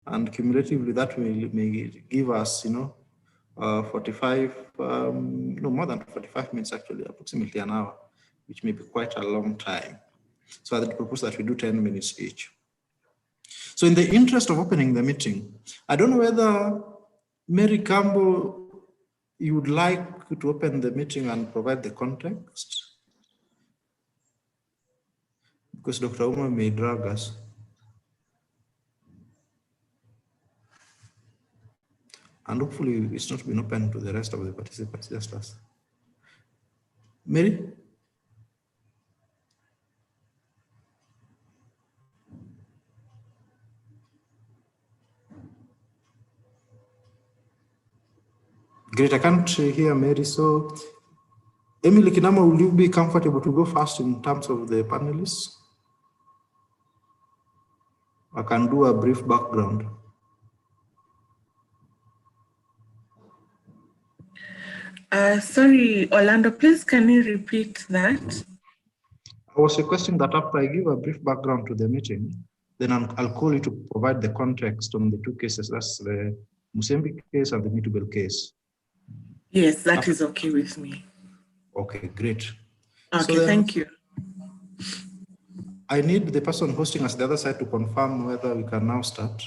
and cumulatively that may give us, 45, no, more than 45 minutes actually, approximately an hour, which may be quite a long time. So I propose that we do 10 minutes each. So in the interest of opening the meeting, I don't know whether Mary Campbell, you would like to open the meeting and provide the context? Because Dr. Uma may drag us. And hopefully it's not been open to the rest of the participants, just us. Mary? Great, I can't hear Mary. So, Emily Kinama, will you be comfortable to go first in terms of the panelists? I can do a brief background. Sorry, Orlando, please can you repeat that? I was requesting that after I give a brief background to the meeting, then I'll call you to provide the context on the two cases, that's the Musembi case and the Mitubel case. Yes, that is okay with me. Okay, great. Okay, so thank you. I need the person hosting us the other side to confirm whether we can now start.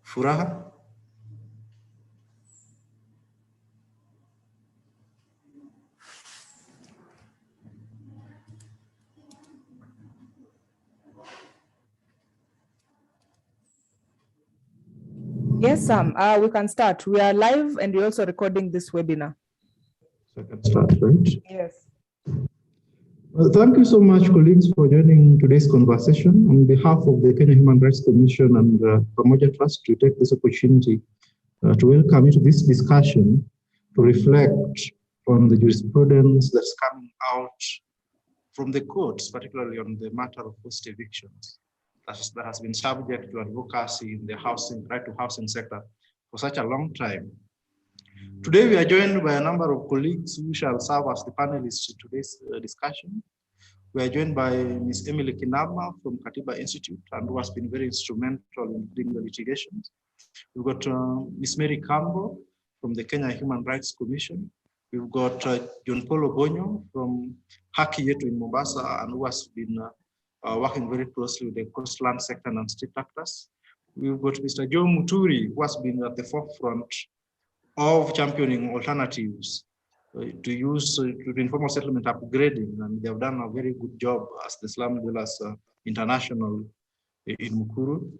Furaha? Yes, Sam, we can start. We are live and we're also recording this webinar. So I can start, right? Yes. Well, thank you so much, colleagues, for joining today's conversation. On behalf of the Kenya Human Rights Commission and Pamoja Trust, we take this opportunity to welcome you to this discussion to reflect on the jurisprudence that's coming out from the courts, particularly on the matter of forced evictions. That has been subject to advocacy in the housing, right to housing sector for such a long time. Today, we are joined by a number of colleagues who shall serve as the panelists in today's discussion. We are joined by Ms. Emily Kinama from Katiba Institute, and who has been very instrumental in leading the litigations. We've got Ms. Mary Campbell from the Kenya Human Rights Commission. We've got John Paul Obonyo from Haki Yetu in Mombasa, and who has been working very closely with the coastland sector and state actors. We've got Mr. Joe Muturi, who has been at the forefront of championing alternatives to use to informal settlement upgrading, and they have done a very good job as the Slum Dwellers International in Mukuru.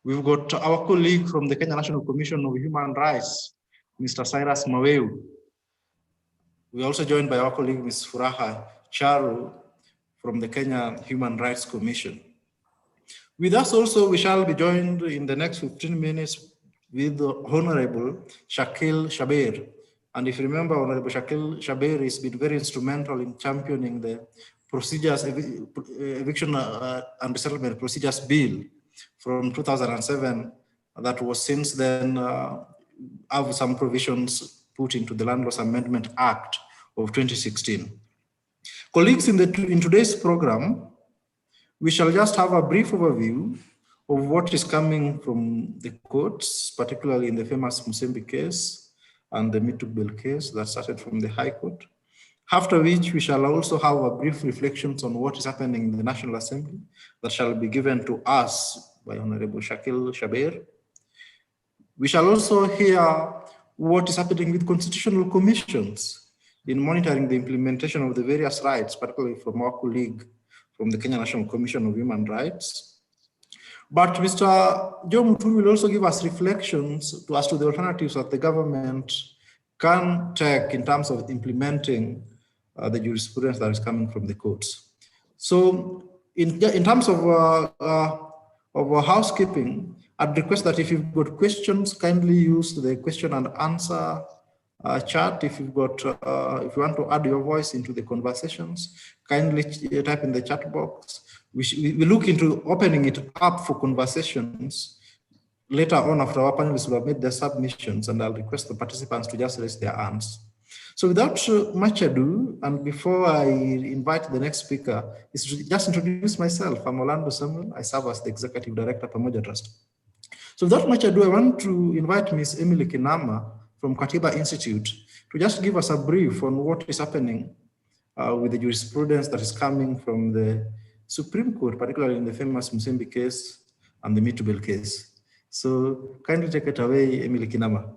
We've got our colleague from the Kenya National Commission of Human Rights, Mr. Cyrus Maweu. We're also joined by our colleague, Ms. Furaha Charu, from the Kenya Human Rights Commission. With us also, we shall be joined in the next 15 minutes with the Honorable Shakil Shaber. And if you remember, Honorable Shakil Shaber has been very instrumental in championing the procedures, eviction and resettlement procedures bill from 2007 that was since then have some provisions put into the Land Laws Amendment Act of 2016. Colleagues, in today's program, we shall just have a brief overview of what is coming from the courts, particularly in the famous Musembi case and the Mitubel case that started from the High Court. After which, we shall also have a brief reflections on what is happening in the National Assembly that shall be given to us by Honorable Shakil Shaber. We shall also hear what is happening with constitutional commissions in monitoring the implementation of the various rights, particularly from our colleague from the Kenya National Commission of Human Rights. But Mr. Joe Muturi will also give us reflections as to the alternatives that the government can take in terms of implementing the jurisprudence that is coming from the courts. So in terms of housekeeping, I'd request that if you've got questions, kindly use the question and answer chat. If you've got, if you want to add your voice into the conversations, kindly type in the chat box. We look into opening it up for conversations later on after our panelists will have made their submissions, and I'll request the participants to just raise their hands. So without much ado, and before I invite the next speaker, is to just introduce myself. I'm Orlando Samuel. I serve as the Executive Director of Pamoja Trust. So without much ado, I want to invite Ms. Emily Kinama from Katiba Institute to just give us a brief on what is happening with the jurisprudence that is coming from the Supreme Court, particularly in the famous Musembi case and the Mitubel case. So kindly take it away, Emily Kinama.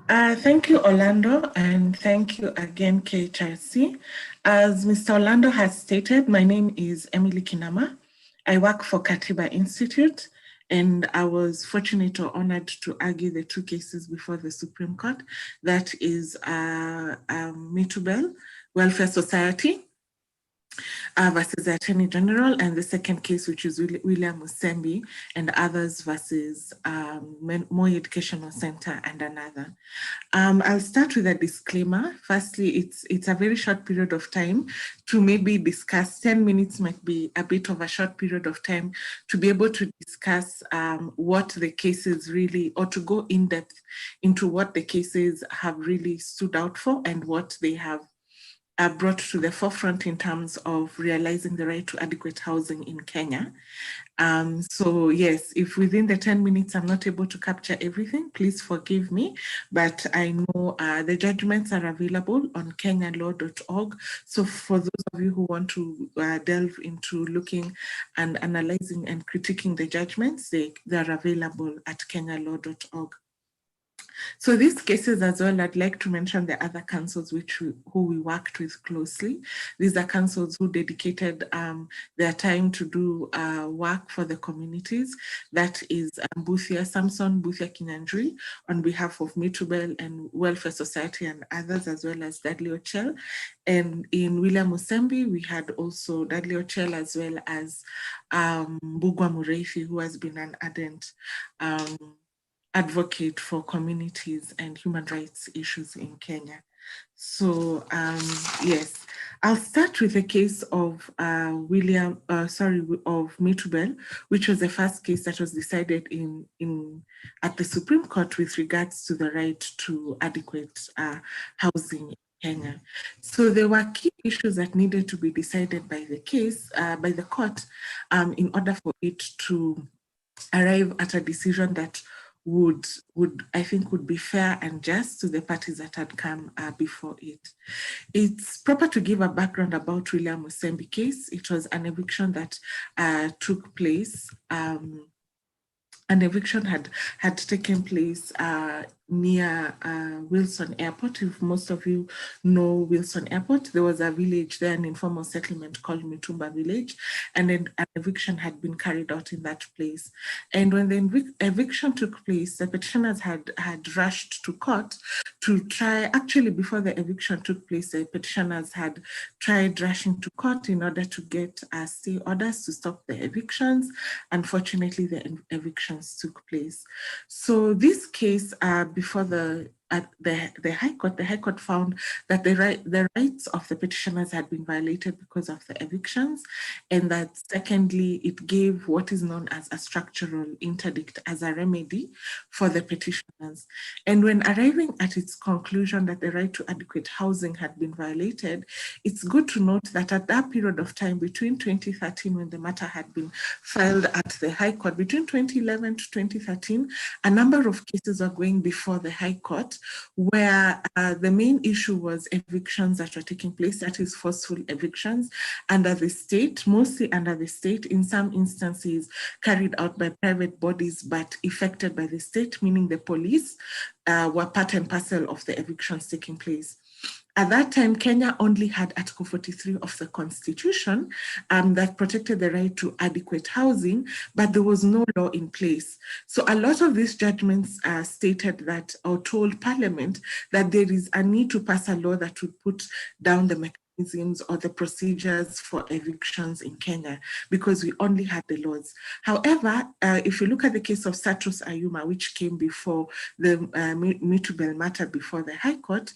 Thank you, Orlando, and thank you again, KHRC. As Mr. Orlando has stated, my name is Emily Kinama. I work for Katiba Institute, and I was fortunate or honored to argue the two cases before the Supreme Court. That is Mitubel Welfare Society versus the Attorney General, and the second case, which is William Musembi and others versus Moi Educational Center and another. I'll start with a disclaimer. Firstly, it's a very short period of time to maybe discuss. 10 minutes might be a bit of a short period of time to be able to discuss what the cases really, or to go in depth into what the cases have really stood out for and what they have brought to the forefront in terms of realizing the right to adequate housing in Kenya. So yes, if within the 10 minutes I'm not able to capture everything, please forgive me, but I know the judgments are available on kenyalaw.org. So for those of you who want to delve into looking and analyzing and critiquing the judgments, they're available at kenyalaw.org. So these cases as well, I'd like to mention the other councils who we worked with closely. These are councils who dedicated their time to do work for the communities. That is Samson Buthia Kinyanjui on behalf of Mitubel and Welfare Society and others, as well as Dudley Ochel. And in William Musembi, we had also Dudley Ochel as well as Bugwa Mureithi, who has been an ardent advocate for communities and human rights issues in Kenya. So yes, I'll start with the case of Mitubel, which was the first case that was decided at the Supreme Court with regards to the right to adequate housing in Kenya. So there were key issues that needed to be decided by the court in order for it to arrive at a decision that would be fair and just to the parties that had come before it. It's proper to give a background about William Musembi case. It was an eviction that took place. An eviction had taken place near Wilson Airport. If most of you know Wilson Airport, there was a village there, an informal settlement called Mitumba Village, and then an eviction had been carried out in that place. And when the eviction took place, the petitioners had rushed to court to try, actually before the eviction took place, the petitioners had tried rushing to court in order to get stay orders to stop the evictions. Unfortunately, the evictions took place. So this case, before the High Court found that the rights of the petitioners had been violated because of the evictions, and that secondly, it gave what is known as a structural interdict as a remedy for the petitioners. And when arriving at its conclusion that the right to adequate housing had been violated, it's good to note that at that period of time, between 2013, when the matter had been filed at the High Court, between 2011 to 2013, a number of cases are going before the High Court, where the main issue was evictions that were taking place, that is forceful evictions under the state, mostly under the state, in some instances carried out by private bodies, but effected by the state, meaning the police were part and parcel of the evictions taking place. At that time, Kenya only had Article 43 of the Constitution that protected the right to adequate housing, but there was no law in place. So a lot of these judgments stated that, or told Parliament that there is a need to pass a law that would put down the mechanism mechanisms or the procedures for evictions in Kenya because we only had the laws. However, if you look at the case of Satos Ayuma, which came before the Mitubel matter before the High Court,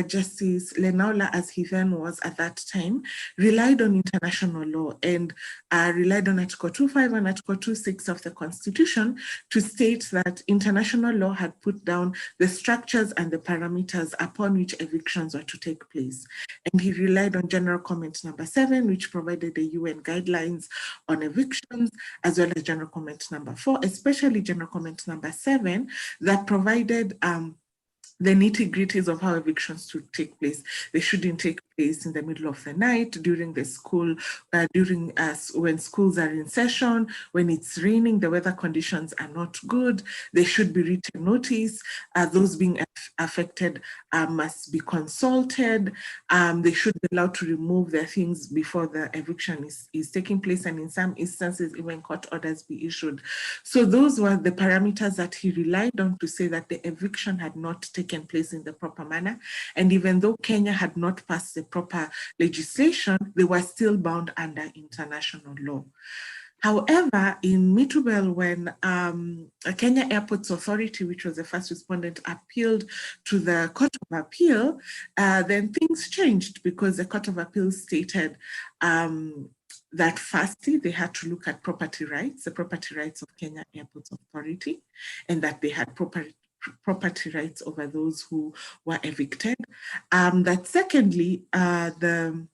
Justice Lenaula, as he then was at that time, relied on international law and relied on Article 25 and Article 26 of the Constitution to state that international law had put down the structures and the parameters upon which evictions were to take place. And he relied on General Comment number 7, which provided the UN guidelines on evictions, as well as General Comment number 4, especially General Comment number 7, that provided the nitty-gritties of how evictions should take place. They shouldn't take place in the middle of the night, during the school, when schools are in session, when it's raining, the weather conditions are not good. There should be written notice. Those being affected must be consulted. They should be allowed to remove their things before the eviction is taking place, and in some instances, even court orders be issued. So those were the parameters that he relied on to say that the eviction had not taken place in the proper manner. And even though Kenya had not passed the proper legislation, they were still bound under international law. However, in Mitubel, when Kenya Airports Authority, which was the first respondent, appealed to the Court of Appeal, then things changed because the Court of Appeal stated that firstly, they had to look at property rights, the property rights of Kenya Airports Authority, and that they had property rights over those who were evicted. That secondly, the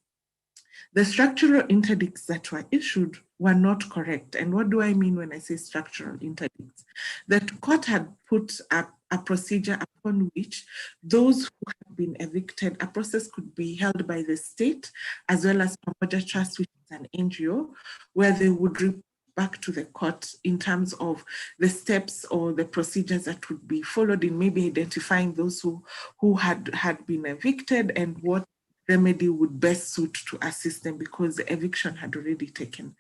structural interdicts that were issued were not correct. And what do I mean when I say structural interdicts? The court had put up a procedure upon which those who had been evicted, a process could be held by the state as well as Pamoja Trust, which is an NGO, where they would report back to the court in terms of the steps or the procedures that would be followed in maybe identifying those who had been evicted and what remedy would best suit to assist them because the eviction had already taken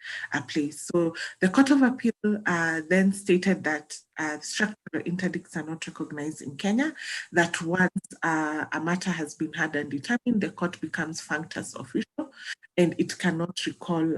place. So the Court of Appeal then stated that structural interdicts are not recognized in Kenya, that once a matter has been heard and determined, the court becomes functus official and it cannot recall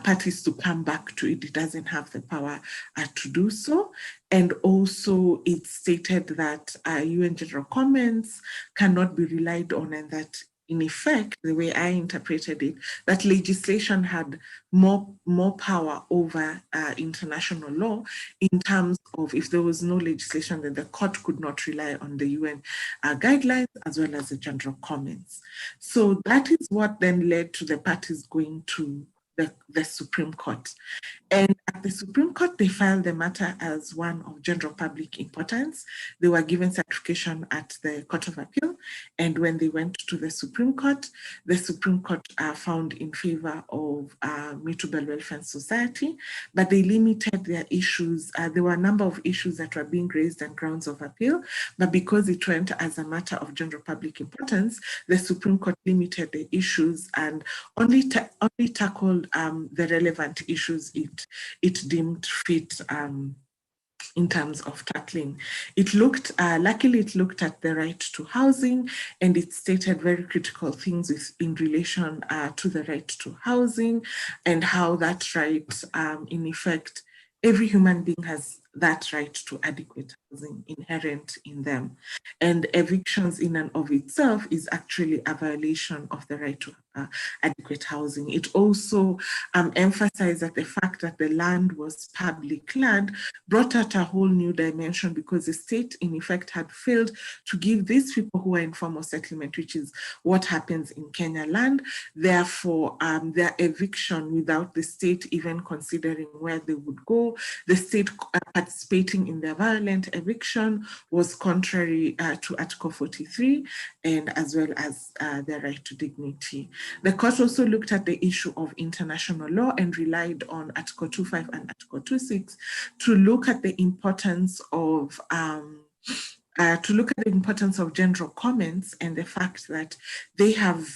parties to come back to it. It doesn't have the power to do so. And also it stated that UN general comments cannot be relied on, and that in effect, the way I interpreted it, that legislation had more power over international law in terms of if there was no legislation, then the court could not rely on the UN guidelines as well as the general comments. So that is what then led to the parties going to the Supreme Court. And at the Supreme Court, they filed the matter as one of general public importance. They were given certification at the Court of Appeal. And when they went to the Supreme Court found in favor of Mitubel Welfare Society, but they limited their issues. There were a number of issues that were being raised on grounds of appeal, but because it went as a matter of general public importance, the Supreme Court limited the issues and only tackled the relevant issues it deemed fit in terms of tackling. It looked, luckily it looked at the right to housing, and it stated very critical things in relation to the right to housing and how that right, in effect, every human being has that right to adequate housing inherent in them. And evictions in and of itself is actually a violation of the right to adequate housing. It also emphasized that the fact that the land was public land brought out a whole new dimension because the state in effect had failed to give these people who are in formal settlement, which is what happens in Kenya land, therefore their eviction without the state even considering where they would go, the state participating in their violent eviction was contrary to Article 43 and as well as their right to dignity. The court also looked at the issue of international law and relied on Article 25 and Article 26 to look at the importance of general comments and the fact that they have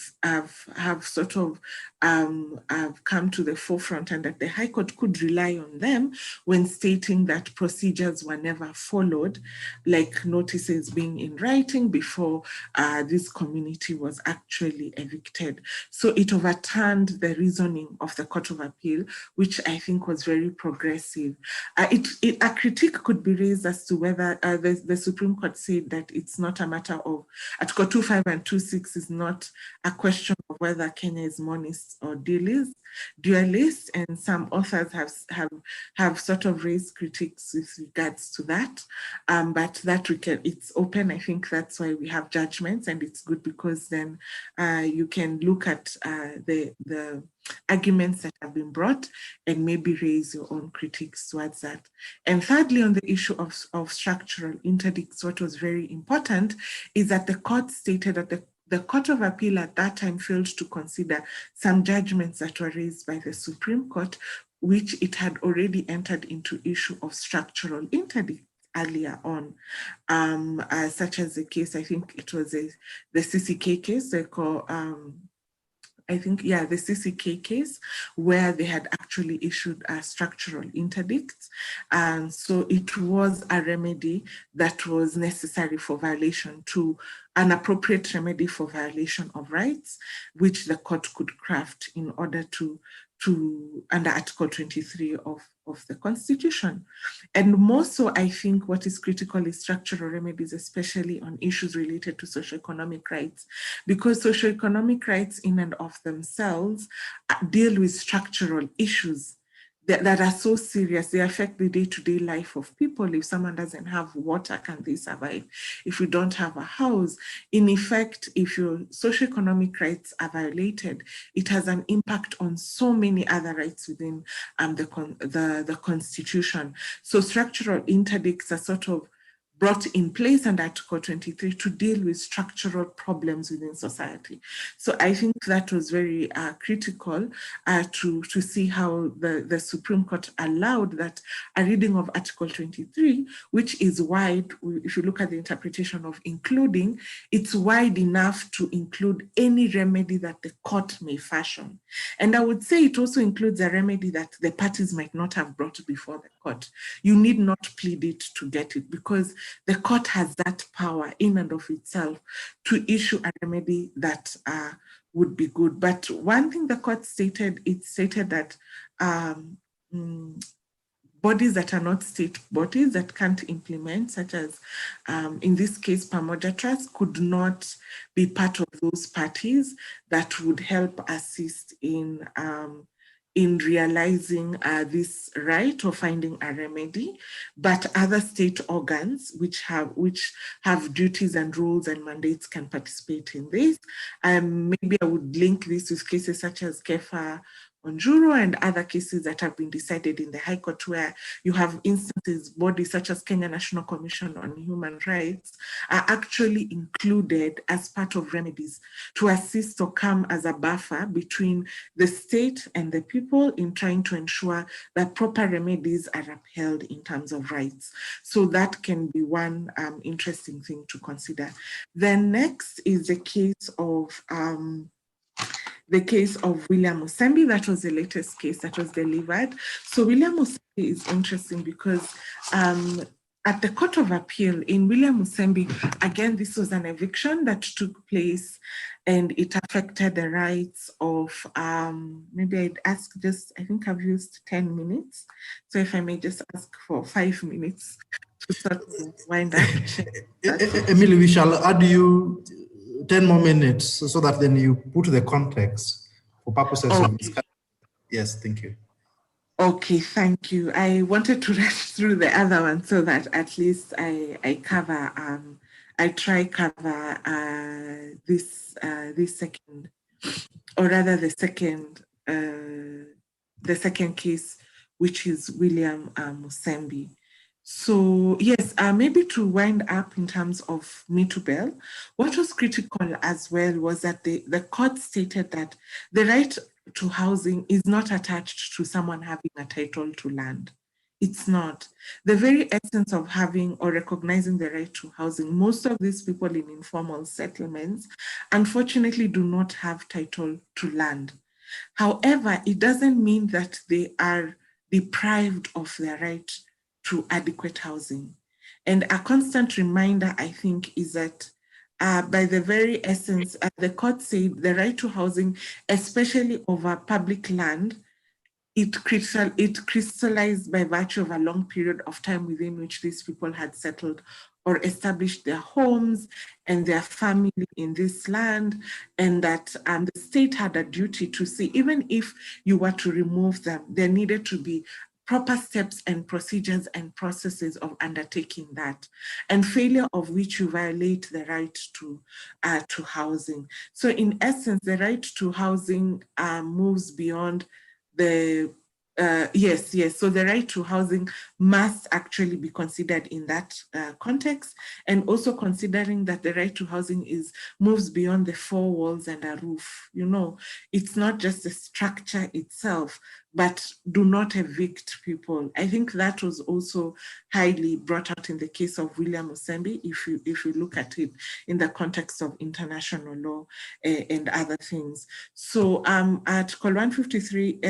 sort of have come to the forefront, and that the High Court could rely on them when stating that procedures were never followed, like notices being in writing before this community was actually evicted. So it overturned the reasoning of the Court of Appeal, which I think was very progressive. A critique could be raised as to whether the Supreme Court said that it's not a matter of Article 2.5 and 2.6 is not a question of whether Kenya is monist or dualist, and some authors have sort of raised critiques with regards to that. But that it's open. I think that's why we have judgments, and it's good because then you can look at the arguments that have been brought and maybe raise your own critiques towards that. And thirdly, on the issue of structural interdicts, what was very important is that the court stated that the Court of Appeal at that time failed to consider some judgments that were raised by the Supreme Court, which it had already entered into issue of structural interdicts earlier on, such as the case, I think it was the CCK case, they call, the CCK case, where they had actually issued a structural interdict. And so it was a remedy that was necessary for violation to an appropriate remedy for violation of rights, which the court could craft in order to under Article 23 of the Constitution. And more so, I think what is critical is structural remedies, especially on issues related to socioeconomic rights, because socioeconomic rights in and of themselves deal with structural issues that are so serious. They affect the day-to-day life of people. If someone doesn't have water, can they survive? If you don't have a house, in effect, if your socioeconomic rights are violated, it has an impact on so many other rights within the Constitution. So structural interdicts are sort of brought in place under Article 23 to deal with structural problems within society. So I think that was very critical to see how the Supreme Court allowed that a reading of Article 23, which is wide, if you look at the interpretation of including, it's wide enough to include any remedy that the court may fashion. And I would say it also includes a remedy that the parties might not have brought before the court. You need not plead it to get it, because the court has that power in and of itself to issue a remedy that would be good. But one thing the court stated, it stated that bodies that are not state bodies that can't implement, such as in this case, Pamoja Trust, could not be part of those parties that would help assist in realizing this right or finding a remedy, but other state organs which have duties and rules and mandates can participate in this. Maybe I would link this with cases such as Kefa Onjuro and other cases that have been decided in the High Court, where you have instances, bodies such as Kenya National Commission on Human Rights are actually included as part of remedies to assist or come as a buffer between the state and the people in trying to ensure that proper remedies are upheld in terms of rights. So that can be one interesting thing to consider. Then next is the case of William Musembi. That was the latest case that was delivered. So William Musembi is interesting because at the Court of Appeal in William Musembi, again, this was an eviction that took place and it affected the rights of, maybe I'd ask I think I've used 10 minutes. So if I may just ask for 5 minutes to sort of wind up. Emily, we shall add you 10 more minutes so that then you put the context for purposes of discussion. Yes, thank you. Okay, thank you. I wanted to rush through the other one so that at least I cover, I try cover this second, or rather the second case, which is William Musembi. So yes, maybe to wind up in terms of Me2Bell, what was critical as well was that the court stated that the right to housing is not attached to someone having a title to land. It's not. The very essence of having or recognizing the right to housing, most of these people in informal settlements, unfortunately, do not have title to land. However, it doesn't mean that they are deprived of their right to adequate housing. And a constant reminder, I think, is that by the very essence, the court said the right to housing, especially over public land, it crystallized by virtue of a long period of time within which these people had settled or established their homes and their family in this land, and that the state had a duty to see, even if you were to remove them, there needed to be proper steps and procedures and processes of undertaking that, and failure of which you violate the right to housing. So in essence, the right to housing moves beyond the yes. So the right to housing must actually be considered in that context, and also considering that the right to housing moves beyond the four walls and a roof. You know, it's not just the structure itself, but do not evict people. I think that was also highly brought out in the case of William Musembi, if you look at it in the context of international law and other things. So Article 153,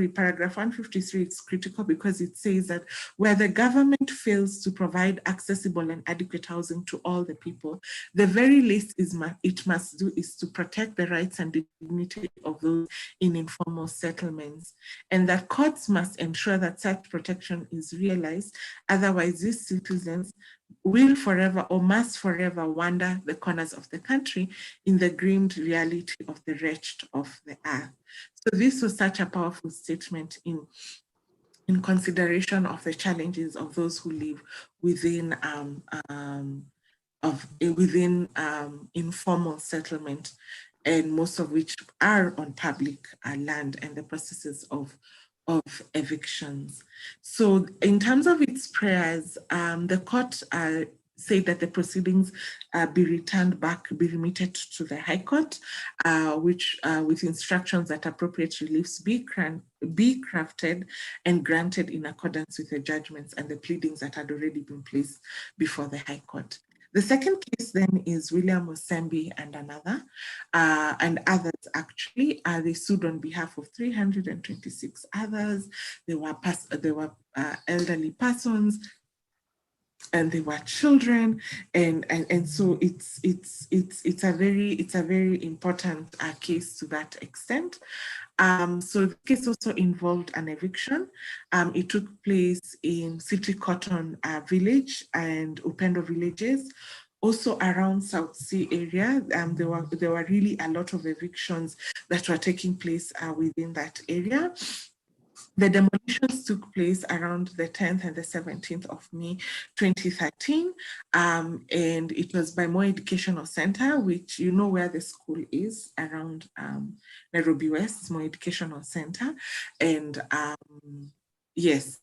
paragraph 153, it's critical because it says that where the government fails to provide accessible and adequate housing to all the people, the very least it must do is to protect the rights and dignity of those in informal settlements, and that courts must ensure that such protection is realized. Otherwise, these citizens will forever or must forever wander the corners of the country in the grimmed reality of the wretched of the earth. So this was such a powerful statement in consideration of the challenges of those who live within informal settlement, and most of which are on public land, and the processes of evictions. So in terms of its prayers, the court said that the proceedings be remitted to the High Court, which with instructions that appropriate reliefs be crafted and granted in accordance with the judgments and the pleadings that had already been placed before the High Court. The second case then is William Musembi and others actually. They sued on behalf of 326 others. They were elderly persons, and they were children, and so it's a very important case to that extent. So the case also involved an eviction. It took place in City Cotton Village and Upendo villages, also around South Sea area. There were really a lot of evictions that were taking place within that area. The demolitions took place around the 10th and the 17th of May 2013, and it was by Moi Educational Center, which you know where the school is, around Nairobi West, Moi Educational Center. And yes,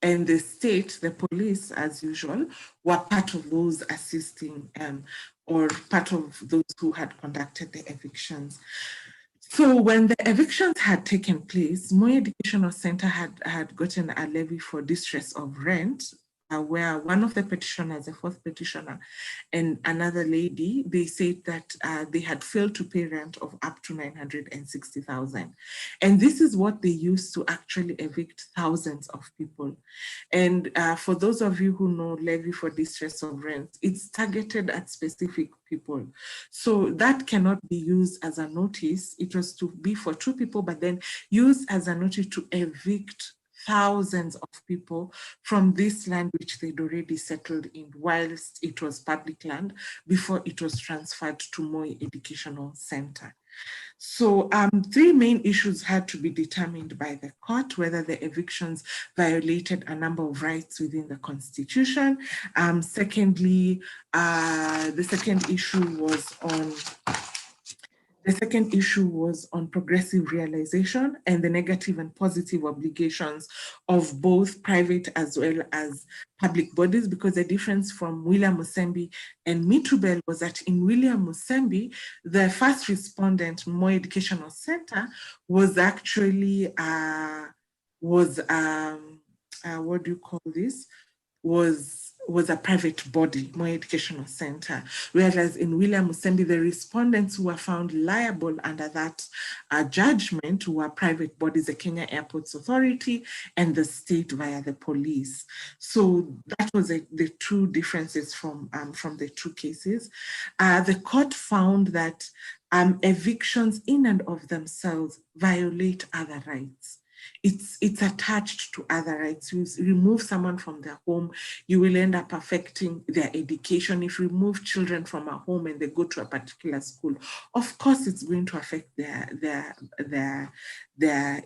and the state, the police, as usual, were part of those assisting or part of those who had conducted the evictions. So when the evictions had taken place, Moi Educational Center had gotten a levy for distress of rent, where one of the petitioners, the fourth petitioner, and another lady, they said that they had failed to pay rent of up to 960,000. And this is what they used to actually evict thousands of people. And for those of you who know levy for distress of rent, it's targeted at specific people. So that cannot be used as a notice. It was to be for two people, but then used as a notice to evict thousands of people from this land which they'd already settled in whilst it was public land before it was transferred to Moi Educational Center. So three main issues had to be determined by the court: whether the evictions violated a number of rights within the Constitution. Secondly, the second issue was on progressive realization and the negative and positive obligations of both private as well as public bodies, because the difference from William Musembi and Mitubel was that in William Musembi, the first respondent, Moi Educational Center, was actually, what do you call this? was a private body, Moi Educational Center, whereas in William Musembi, the respondents who were found liable under that judgment were private bodies, the Kenya Airports Authority and the state via the police. So that was the two differences from the two cases. The court found that evictions in and of themselves violate other rights. It's attached to other rights. You remove someone from their home, you will end up affecting their education. If you remove children from a home and they go to a particular school, of course it's going to affect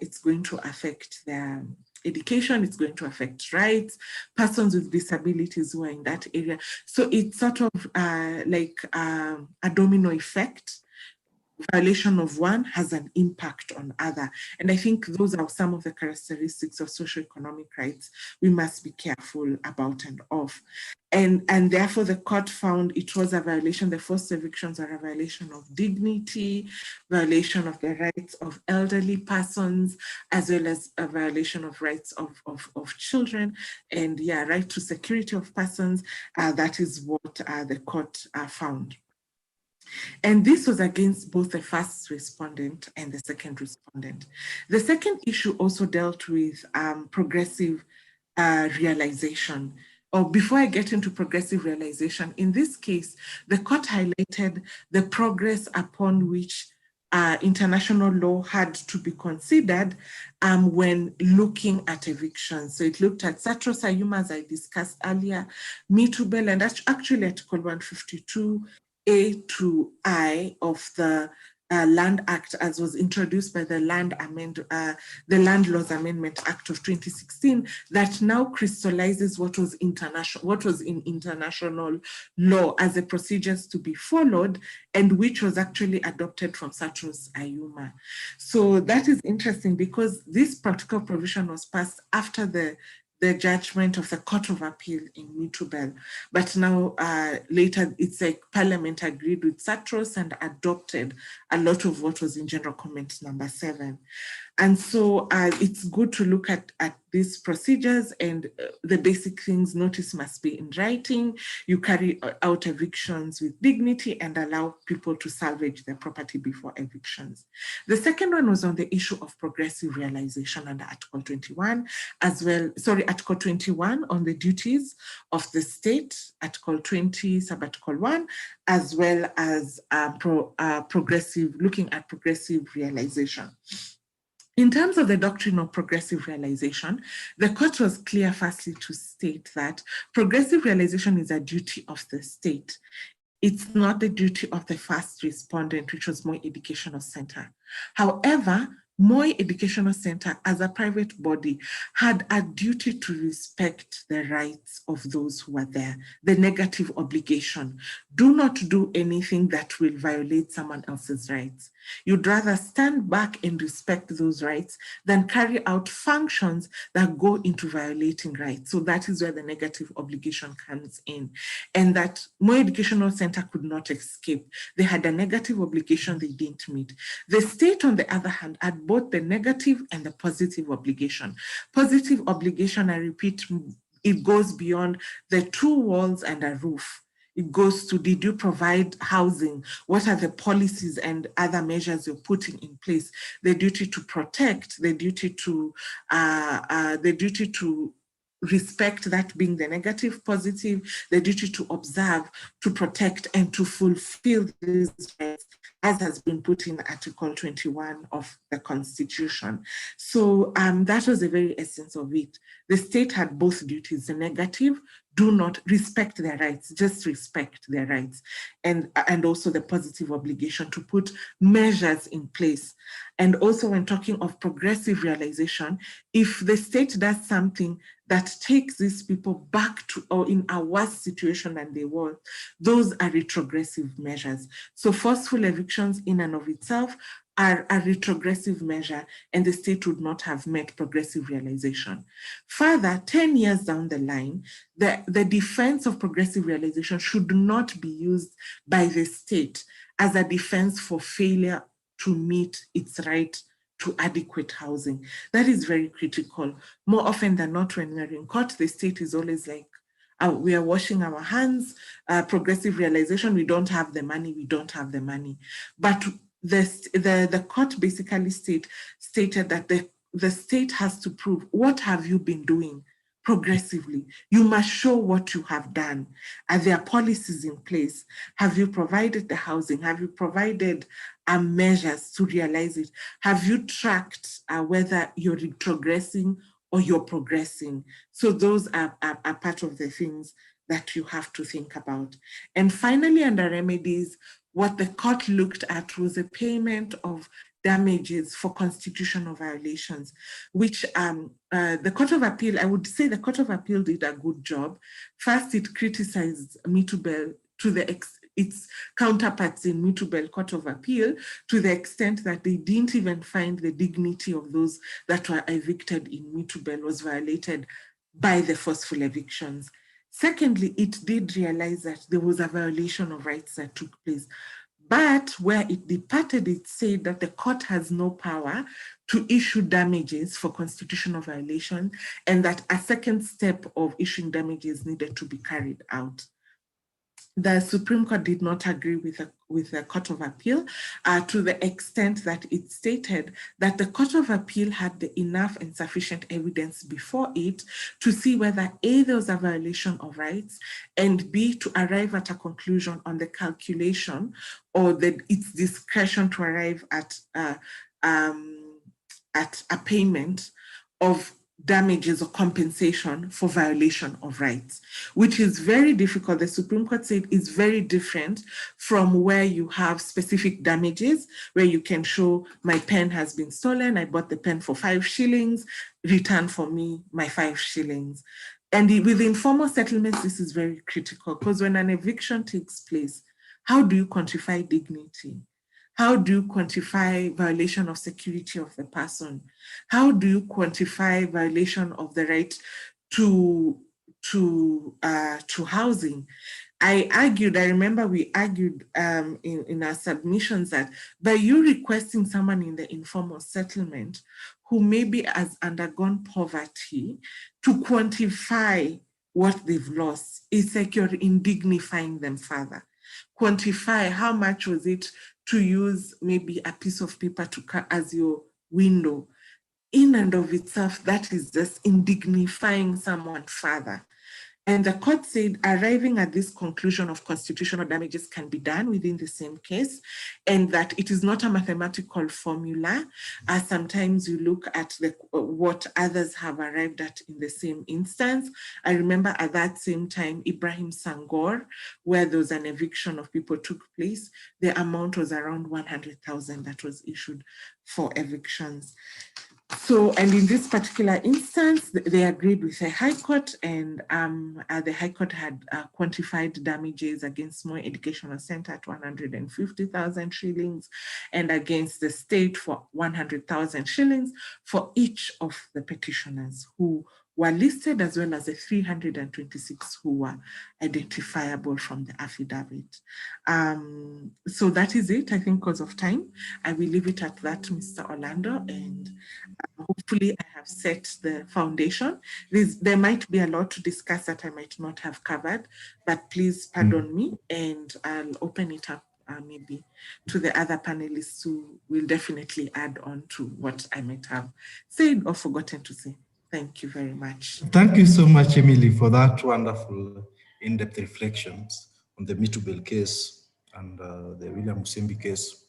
it's going to affect their education, it's going to affect rights, persons with disabilities who are in that area. So it's sort of like a domino effect. Violation of one has an impact on other. And I think those are some of the characteristics of socioeconomic rights we must be careful about and of. And therefore the court found it was a violation, the forced evictions are a violation of dignity, violation of the rights of elderly persons, as well as a violation of rights of children, and right to security of persons. That is what the court found. And this was against both the first respondent and the second respondent. The second issue also dealt with progressive realization. Before I get into progressive realization, in this case, the court highlighted the progress upon which international law had to be considered when looking at evictions. So it looked at Satros Ayuma, as I discussed earlier, Mitubel, and actually Article 152 A to I of the Land Act, as was introduced by the Land Laws Amendment Act of 2016, that now crystallizes what was in international law as the procedures to be followed, and which was actually adopted from Satros Ayuma. So that is interesting because this particular provision was passed after the judgment of the Court of Appeal in Mitubel. But now later, it's like Parliament agreed with Satros and adopted a lot of what was in General Comment number 7. And so it's good to look at these procedures, and the basic things: notice must be in writing, you carry out evictions with dignity, and allow people to salvage their property before evictions. The second one was on the issue of progressive realization under Article 21, Article 21 on the duties of the state, Article 20, Sub-Article 1, as well as looking at progressive realization. In terms of the doctrine of progressive realization, the court was clear firstly to state that progressive realization is a duty of the state. It's not the duty of the first respondent, which was Moi Educational Center. However, Moi Educational Center, as a private body, had a duty to respect the rights of those who are there, the negative obligation. Do not do anything that will violate someone else's rights. You'd rather stand back and respect those rights than carry out functions that go into violating rights. So that is where the negative obligation comes in, and that Moi Educational Center could not escape. They had a negative obligation they didn't meet. The state, on the other hand, had both the negative and the positive obligation. Positive obligation, I repeat, it goes beyond the 2 walls and a roof. It goes to, did you provide housing? What are the policies and other measures you're putting in place? The duty to protect, the duty to respect, that being the negative. Positive, the duty to observe, to protect, and to fulfill these rights, as has been put in Article 21 of the Constitution. So that was the very essence of it. The state had both duties: the negative, do not respect their rights, just respect their rights, and also the positive obligation to put measures in place. And also, when talking of progressive realization, if the state does something that takes these people back to or in a worse situation than they were, those are retrogressive measures. So forceful evictions in and of itself are a retrogressive measure, and the state would not have met progressive realization. Further, 10 years down the line, the defense of progressive realization should not be used by the state as a defense for failure to meet its right to adequate housing. That is very critical. More often than not, when we're in court, the state is always like, we are washing our hands, progressive realization, we don't have the money, we don't have the money. But the court basically stated that the state has to prove, what have you been doing progressively? You must show what you have done. Are there policies in place? Have you provided the housing? Have you provided measures to realize it? Have you tracked whether you're retrogressing or you're progressing? So those are part of the things that you have to think about. And finally, under remedies, what the court looked at was a payment of damages for constitutional violations, which the Court of Appeal, I would say the Court of Appeal did a good job. First, it criticized Mitubel to its counterparts in Mitubel Court of Appeal to the extent that they didn't even find the dignity of those that were evicted in Mitubel was violated by the forceful evictions. Secondly, it did realize that there was a violation of rights that took place. But where it departed, it said that the court has no power to issue damages for constitutional violation, and that a second step of issuing damages needed to be carried out. The Supreme Court did not agree with the Court of Appeal to the extent that it stated that the Court of Appeal had enough and sufficient evidence before it to see whether A, there was a violation of rights, and B, to arrive at a conclusion on the calculation or its discretion to arrive at a payment of damages or compensation for violation of rights, which is very difficult. The Supreme Court said is very different from where you have specific damages, where you can show my pen has been stolen, I bought the pen for 5 shillings, return for me my 5 shillings. And with informal settlements, this is very critical, because when an eviction takes place, how do you quantify dignity? How do you quantify violation of security of the person? How do you quantify violation of the right to housing? I remember we argued in our submissions that by you requesting someone in the informal settlement who maybe has undergone poverty to quantify what they've lost, it's like you're indignifying them further. Quantify how much was it to use maybe a piece of paper as your window. In and of itself, that is just indignifying someone further. And the court said arriving at this conclusion of constitutional damages can be done within the same case, and that it is not a mathematical formula. Sometimes you look at what others have arrived at in the same instance. I remember at that same time, Ibrahim Sangor, where there was an eviction of people took place, the amount was around 100,000 that was issued for evictions. So, and in this particular instance, they agreed with the High Court, and the High Court had quantified damages against Moi Educational Center at 150,000 shillings and against the state for 100,000 shillings for each of the petitioners who were listed, as well as the 326 who were identifiable from the affidavit. So that is it, I think, because of time. I will leave it at that, Mr. Orlando, and hopefully I have set the foundation. There might be a lot to discuss that I might not have covered, but please pardon me, and I'll open it up maybe to the other panelists who will definitely add on to what I might have said or forgotten to say. Thank you very much. Thank you so much, Emily, for that wonderful in-depth reflections on the Mitubel case and the William Musembi case.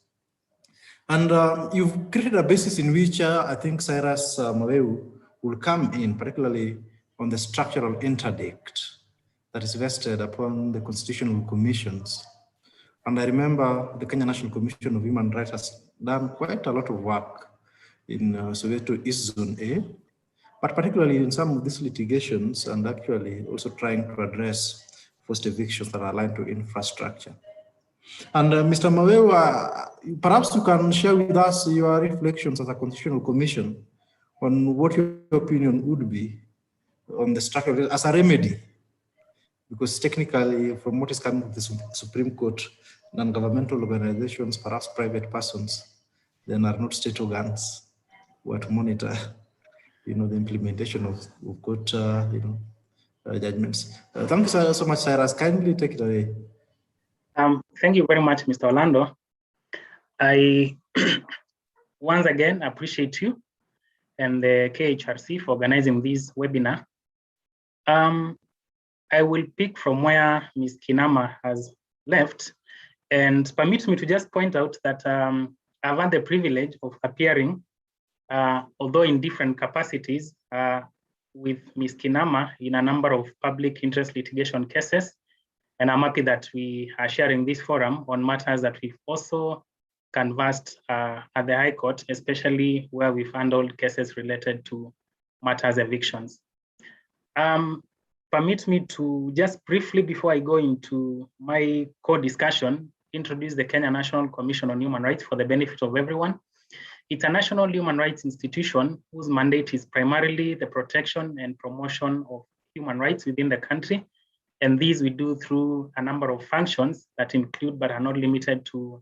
And you've created a basis in which I think Cyrus Maweu will come in, particularly on the structural interdict that is vested upon the constitutional commissions. And I remember the Kenya National Commission of Human Rights has done quite a lot of work in Soweto East Zone A, but particularly in some of these litigations, and actually also trying to address forced evictions that are aligned to infrastructure. And Mr. Maweu, perhaps you can share with us your reflections as a constitutional commission on what your opinion would be on the structure as a remedy, because technically, from what is coming from the Supreme Court, non-governmental organizations, perhaps private persons, then are not state organs who are to monitor, the implementation of court, judgments. Thank you so much, Cyrus. Kindly take it away. Thank you very much, Mr. Orlando. I once again appreciate you and the KHRC for organizing this webinar. I will pick from where Ms. Kinama has left, and permit me to just point out that I've had the privilege of appearing, although in different capacities, with Ms. Kinama in a number of public interest litigation cases. And I'm happy that we are sharing this forum on matters that we've also canvassed at the High Court, especially where we've handled cases related to matters evictions. Permit me to just briefly, before I go into my core discussion, introduce the Kenya National Commission on Human Rights for the benefit of everyone. It's a national human rights institution whose mandate is primarily the protection and promotion of human rights within the country. And these we do through a number of functions that include, but are not limited to,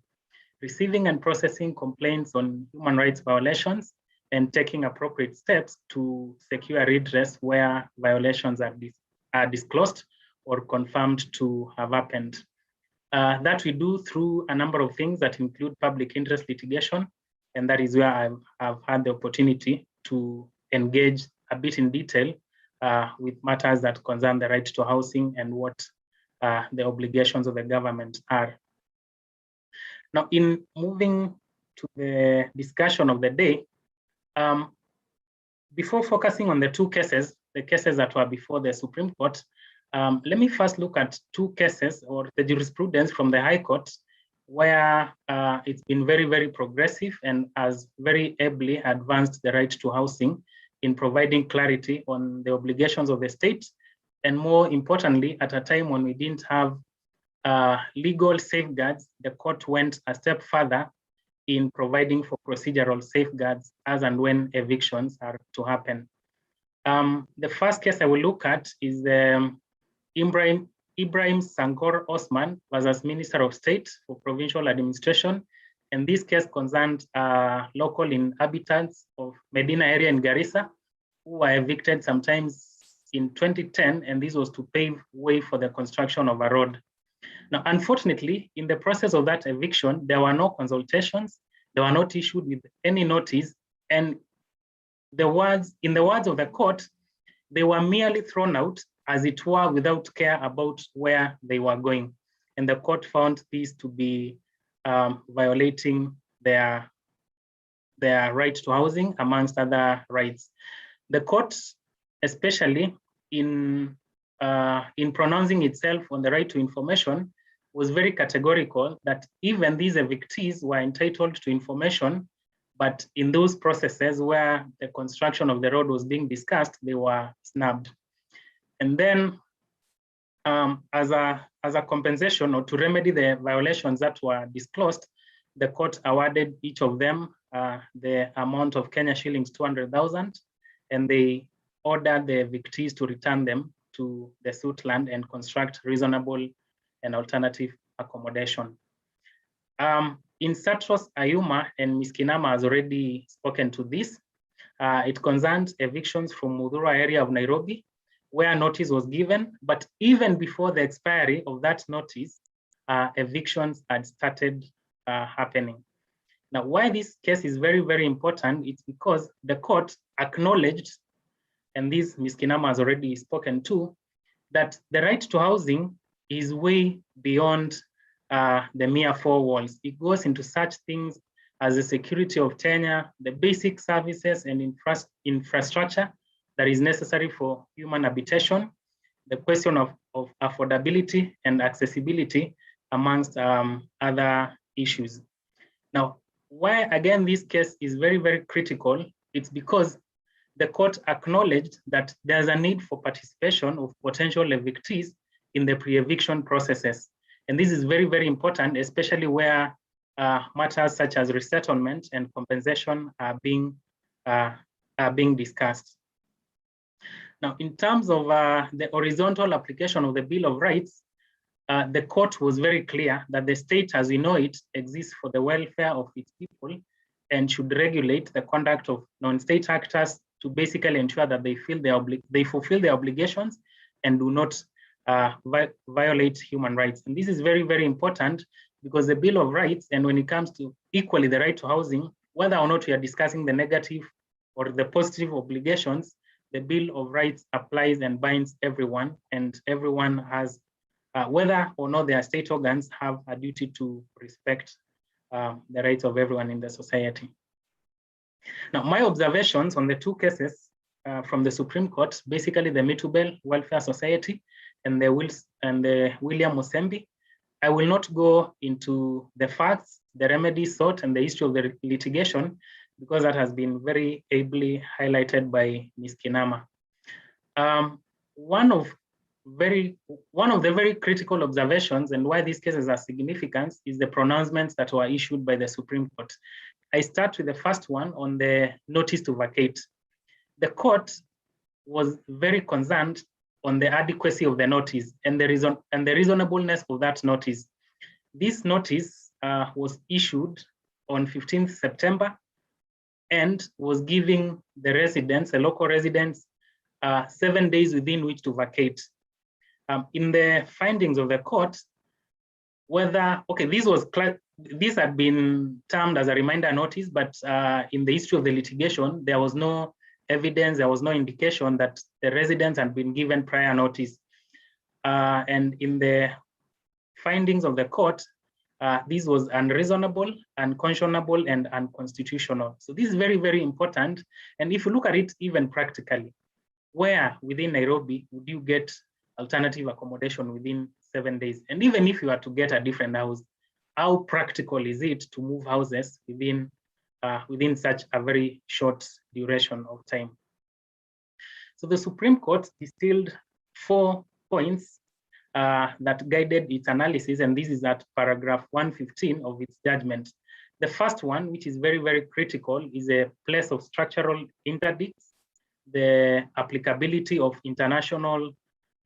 receiving and processing complaints on human rights violations and taking appropriate steps to secure redress where violations are disclosed or confirmed to have happened. That we do through a number of things that include public interest litigation, and that is where I've had the opportunity to engage a bit in detail with matters that concern the right to housing and what the obligations of the government are. Now, in moving to the discussion of the day, before focusing on the two cases, the cases that were before the Supreme Court, let me first look at two cases or the jurisprudence from the High Court where it's been very, very progressive and has very ably advanced the right to housing in providing clarity on the obligations of the state. And more importantly, at a time when we didn't have legal safeguards, the court went a step further in providing for procedural safeguards as and when evictions are to happen. The first case I will look at is the Ibrahim Sankor Osman versus Minister of State for Provincial Administration. And this case concerned local inhabitants of Medina area in Garissa who were evicted sometimes in 2010, and this was to pave way for the construction of a road. Now, unfortunately, in the process of that eviction, there were no consultations, they were not issued with any notice, and in the words of the court, they were merely thrown out, as it were, without care about where they were going. And the court found these to be violating their right to housing, amongst other rights. The court, especially in pronouncing itself on the right to information, was very categorical that even these evictees were entitled to information, but in those processes where the construction of the road was being discussed, they were snubbed. And then as a compensation or to remedy the violations that were disclosed, the court awarded each of them the amount of Kenya shillings 200,000, and they ordered the evictees to return them to the suit land and construct reasonable and alternative accommodation. In Satros Ayuma, and Ms. Kinama has already spoken to this, it concerns evictions from Mudhurwa area of Nairobi, where notice was given, but even before the expiry of that notice, evictions had started happening. Now, why this case is very, very important, it's because the court acknowledged, and this Ms. Kinama has already spoken to, that the right to housing is way beyond the mere four walls. It goes into such things as the security of tenure, the basic services and infrastructure that is necessary for human habitation, the question of affordability and accessibility, amongst other issues. Now, why again this case is very, very critical, it's because the court acknowledged that there's a need for participation of potential evictees in the pre-eviction processes. And this is very, very important, especially where matters such as resettlement and compensation are being discussed. Now, in terms of the horizontal application of the Bill of Rights, the court was very clear that the state, as we know it, exists for the welfare of its people and should regulate the conduct of non-state actors to basically ensure that they fulfill their obligations and do not violate human rights. And this is very, very important because the Bill of Rights, and when it comes to equally the right to housing, whether or not we are discussing the negative or the positive obligations, the Bill of Rights applies and binds everyone, and everyone has, whether or not their state organs have a duty to respect the rights of everyone in the society. Now, my observations on the two cases from the Supreme Court, basically the Mitubel Welfare Society and the William Musembi. I will not go into the facts, the remedies sought, and the history of the litigation, because that has been very ably highlighted by Ms. Kinama. One of the very critical observations and why these cases are significant is the pronouncements that were issued by the Supreme Court. I start with the first one on the notice to vacate. The court was very concerned on the adequacy of the notice and the reasonableness of that notice. This notice was issued on 15th September and was giving the residents, the local residents, 7 days within which to vacate. In the findings of the court, whether, okay, this had been termed as a reminder notice, but in the history of the litigation, there was no evidence, there was no indication that the residents had been given prior notice. And in the findings of the court, this was unreasonable, unconscionable, and unconstitutional. So this is very, very important. And if you look at it even practically, where within Nairobi would you get alternative accommodation within 7 days? And even if you are to get a different house, how practical is it to move houses within such a very short duration of time? So the Supreme Court distilled 4 points that guided its analysis, and this is at paragraph 115 of its judgment. The first one, which is very, very critical, is a place of structural interdicts, the applicability of international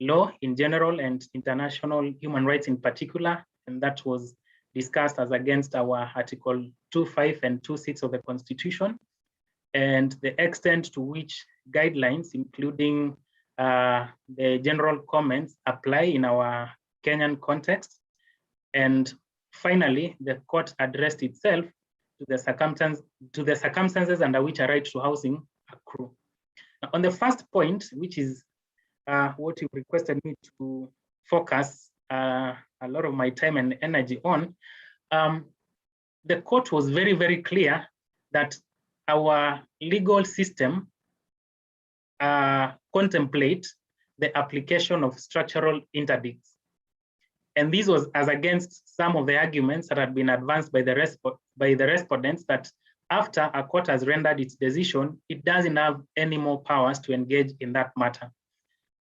law in general and international human rights in particular, and that was discussed as against our Article 2.5 and 2.6 of the Constitution, and the extent to which guidelines, including the general comments, apply in our Kenyan context. And finally, the court addressed itself to the circumstances under which a right to housing accrue. Now, on the first point, which is what you requested me to focus a lot of my time and energy on, the court was very, very clear that our legal system contemplate the application of structural interdicts. And this was as against some of the arguments that had been advanced by the respondents that after a court has rendered its decision, it doesn't have any more powers to engage in that matter.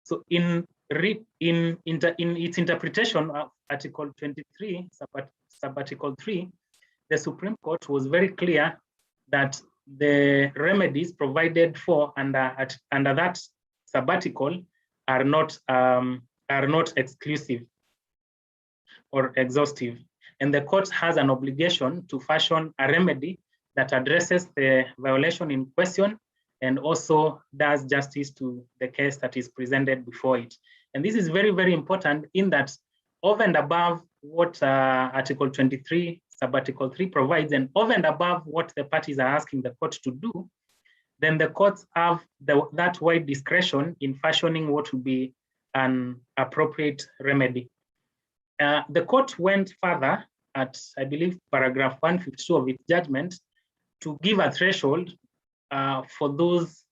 So in its interpretation of Article 23, sub-article 3, the Supreme Court was very clear that the remedies provided for under that sub-article are not exclusive or exhaustive. And the court has an obligation to fashion a remedy that addresses the violation in question and also does justice to the case that is presented before it. And this is very, very important in that over and above what Article 23, sub-article 3 provides, and over and above what the parties are asking the court to do, then the courts have that wide discretion in fashioning what would be an appropriate remedy. The court went further at, I believe, paragraph 152 of its judgment to give a threshold for those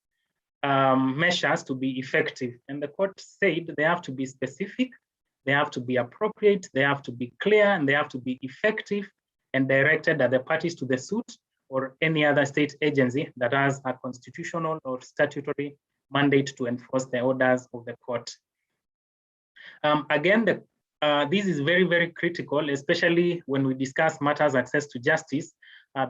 measures to be effective. And the court said they have to be specific, they have to be appropriate, they have to be clear, and they have to be effective and directed at the parties to the suit or any other state agency that has a constitutional or statutory mandate to enforce the orders of the court. Again, this is very, very critical, especially when we discuss matters access to justice,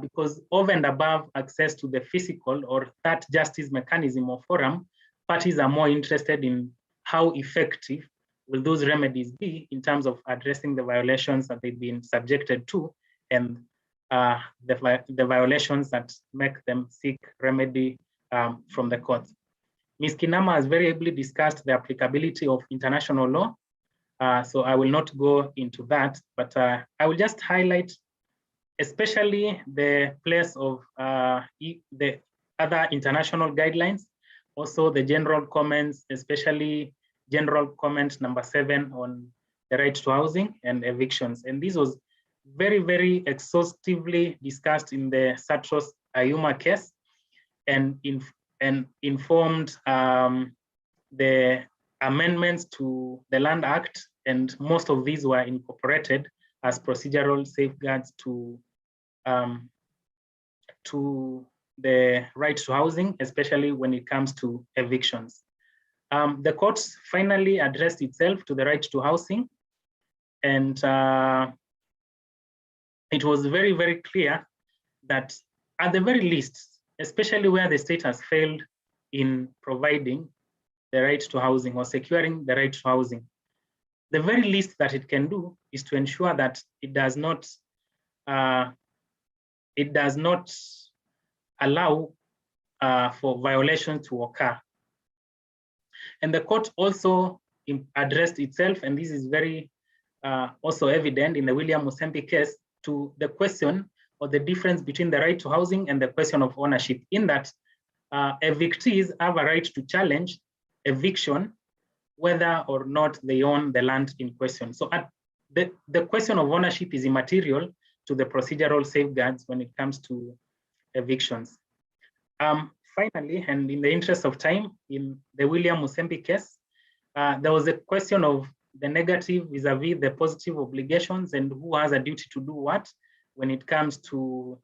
because over and above access to the physical or that justice mechanism or forum, parties are more interested in how effective will those remedies be in terms of addressing the violations that they've been subjected to and the violations that make them seek remedy from the court. Ms. Kinama has very ably discussed the applicability of international law. So I will not go into that, but I will just highlight especially the place of the other international guidelines, also the general comments, especially general comment number 7 on the right to housing and evictions. And this was very, very exhaustively discussed in the Satros Ayuma case and informed the amendments to the Land Act, and most of these were incorporated as procedural safeguards to the right to housing, especially when it comes to evictions. The court finally addressed itself to the right to housing, and it was very, very clear that at the very least, especially where the state has failed in providing the right to housing or securing the right to housing, the very least that it can do is to ensure that it does not allow for violations to occur. And the court also addressed itself, and this is very also evident in the William Musembi case, to the question or the difference between the right to housing and the question of ownership, in that evictees have a right to challenge eviction whether or not they own the land in question. So the question of ownership is immaterial to the procedural safeguards when it comes to evictions. Finally, and in the interest of time, in the William Musembi case, there was a question of the negative vis-a-vis the positive obligations and who has a duty to do what when it comes to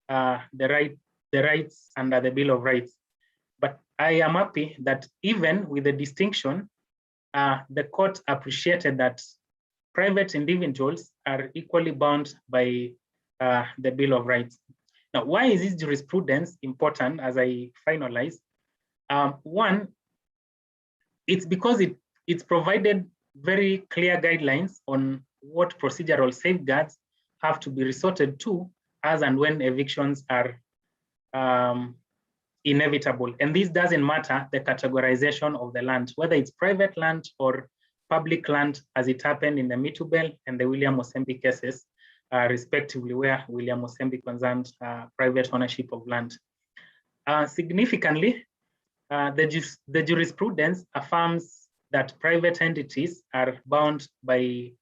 the rights under the Bill of Rights. But I am happy that even with the distinction, the court appreciated that private individuals are equally bound by the Bill of Rights. Now, why is this jurisprudence important as I finalize? One, it's because it's provided very clear guidelines on what procedural safeguards have to be resorted to as and when evictions are inevitable. And this doesn't matter the categorization of the land, whether it's private land or public land, as it happened in the Mitubel and the William Musembi cases, respectively, where William Musembi concerned private ownership of land. Significantly, the jurisprudence affirms that private entities are bound by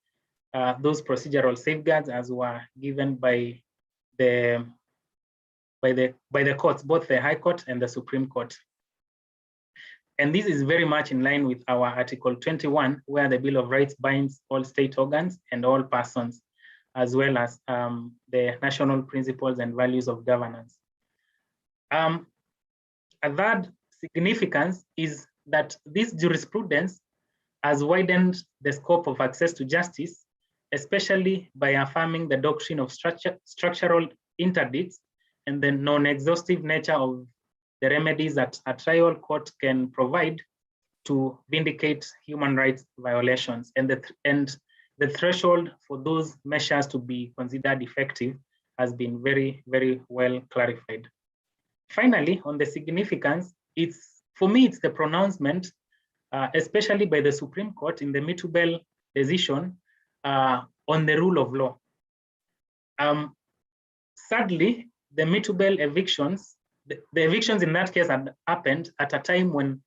those procedural safeguards as were given by the courts, both the High Court and the Supreme Court. And this is very much in line with our Article 21, where the Bill of Rights binds all state organs and all persons, as well as the national principles and values of governance. A third significance is that this jurisprudence has widened the scope of access to justice, especially by affirming the doctrine of structural interdicts and the non-exhaustive nature of the remedies that a trial court can provide to vindicate human rights violations, and the threshold for those measures to be considered effective has been very, very well clarified. Finally, on the significance, for me, it's the pronouncement, especially by the Supreme Court in the Mitubel decision on the rule of law. Sadly, the Mitubel evictions, the evictions in that case had happened at a time when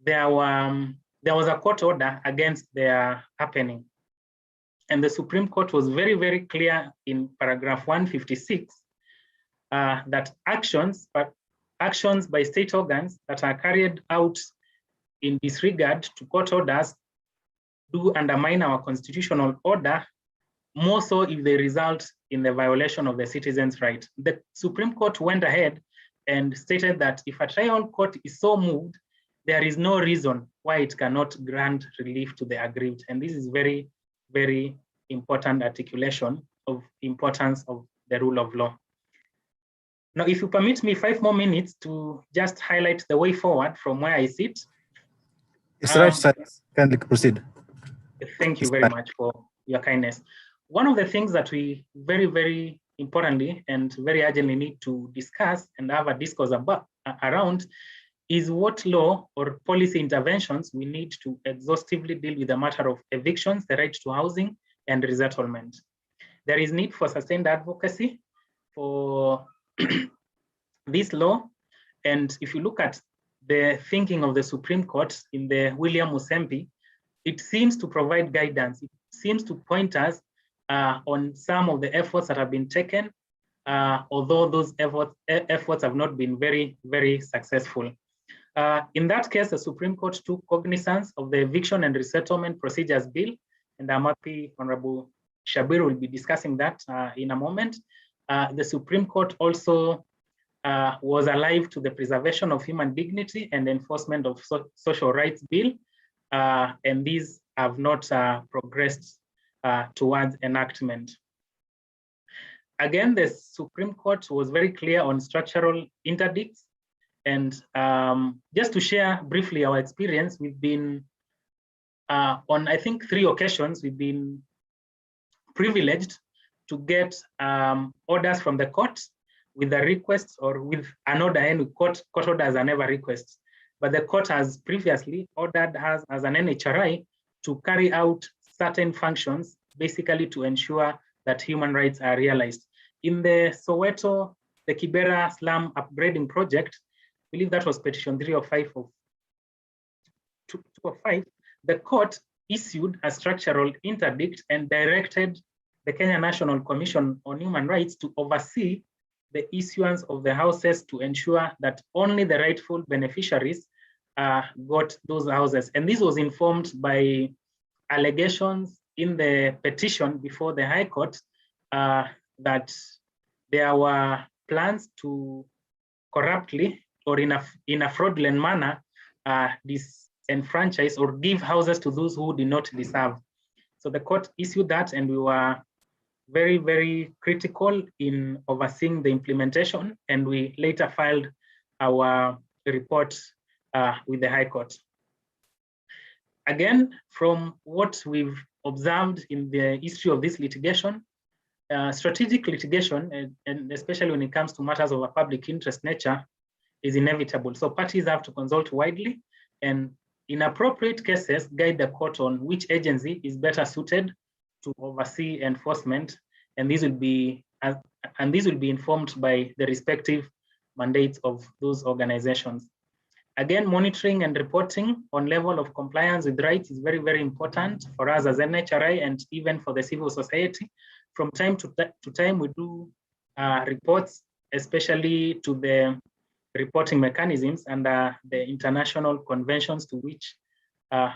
there was a court order against their happening. And the Supreme Court was very, very clear in paragraph 156 that actions by state organs that are carried out in disregard to court orders do undermine our constitutional order, more so if they result in the violation of the citizen's right. The Supreme Court went ahead and stated that if a trial court is so moved, there is no reason why it cannot grant relief to the aggrieved. And this is very, very important articulation of importance of the rule of law. Now, if you permit me 5 more minutes to just highlight the way forward from where I sit. It's right, sir. Kindly proceed. Thank you very much for your kindness. One of the things that we very, very importantly and very urgently need to discuss and have a discourse about around is what law or policy interventions we need to exhaustively deal with the matter of evictions, the right to housing, and resettlement. There is need for sustained advocacy for this law. And if you look at the thinking of the Supreme Court in the William Musembi, it seems to provide guidance. It seems to point us on some of the efforts that have been taken, although those efforts have not been very, very successful. In that case, the Supreme Court took cognizance of the Eviction and Resettlement Procedures Bill, and I'm happy Honorable Shabir will be discussing that in a moment. The Supreme Court also was alive to the Preservation of Human Dignity and Enforcement of Social Rights Bill, and these have not progressed towards enactment. Again, the Supreme Court was very clear on structural interdicts. And just to share briefly our experience, we've been on, I think, 3 occasions, we've been privileged to get orders from the court with a request or with an order, and court orders are never requests. But the court has previously ordered us as an NHRI to carry out certain functions, basically to ensure that human rights are realized. In the Soweto, the Kibera slum upgrading project, I believe that was petition 305 of 205, the court issued a structural interdict and directed the Kenya National Commission on Human Rights to oversee the issuance of the houses to ensure that only the rightful beneficiaries got those houses. And this was informed by allegations in the petition before the High Court that there were plans to corruptly or in a fraudulent manner disenfranchise or give houses to those who did not deserve. So the court issued that, and we were very, very critical in overseeing the implementation, and we later filed our report with the High Court. Again, from what we've observed in the history of this litigation, strategic litigation, and especially when it comes to matters of a public interest nature, is inevitable. So parties have to consult widely, and in appropriate cases, guide the court on which agency is better suited to oversee enforcement, and these will be informed by the respective mandates of those organizations. Again, monitoring and reporting on level of compliance with rights is very, very important for us as NHRI and even for the civil society. From time to time, we do reports, especially to the reporting mechanisms and the international conventions to which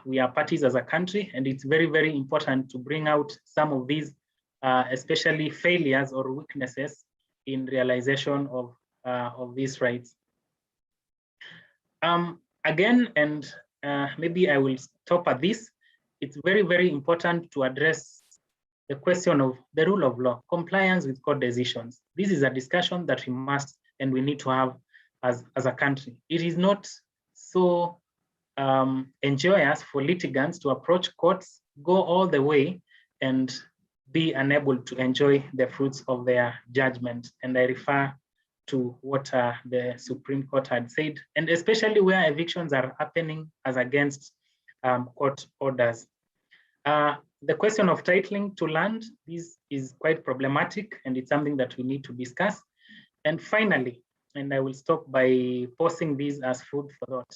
we are parties as a country. And it's very, very important to bring out some of these, especially failures or weaknesses in realization of these rights. Again, and maybe I will stop at this, it's very, very important to address the question of the rule of law, compliance with court decisions. This is a discussion that we must and we need to have as a country. It is not so enjoyous for litigants to approach courts, go all the way, and be unable to enjoy the fruits of their judgment. And I refer to what the Supreme Court had said, and especially where evictions are happening as against court orders. The question of titling to land, this is quite problematic, and it's something that we need to discuss. And finally, and I will stop by posing these as food for thought,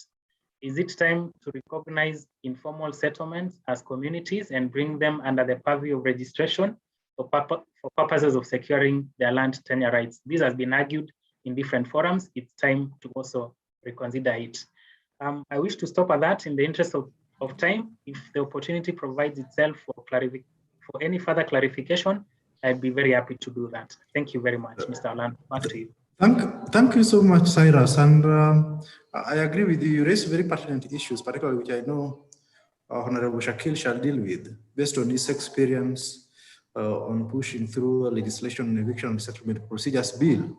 is it time to recognize informal settlements as communities and bring them under the purview of registration for purposes of securing their land tenure rights? This has been argued in different forums. It's time to also reconsider it. I wish to stop at that in the interest of time. If the opportunity provides itself for any further clarification, I'd be very happy to do that. Thank you very much, Mr. Alan. Back to you. Thank you so much, Cyrus. And I agree with you. You raise very pertinent issues, particularly which I know Honorable Shakil shall deal with, based on his experience on pushing through a legislation on eviction and settlement procedures bill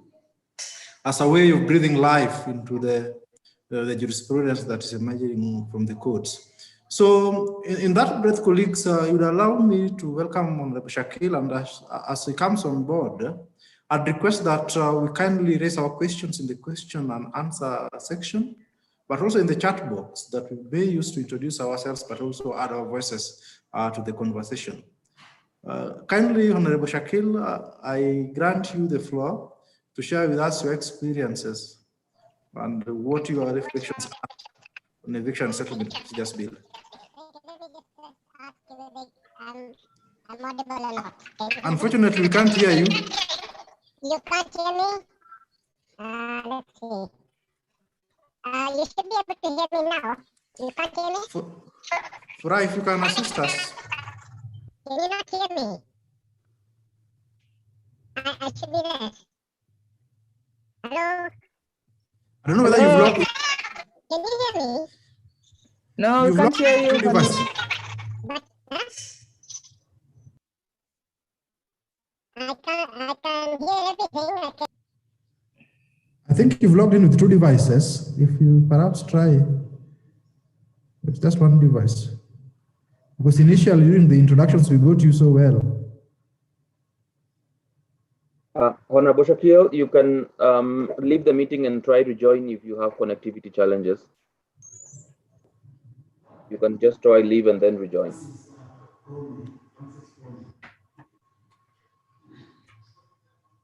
as a way of breathing life into the jurisprudence that is emerging from the courts. So in that breath, colleagues, you would allow me to welcome Honorable Shakil, and as he comes on board, I'd request that we kindly raise our questions in the question and answer section but also in the chat box that we may use to introduce ourselves, but also add our voices to the conversation. Kindly, Honorable Shakil, I grant you the floor to share with us your experiences and what your reflections are on eviction settlement procedures bill. I'm audible or not? Unfortunately, we can't hear you. You can't hear me? Let's see. You should be able to hear me now. You can't hear me? Fura, if you can assist us. Can you not hear me? I should be there. Hello? I don't know whether you've logged in. Can you hear me? No, we You've can't logged hear into you. device. But I can hear everything. I think you've logged in with two devices. If you perhaps try with just one device. Because initially during the introductions, we got you so well. Honorable Shakil, you can leave the meeting and try to join if you have connectivity challenges. You can just try leave and then rejoin.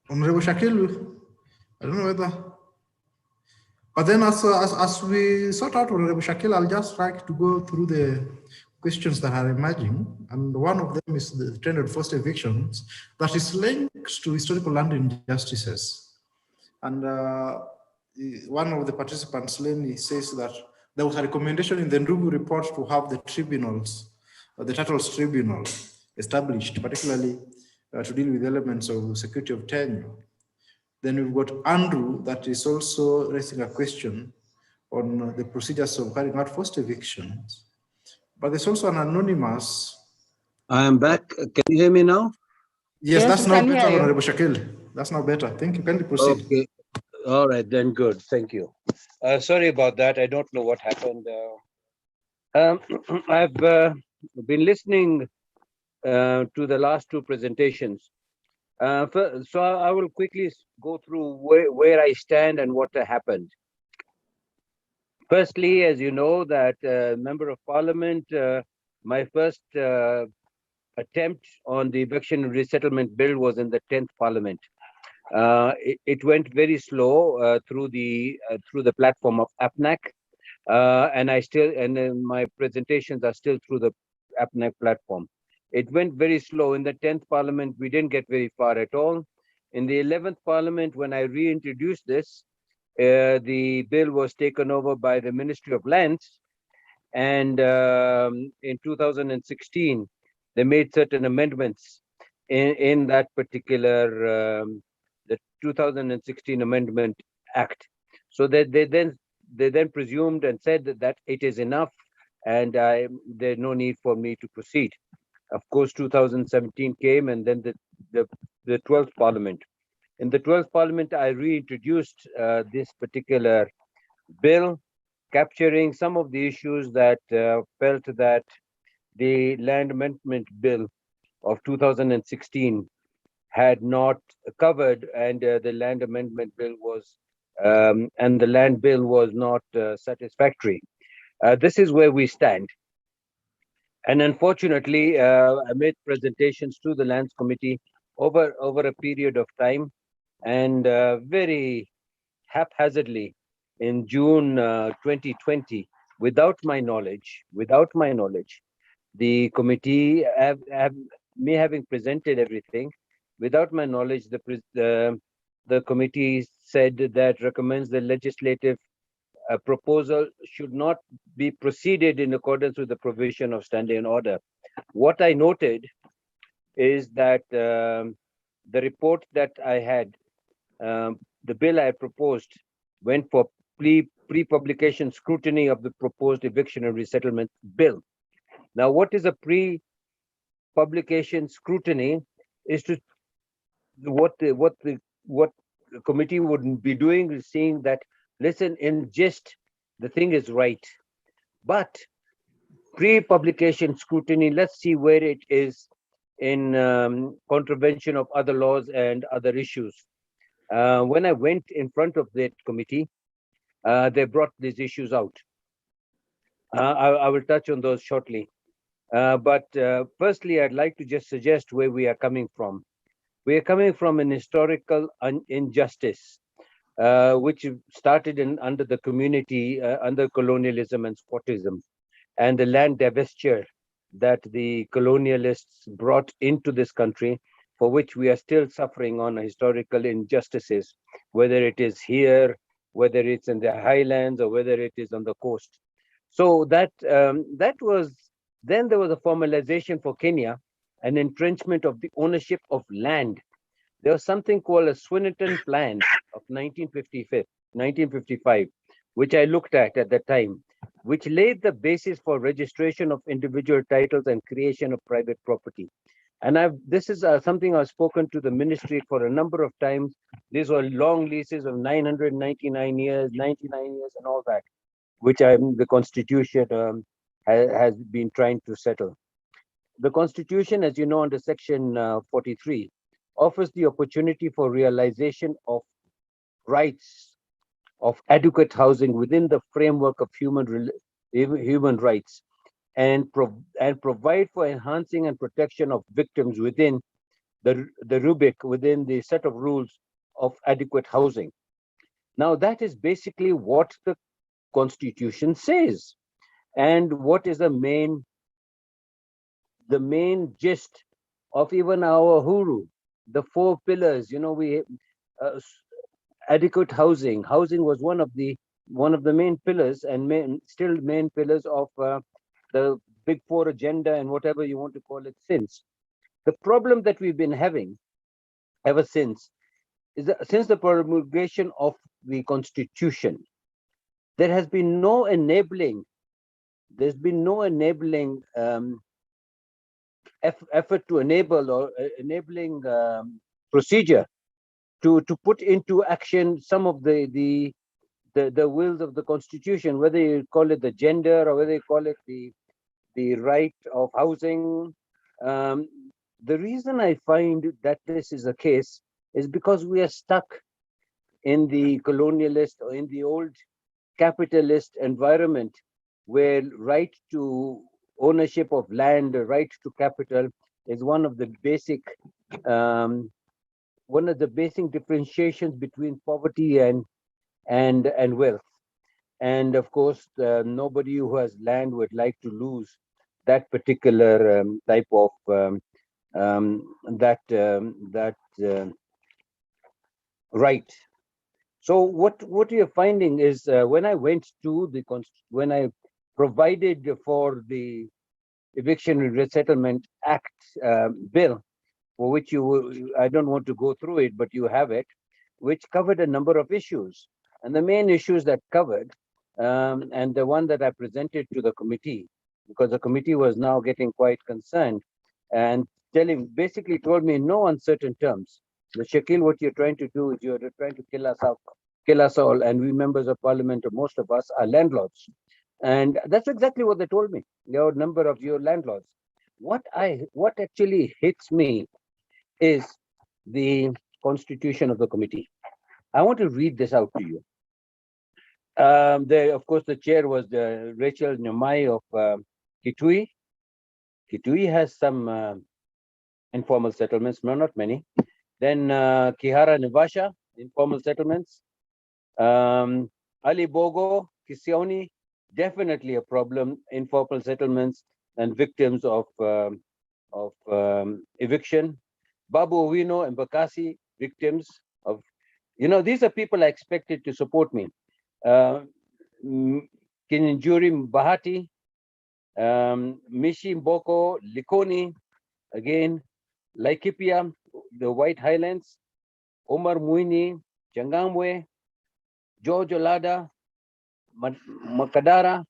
Honorable Shakil, I don't know whether. But then as we sort out Honorable Shakil, I'll just like to go through the questions that are emerging. And one of them is the trend of forced evictions that is linked to historical land injustices. And one of the participants, Lenny, says that there was a recommendation in the Ndugu report to have the tribunals, the titles tribunal established, particularly to deal with elements of security of tenure. Then we've got Andrew that is also raising a question on the procedures of carrying out forced evictions. But there's also an anonymous. I am back. Can you hear me now? Yes, Yes, that's we now can hear better, you. Honorable Shakil. That's now better. Thank you. Can you proceed? Okay. All right, then good. Thank you. Sorry about that. I don't know what happened. I've been listening to the last two presentations. So I will quickly go through where I stand and what happened. Firstly, as you know, that Member of Parliament, my first attempt on the eviction and resettlement bill was in the 10th Parliament. It went very slow through the platform of APNAC, and my presentations are still through the APNAC platform. It went very slow. In the 10th Parliament, we didn't get very far at all. In the 11th Parliament, when I reintroduced this, the bill was taken over by the Ministry of Lands, and in 2016, they made certain amendments in that particular the 2016 Amendment Act. So that they then presumed and said that it is enough, and there's no need for me to proceed. Of course, 2017 came, and then the 12th Parliament. In the 12th Parliament, I reintroduced this particular bill, capturing some of the issues that felt that the Land Amendment Bill of 2016 had not covered, and the Land Amendment Bill was, and the Land Bill was not satisfactory. This is where we stand. And unfortunately, I made presentations to the Lands Committee over a period of time, and very haphazardly in June 2020, without my knowledge, the committee, me having presented everything, without my knowledge, the committee said that recommends the legislative proposal should not be proceeded in accordance with the provision of standing order. What I noted is that the report that I had, the bill I proposed, went for pre-publication scrutiny of the proposed eviction and resettlement bill. Now, what is a pre-publication scrutiny? Is to what the committee would be doing is seeing that, listen, in gist, the thing is right, but pre-publication scrutiny, let's see where it is in contravention of other laws and other issues. When I went in front of that committee, they brought these issues out. I will touch on those shortly. But firstly, I'd like to just suggest where we are coming from. We are coming from an historical injustice, which started under the community, under colonialism and squattism, and the land divestiture that the colonialists brought into this country, for which we are still suffering on historical injustices, whether it is here, whether it's in the highlands, or whether it is on the coast. So that was, then there was a formalization for Kenya, an entrenchment of the ownership of land. There was something called a Swinnerton Plan of 1955, which I looked at the time, which laid the basis for registration of individual titles and creation of private property. And this is something I've spoken to the ministry for a number of times. These were long leases of 999 years, 99 years, and all that, which the Constitution has been trying to settle. The Constitution, as you know, under Section 43, offers the opportunity for realization of rights of adequate housing within the framework of human rights, and provide for enhancing and protection of victims within the rubric, within the set of rules of adequate housing. Now, that is basically what the Constitution says, and what is the main gist of even our Huru, the 4 pillars. You know, we adequate housing. Housing was one of the main pillars, and still main pillars of the Big 4 agenda, and whatever you want to call it since. The problem that we've been having ever since is that since the promulgation of the Constitution, there has been no enabling. There's been no enabling effort to enable, or enabling procedure to put into action some of the wills of the Constitution, whether you call it the gender, or whether you call it the right of housing. The reason I find that this is the case is because we are stuck in the colonialist, or in the old capitalist environment, where right to ownership of land, the right to capital, is one of the basic differentiations between poverty and wealth. And of course, nobody who has land would like to lose that particular type of right. So what you're finding is, when I went to when I provided for the Eviction and Resettlement Act bill, for which I don't want to go through it, but you have it, which covered a number of issues. And the main issues that covered, and the one that I presented to the committee, because the committee was now getting quite concerned, and basically told me in no uncertain terms, the Shakil, what you're trying to do is you're trying to kill us all, and we members of parliament, or most of us, are landlords. And that's exactly what they told me. There are a number of your landlords. What actually hits me is the constitution of the committee. I want to read this out to you. Of course, the chair was Rachel Nyamai of Kitui. Kitui has some informal settlements, no, not many. Then Kihara Nivasha, informal settlements. Ali Bogo, Kisioni, definitely a problem, informal settlements and victims of eviction. Babu Owino and Bakasi, victims of, these are people I expected to support me. Kinjuri Bahati, Mishi Mboko, Likoni, again, Laikipia, the White Highlands, Omar Muini, Changamwe, George Olada, Makadara,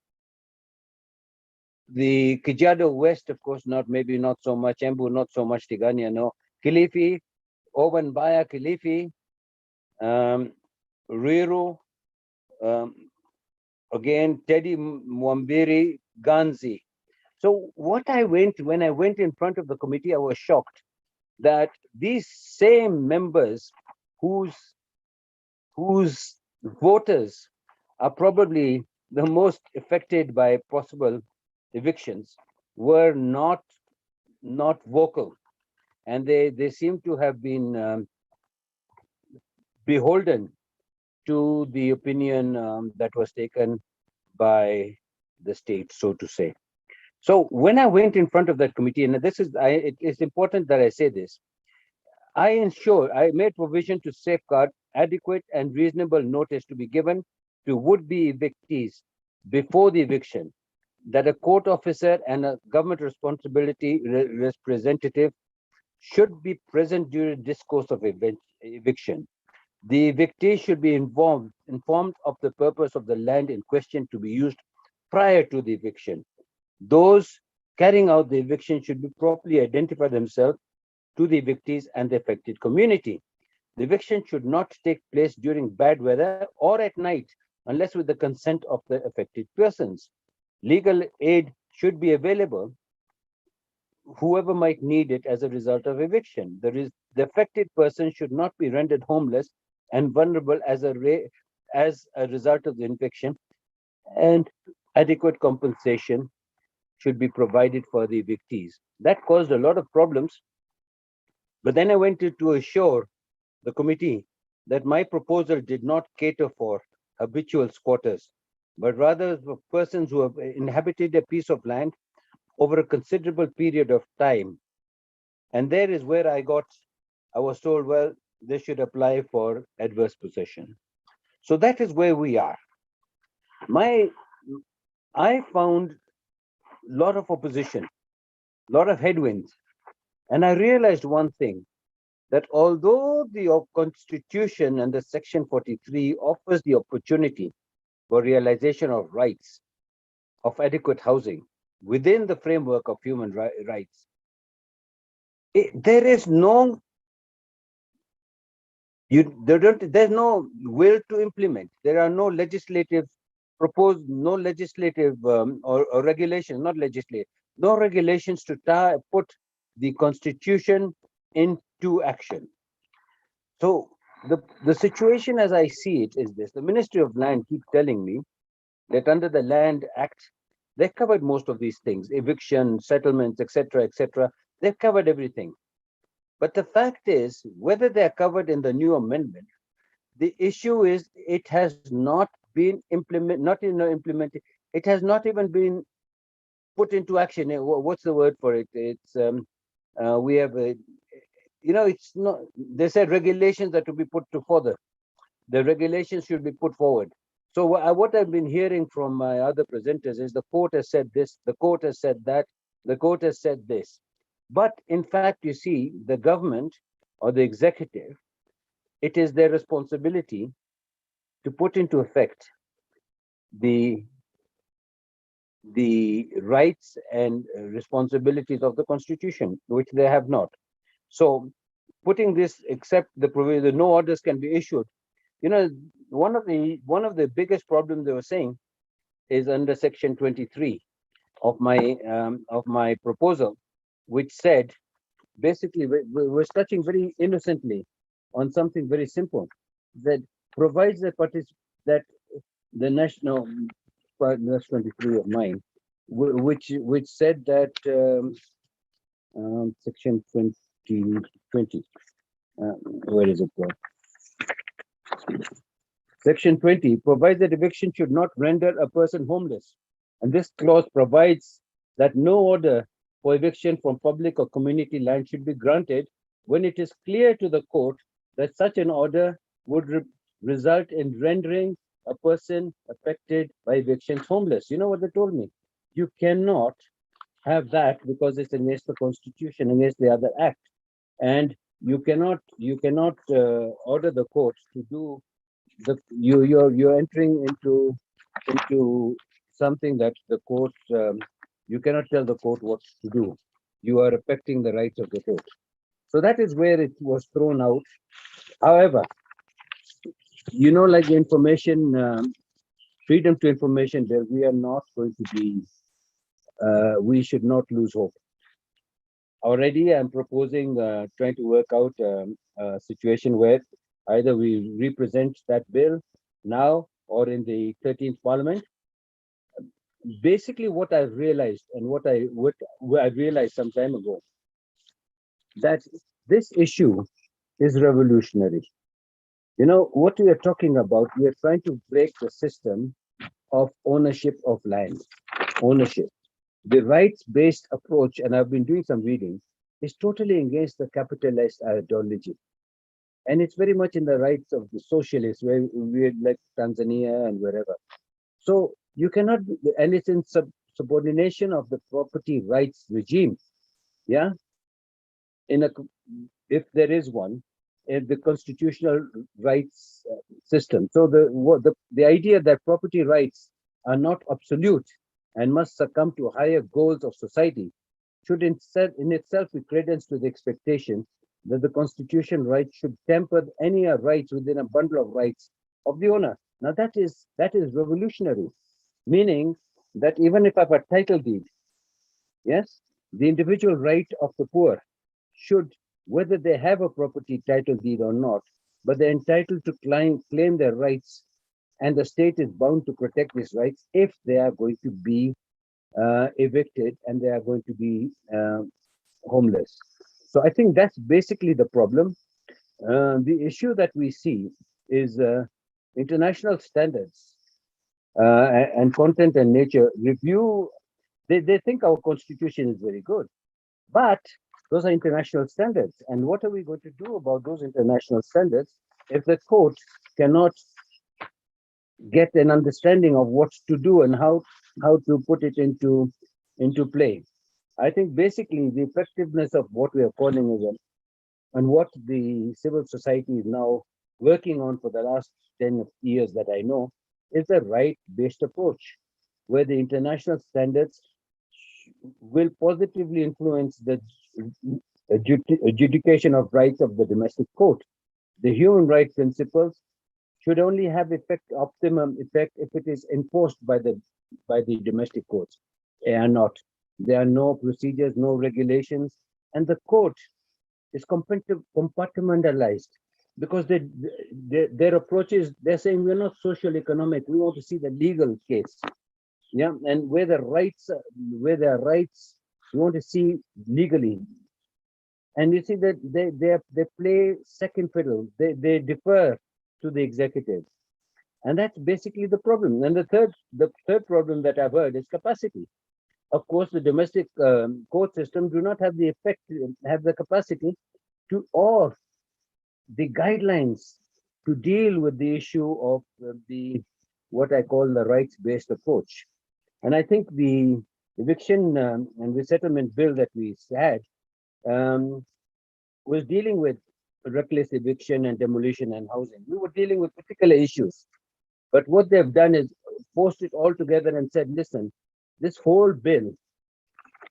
the Kijado West, of course, maybe not so much, Embu, not so much, Tigania, no, Kilifi, Oban Baya, Kilifi, Riru, again, Teddy Mwambiri, Ganzi. So when I went in front of the committee, I was shocked that these same members whose voters are probably the most affected by possible evictions were not vocal, and they seem to have been beholden to the opinion that was taken by the state, so to say. So when I went in front of that committee, and it is important that I say this, I made provision to safeguard adequate and reasonable notice to be given to would-be evictees before the eviction, that a court officer and a government responsibility representative should be present during discourse of eviction. The evictee should be informed of the purpose of the land in question to be used prior to the eviction. Those carrying out the eviction should be properly identify themselves to the evictees and the affected community. The eviction should not take place during bad weather or at night unless with the consent of the affected persons. Legal aid should be available whoever might need it as a result of eviction. The affected person should not be rendered homeless and vulnerable as a result of the eviction, and adequate compensation should be provided for the evictees. That caused a lot of problems. But then I went to assure the committee that my proposal did not cater for habitual squatters, but rather for persons who have inhabited a piece of land over a considerable period of time. And there is where I was told, well, they should apply for adverse possession. So that is where we are. I found a lot of opposition, a lot of headwinds. And I realized one thing, that although the Constitution and the Section 43 offers the opportunity for realization of rights of adequate housing within the framework of human rights, there is no there's no will to implement. There are no legislative or regulations, not legislative, no regulations to put the Constitution into action. So the situation as I see it is this: the Ministry of Land keeps telling me that under the Land Act, they've covered most of these things, eviction, settlements, etc., etc. They've covered everything. But the fact is, whether they're covered in the new amendment, the issue is it has not been implemented. It has not even been put into action. What's the word for it? It's we have a, it's not. They said regulations are to be put to further. The regulations should be put forward. So what I've been hearing from my other presenters is the court has said this, the court has said that, the court has said this. But in fact, you see, the government or the executive, it is their responsibility to put into effect the rights and responsibilities of the Constitution, which they have not. So putting this, except the provision, no orders can be issued. One of the biggest problems they were saying is under Section 23 of my proposal, which said, basically, we're touching very innocently on something very simple that provides that the national, that's 23 of mine, which said that Section 20, where is it? Section 20 provides that eviction should not render a person homeless. And this clause provides that no order for eviction from public or community land should be granted when it is clear to the court that such an order would result in rendering a person affected by evictions homeless. You know what they told me? You cannot have that because it's against the Constitution, against the other act. And you cannot order the court to do you're entering into something that the court you cannot tell the court what to do. You are affecting the rights of the court. So that is where it was thrown out. However, like the information freedom to information, there we are not going to be we should not lose hope. Already I'm proposing trying to work out a situation where either we represent that bill now or in the 13th Parliament. Basically, what I realized and what I realized some time ago, that this issue is revolutionary. You know, what we are talking about, we are trying to break the system of ownership of land, ownership. The rights-based approach, and I've been doing some reading, is totally against the capitalist ideology. And it's very much in the rights of the socialists, where we're like Tanzania and wherever. So you cannot, and it's in subordination of the property rights regime. Yeah. If there is one, in the constitutional rights system. So the idea that property rights are not absolute and must succumb to higher goals of society should instead in itself be credence to the expectation that the constitution rights should temper any rights within a bundle of rights of the owner. Now that is revolutionary, meaning that even if I have a title deed, yes, the individual right of the poor should, whether they have a property title deed or not, but they're entitled to claim their rights, and the state is bound to protect these rights if they are going to be evicted and they are going to be homeless. So I think that's basically the problem. The issue that we see is international standards and content and nature review. They think our constitution is very good, but those are international standards. And what are we going to do about those international standards if the court cannot get an understanding of what to do and how to put it into play? I think basically the effectiveness of what we are calling is and what the civil society is now working on for the last 10 years that I know is a right-based approach, where the international standards will positively influence the adjudication of rights of the domestic court. The human rights principles should only have optimum effect if it is enforced by the domestic courts. They are not. There are no procedures, no regulations, and the court is compartmentalized because their approach is, they're saying we're not social economic, we want to see the legal case. Yeah, and where there are rights, we want to see legally. And you see that they play second fiddle, they defer to the executive. And that's basically the problem. And the third problem that I've heard is capacity. Of course, the domestic court system do not have the capacity to, or the guidelines to deal with the issue of what I call the rights-based approach. And I think the eviction and resettlement bill that we had was dealing with reckless eviction and demolition and housing. We were dealing with particular issues. But what they've done is forced it all together and said, listen, this whole bill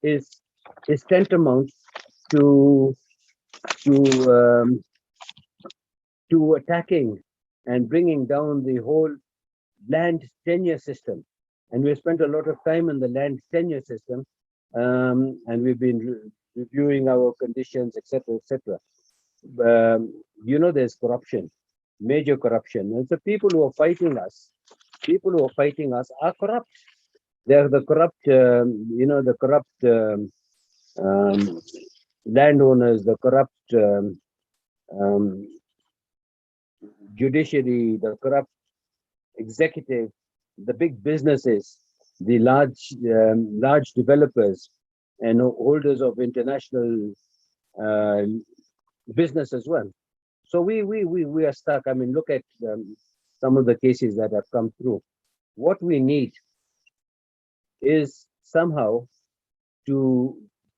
is tantamount to attacking and bringing down the whole land tenure system. And we spent a lot of time in the land tenure system, and we've been reviewing our conditions, etc., etc. There's corruption, major corruption. And the people who are fighting us are corrupt. They're the corrupt, the corrupt landowners, the corrupt judiciary, the corrupt executive, the big businesses, the large developers and holders of international business as well. So we are stuck. I mean, look at some of the cases that have come through. What we need is somehow to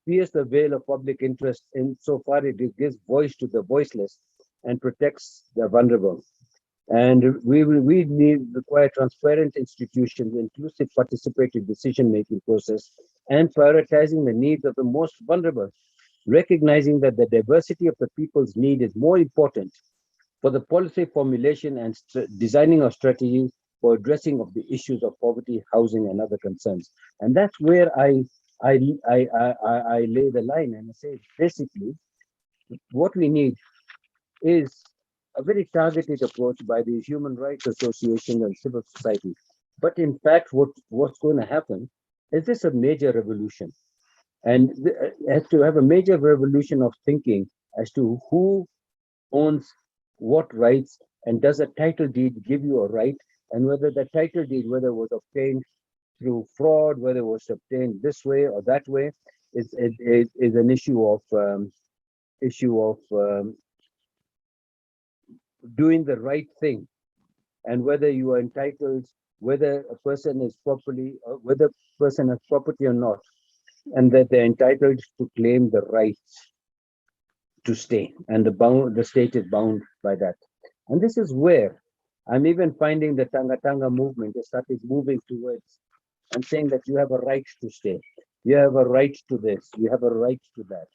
pierce the veil of public interest insofar it gives voice to the voiceless and protects the vulnerable. And we require transparent institutions, inclusive participatory decision-making process, and prioritizing the needs of the most vulnerable, recognizing that the diversity of the people's need is more important for the policy formulation and designing of strategies for addressing of the issues of poverty, housing, and other concerns. And that's where I lay the line and I say, basically, what we need is a very targeted approach by these human rights associations and civil society. But in fact, what's going to happen is this a major revolution, and has to have a major revolution of thinking as to who owns what rights, and does a title deed give you a right, and whether the title deed, whether it was obtained through fraud, whether it was obtained this way or that way, is an issue of doing the right thing, and whether you are entitled, whether a person is properly, whether a person has property or not, and that they're entitled to claim the rights to stay, and the state is bound by that. And this is where I'm even finding the Tanga movement is started moving towards and saying that you have a right to stay, you have a right to this, you have a right to that.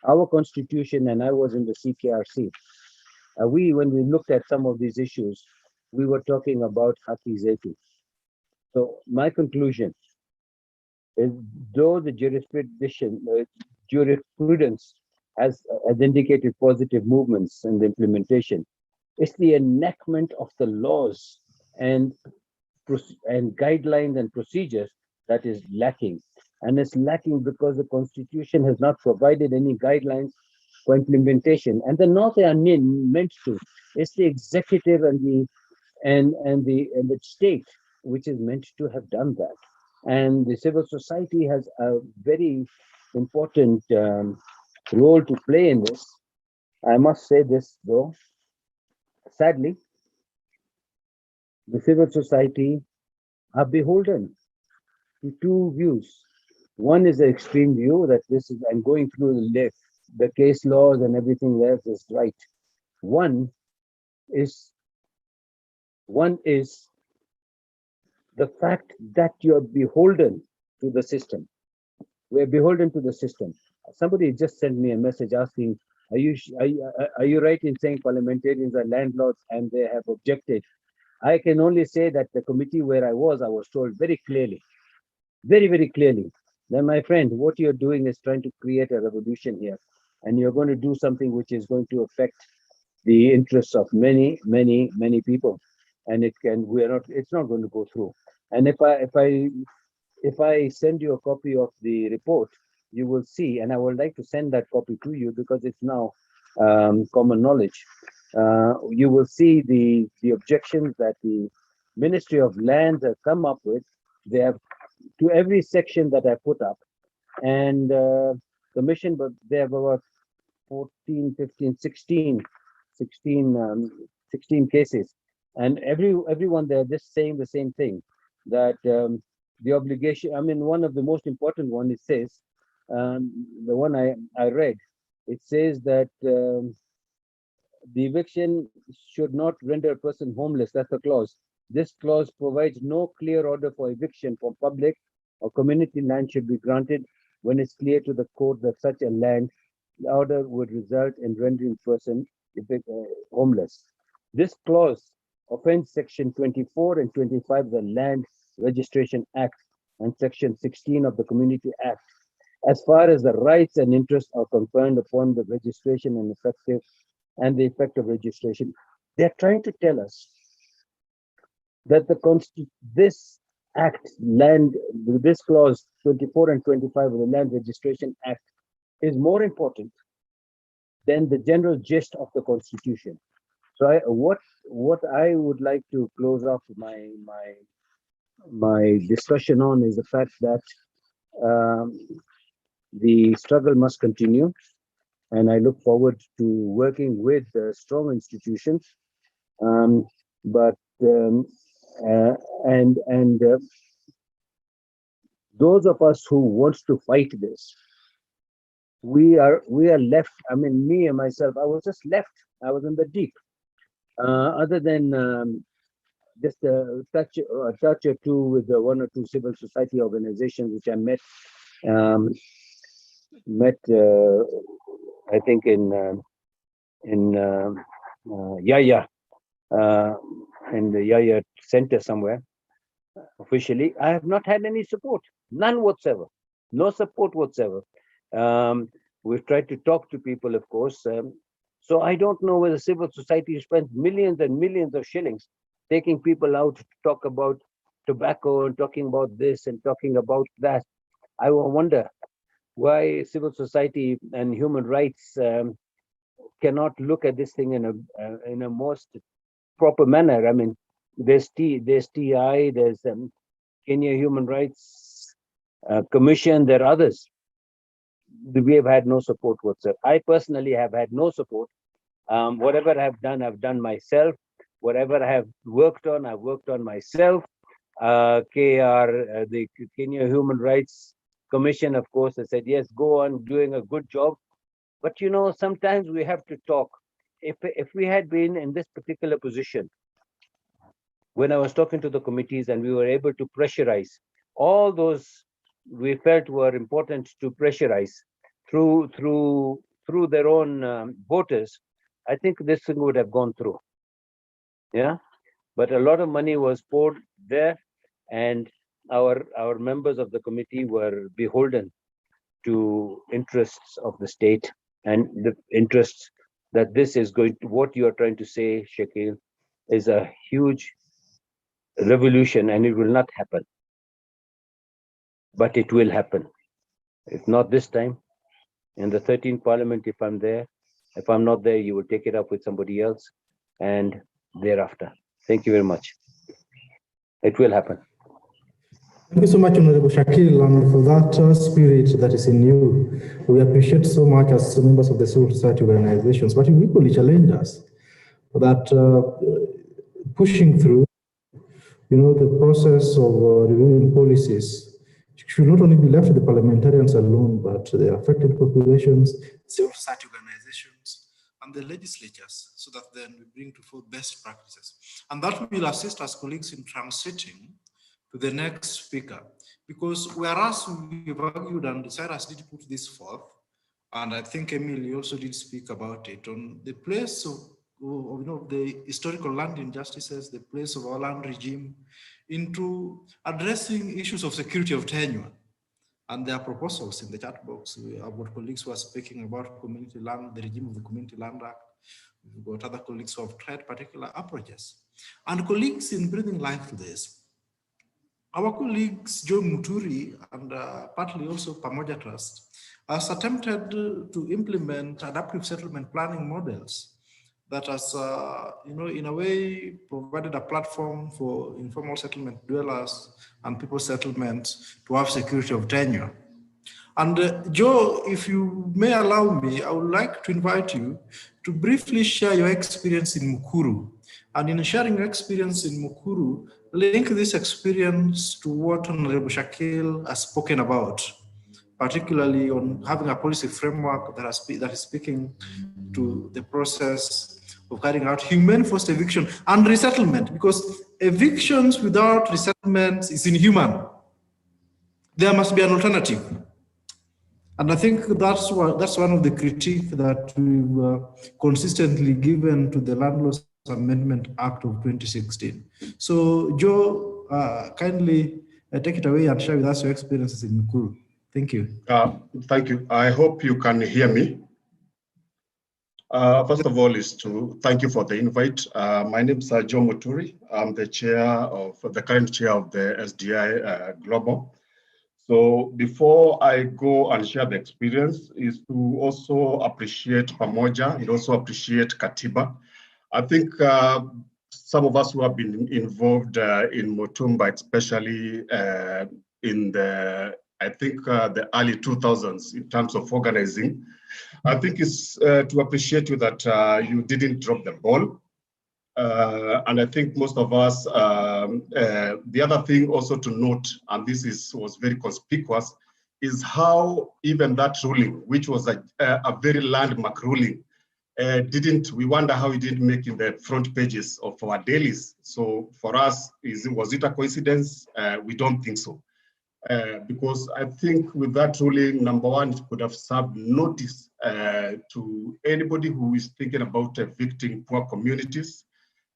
Our constitution, and I was in the CKRC, when we looked at some of these issues, we were talking about haki zetu. So my conclusion is, though the jurisprudence has indicated positive movements in the implementation, it's the enactment of the laws and guidelines and procedures that is lacking. And it's lacking because the Constitution has not provided any guidelines for implementation, and they're not meant to. It's the executive and the state which is meant to have done that. And the civil society has a very important role to play in this. I must say this though, sadly, the civil society are beholden to two views. One is the extreme view that this is, and going through the case laws and everything else is right. One is the fact that you're beholden to the system. We're beholden to the system. Somebody just sent me a message asking, are you right in saying parliamentarians are landlords and they have objected? I can only say that the committee where I was told very clearly, very, very clearly, that my friend, what you're doing is trying to create a revolution here, and you're going to do something which is going to affect the interests of many, many, many people, and it's not going to go through. And if I send you a copy of the report, you will see, and I would like to send that copy to you because it's now common knowledge. You will see the objections that the Ministry of Lands have come up with. They have, to every section that I put up, and commission, but they have about 14, 15, 16 cases, and everyone they're just saying the same thing, that the obligation, I mean, one of the most important one, it says, the one I read, it says that the eviction should not render a person homeless. That's the clause. This clause provides no clear order for eviction for public or community land should be granted when it's clear to the court that such a land order would result in rendering person homeless. This clause offends section 24 and 25 of the Land Registration Act and section 16 of the Community Act, as far as the rights and interests are conferred upon the registration and the effect of registration. They're trying to tell us that this act, this clause 24 and 25 of the Land Registration Act is more important than the general gist of the Constitution. So what I would like to close off my discussion on is the fact that the struggle must continue, and I look forward to working with strong institutions. Those of us who want to fight this, we are left. I mean, me and myself, I was just left. I was in the deep. Other than just a touch or two with the one or two civil society organizations which I met, I think in Yaya, in the Yaya Center somewhere. Officially, I have not had any support, none whatsoever, no support whatsoever. We've tried to talk to people, of course. So I don't know whether civil society spends millions and millions of shillings taking people out to talk about tobacco and talking about this and talking about that. I wonder why civil society and human rights cannot look at this thing in a most proper manner. I mean, there's TI, there's Kenya Human Rights Commission, there are others. We have had no support whatsoever. I personally have had no support. Whatever I've done myself. Whatever I have worked on, I've worked on myself. The Kenya Human Rights Commission, of course, has said, yes, go on doing a good job. But you know, sometimes we have to talk. If we had been in this particular position, when I was talking to the committees and we were able to pressurize all those we felt were important to pressurize through their own voters, I think this thing would have gone through. Yeah, but a lot of money was poured there, and our members of the committee were beholden to interests of the state and the interests that this is going to, what you are trying to say, Shakil, is a huge revolution, and it will not happen. But it will happen. If not this time, in the 13th Parliament, if I'm there, if I'm not there, you will take it up with somebody else, and thereafter. Thank you very much. It will happen. Thank you so much, Honorable Shakil, and for that spirit that is in you. We appreciate so much as members of the civil society organizations, but you equally challenge us that pushing through, the process of reviewing policies should not only be left to the parliamentarians alone, but the affected populations, civil society organizations, and the legislatures, so that then we bring to forth best practices. And that will assist us colleagues in transiting to the next speaker, because whereas we've argued and Cyrus did put this forth, and I think Emily also did speak about it, on the place of the historical land injustices, the place of our land regime, into addressing issues of security of tenure. And there are proposals in the chat box. We have got colleagues who are speaking about community land, the regime of the Community Land Act. We've got other colleagues who have tried particular approaches. And colleagues in breathing life to this, our colleagues Joe Muturi and partly also Pamoja Trust has attempted to implement adaptive settlement planning models that has, in a way, provided a platform for informal settlement dwellers and people settlements to have security of tenure. And Joe, if you may allow me, I would like to invite you to briefly share your experience in Mukuru. And in sharing your experience in Mukuru, link this experience to what Honorable Shakil has spoken about, particularly on having a policy framework that is speaking to the process of carrying out humane forced eviction and resettlement, because evictions without resettlement is inhuman. There must be an alternative. And I think that's one of the critiques that we've consistently given to the Landlords Amendment Act of 2016. So Joe, kindly take it away and share with us your experiences in Mukuru. Thank you. Thank you. I hope you can hear me. First of all, is to thank you for the invite. My name is Joe Muturi. I'm the current chair of the SDI Global. So before I go and share the experience, is to also appreciate Pamoja and also appreciate Katiba. I think some of us who have been involved in Mutumba, especially in the early 2000s in terms of organizing, I think it's to appreciate you that you didn't drop the ball. And I think most of us, the other thing also to note, and this was very conspicuous, is how even that ruling, which was a very landmark ruling, we wonder how it didn't make in the front pages of our dailies. So for us, was it a coincidence? We don't think so. Because I think with that ruling, number one, it could have served notice to anybody who is thinking about evicting poor communities.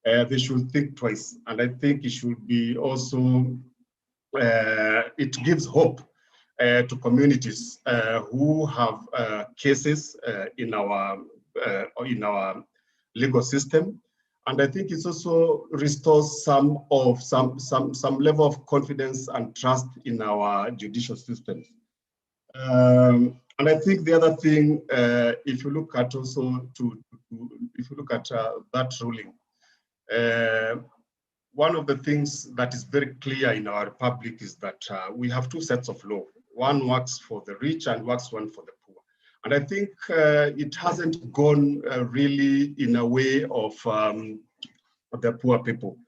They should think twice. And I think it should be also, it gives hope to communities who have cases in our in our legal system. And I think it also restores some level of confidence and trust in our judicial systems. And I think the other thing, if you look at also if you look at that ruling, one of the things that is very clear in our republic is that we have two sets of law. One works for the rich and one for the poor. And I think it hasn't gone really in a way of the poor people.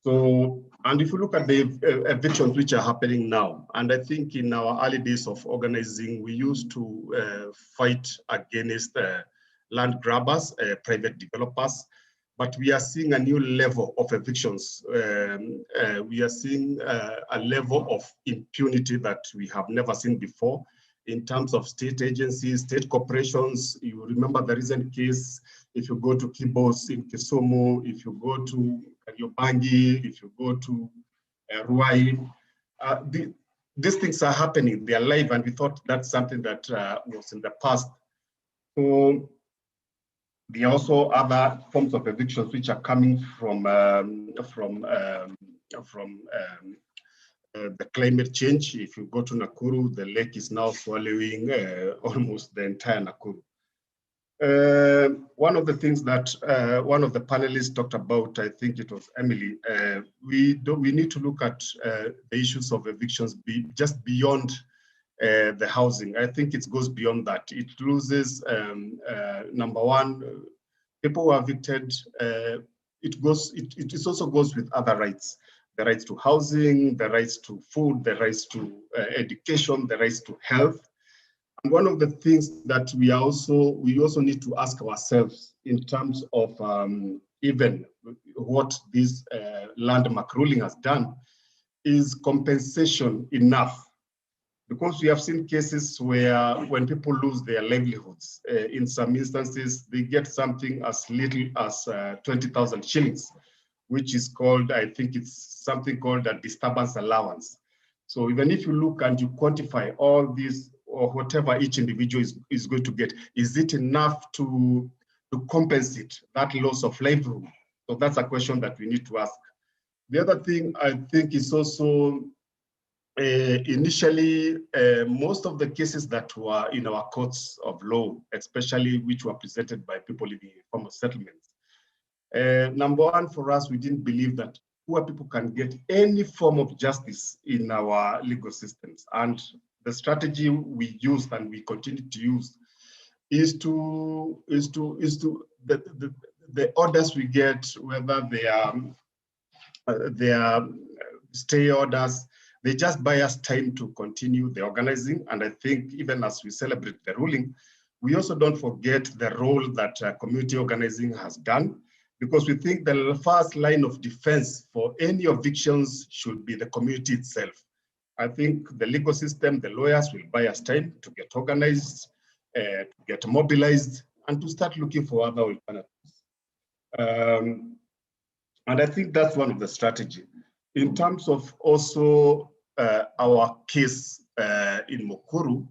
So, and if you look at the evictions which are happening now, and I think in our early days of organizing, we used to fight against land grabbers, private developers, but we are seeing a new level of evictions. We are seeing a level of impunity that we have never seen before in terms of state agencies, state corporations. You remember the recent case, if you go to Kibos in Kisumu, if you go to Kariobangi, if you go to Ruai, these things are happening, they are live, and we thought that's something that was in the past. So there are also other forms of evictions which are coming from the climate change. If you go to Nakuru, the lake is now swallowing almost the entire Nakuru. One of the things that one of the panelists talked about, I think it was Emily, we need to look at the issues of evictions just beyond the housing. I think it goes beyond that. It loses, number one, people who are evicted, it also goes with other rights. The rights to housing, the rights to food, the rights to education, the rights to health. And one of the things that we also need to ask ourselves in terms of even what this landmark ruling has done is compensation enough? Because we have seen cases where when people lose their livelihoods, in some instances, they get something as little as 20,000 shillings, which is called, I think it's something called a disturbance allowance. So even if you look and you quantify all these or whatever each individual is going to get, is it enough to compensate that loss of livelihood? So that's a question that we need to ask. The other thing I think is also initially, most of the cases that were in our courts of law, especially which were presented by people living in formal settlements, number one, for us, we didn't believe that poor people can get any form of justice in our legal systems. And the strategy we used and we continue to use is the orders we get, whether they are stay orders, they just buy us time to continue the organizing. And I think even as we celebrate the ruling, we also don't forget the role that community organizing has done, because we think the first line of defense for any evictions should be the community itself. I think the legal system, the lawyers will buy us time to get organized, to get mobilized, and to start looking for other alternatives. And I think that's one of the strategies. In terms of also our case in Mukuru,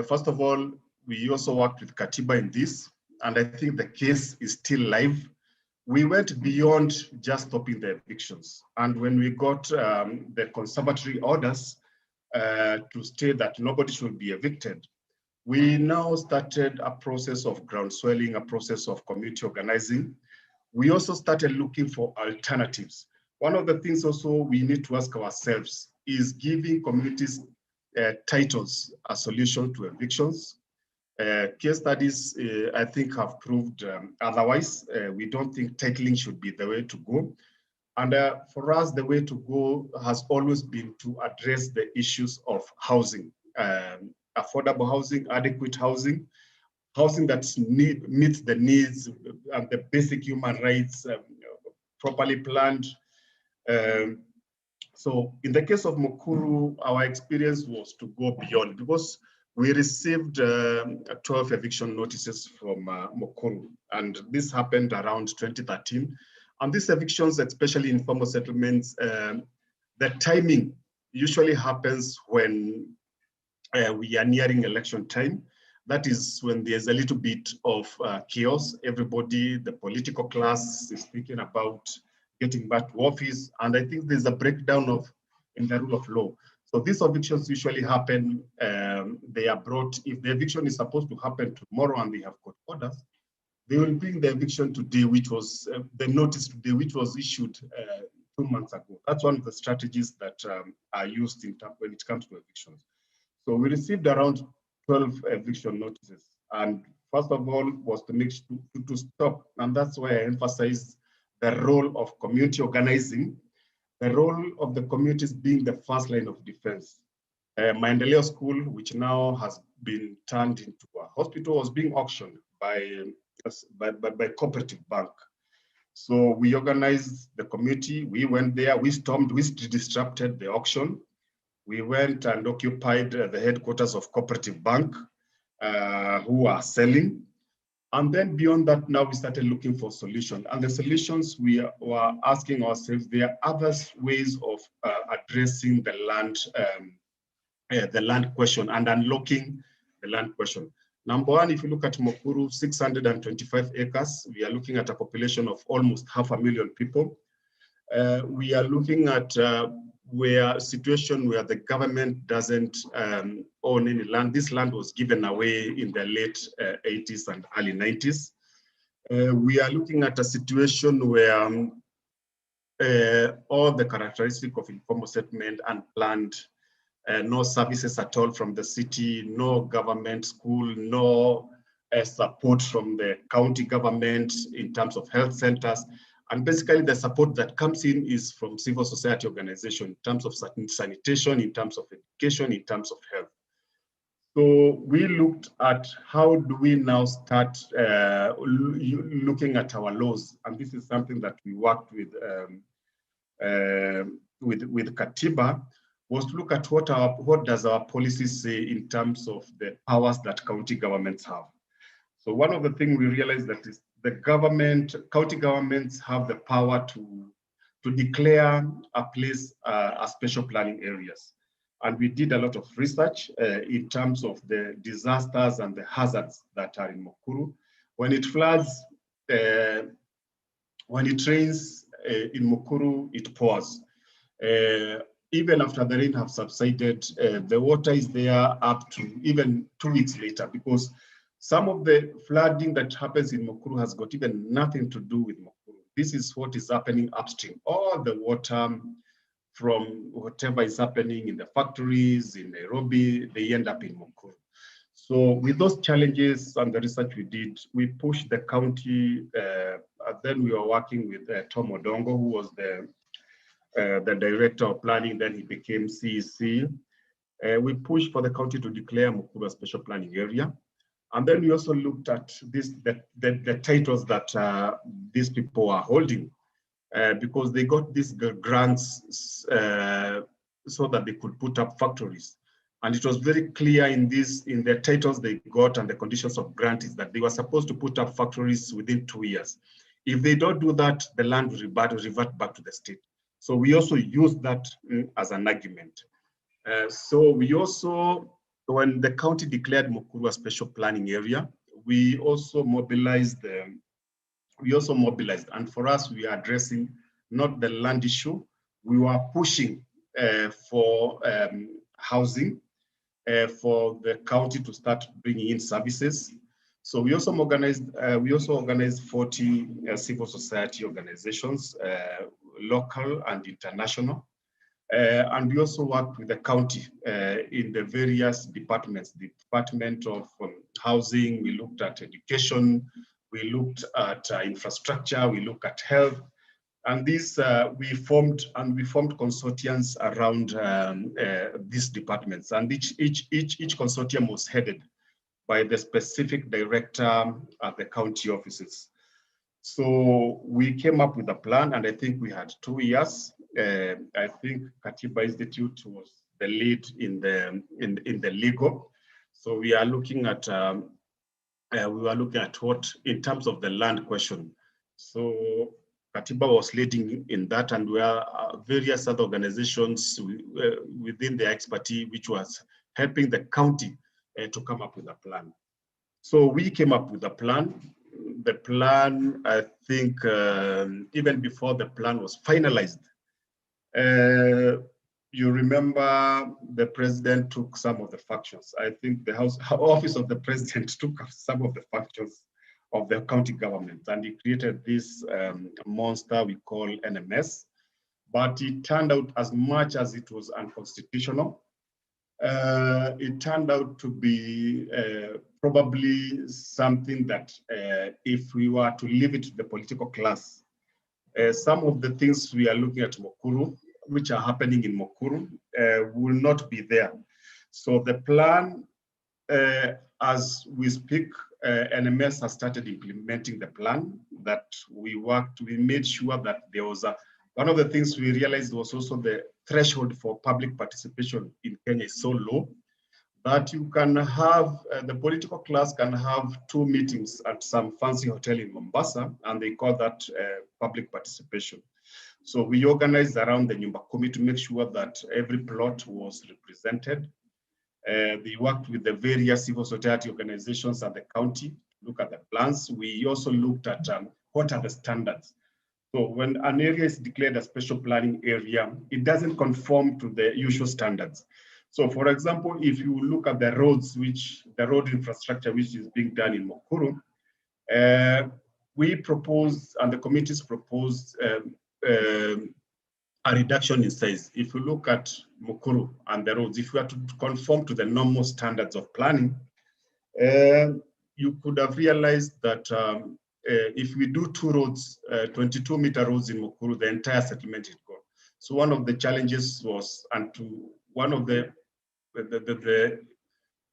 first of all, we also worked with Katiba in this, and I think the case is still live. We went beyond just stopping the evictions. And when we got the conservatory orders to state that nobody should be evicted, we now started a process of ground swelling, a process of community organizing. We also started looking for alternatives. One of the things also we need to ask ourselves is giving communities titles a solution to evictions. Case studies, I think, have proved otherwise. We don't think titling should be the way to go. And for us, the way to go has always been to address the issues of housing, affordable housing, adequate housing, housing that meets the needs and the basic human rights, properly planned. So in the case of Mukuru, our experience was to go beyond, because we received 12 eviction notices from Mukuru, and this happened around 2013. And these evictions, especially in formal settlements, the timing usually happens when we are nearing election time. that is when there's a little bit of chaos. Everybody, the political class is speaking about getting back to office. And I think there's a breakdown in the rule of law. So these evictions usually happen, they are brought, if the eviction is supposed to happen tomorrow and they have court orders, they will bring the eviction today, which was the notice today, which was issued 2 months ago. That's one of the strategies that are used when it comes to evictions. So we received around 12 eviction notices. And first of all was to make sure to stop. And that's why I emphasize the role of community organizing, the role of the communities being the first line of defense. Maendeleo School, which now has been turned into a hospital, was being auctioned by Cooperative Bank. So we organized the community. We went there, we stormed, we disrupted the auction. We went and occupied the headquarters of Cooperative Bank, who are selling. And then beyond that, now we started looking for solutions. And the solutions we were asking ourselves, there are other ways of addressing the land question and unlocking the land question. Number one, if you look at Mukuru, 625 acres, we are looking at a population of almost 500,000 people. We are looking at where situation where the government doesn't own any land. This land was given away in the late 80s and early 90s. We are looking at a situation where all the characteristics of informal settlement and planned, no services at all from the city, no government school, no support from the county government in terms of health centers. And basically the support that comes in is from civil society organization in terms of sanitation, in terms of education, in terms of health. So we looked at how do we now start looking at our laws. And this is something that we worked with Katiba, was to look at what does our policy say in terms of the powers that county governments have. So one of the things we realized that is the county governments have the power to declare a place as special planning areas. And we did a lot of research in terms of the disasters and the hazards that are in Mukuru. When it floods, when it rains in Mukuru, it pours. Even after the rain have subsided, the water is there up to even 2 weeks later, because some of the flooding that happens in Mukuru has got even nothing to do with Mukuru. This is what is happening upstream. All the water from whatever is happening in the factories, in Nairobi, they end up in Mukuru. So with those challenges and the research we did, we pushed the county. Then we were working with Tom Odongo, who was the director of planning. Then he became CEC. We pushed for the county to declare Mukuru a special planning area. And then we also looked at the titles that these people are holding, because they got these grants so that they could put up factories. And it was very clear in the titles they got and the conditions of grant is that they were supposed to put up factories within 2 years. If they don't do that, the land will revert back to the state. So we also used that as an argument. So we also, when the county declared Mukuru a special planning area, we also mobilized. And for us, we are addressing not the land issue. We were pushing for housing, for the county to start bringing in services. So we also organized 40 civil society organizations, local and international. And we also worked with the county in the various departments, the Department of Housing, we looked at education, we looked at infrastructure, we looked at health. And this, we formed consortiums around these departments. And each consortium was headed by the specific director at the county offices. So we came up with a plan, and I think we had 2 years. I think Katiba Institute was the lead in the legal. So we are looking at what in terms of the land question. So Katiba was leading in that, and we are various other organizations within the expertise, which was helping the county to come up with a plan. So we came up with a plan. The plan, I think, even before the plan was finalized, you remember the president took some of the functions. I think the office of the president took some of the functions of the county government, and he created this monster we call NMS. But it turned out, as much as it was unconstitutional, it turned out to be probably something that if we were to leave it to the political class, some of the things we are looking at Mukuru, which are happening in Mukuru, will not be there. So the plan, as we speak, NMS has started implementing the plan that we worked. We made sure that there was one of the things we realized was also the threshold for public participation in Kenya is so low that you can have, the political class can have 2 meetings at some fancy hotel in Mombasa, and they call that public participation. So we organized around the Nyumba Kumi to make sure that every plot was represented. They worked with the various civil society organizations at the county to look at the plans. We also looked at what are the standards. So when an area is declared a special planning area, it doesn't conform to the usual standards. So for example, if you look at the roads, the road infrastructure which is being done in Mukuru, we proposed, and the committees proposed, a reduction in size. If you look at Mukuru and the roads, if we are to conform to the normal standards of planning, you could have realized that if we do 2 roads, 22-meter roads in Mukuru, the entire settlement is gone. So one of the challenges was, and to one of the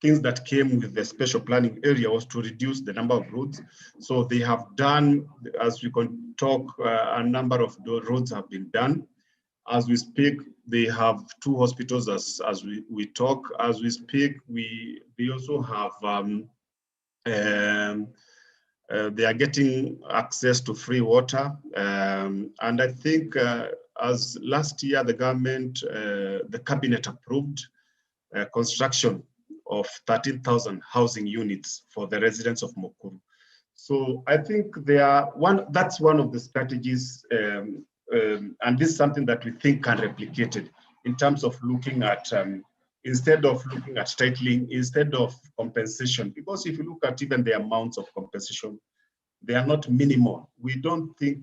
things that came with the special planning area was to reduce the number of roads. So they have done, as we can talk, a number of the roads have been done. As we speak, they have 2 hospitals as we talk. As we speak, they also have, they are getting access to free water. And I think as last year, the government, the cabinet approved construction of 13,000 housing units for the residents of Mukuru. So I think that's one of the strategies, and this is something that we think can replicate it in terms of looking at, instead of looking at titling, instead of compensation, because if you look at even the amounts of compensation, they are not minimal. We don't think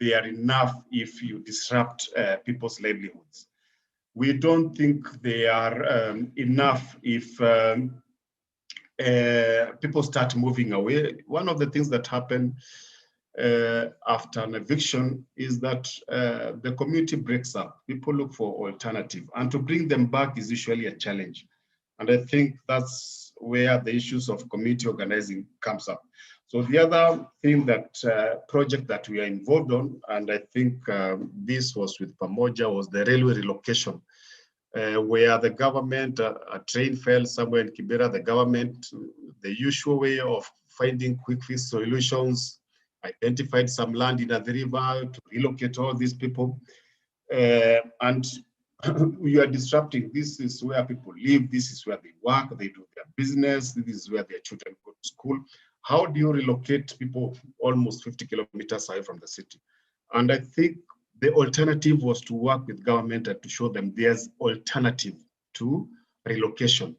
they are enough if you disrupt people's livelihoods. We don't think they are enough if people start moving away. One of the things that happen after an eviction is that the community breaks up. People look for alternative, and to bring them back is usually a challenge. And I think that's where the issues of community organizing comes up. So the other thing that project that we are involved on, and I think this was with Pamoja, was the railway relocation, where the government, a train fell somewhere in Kibera, the government, the usual way of finding quick fix solutions, identified some land in the river to relocate all these people. And we are disrupting. This is where people live. This is where they work. They do their business. This is where their children go to school. How do you relocate people almost 50 kilometers away from the city? And I think the alternative was to work with government and to show them there's alternative to relocation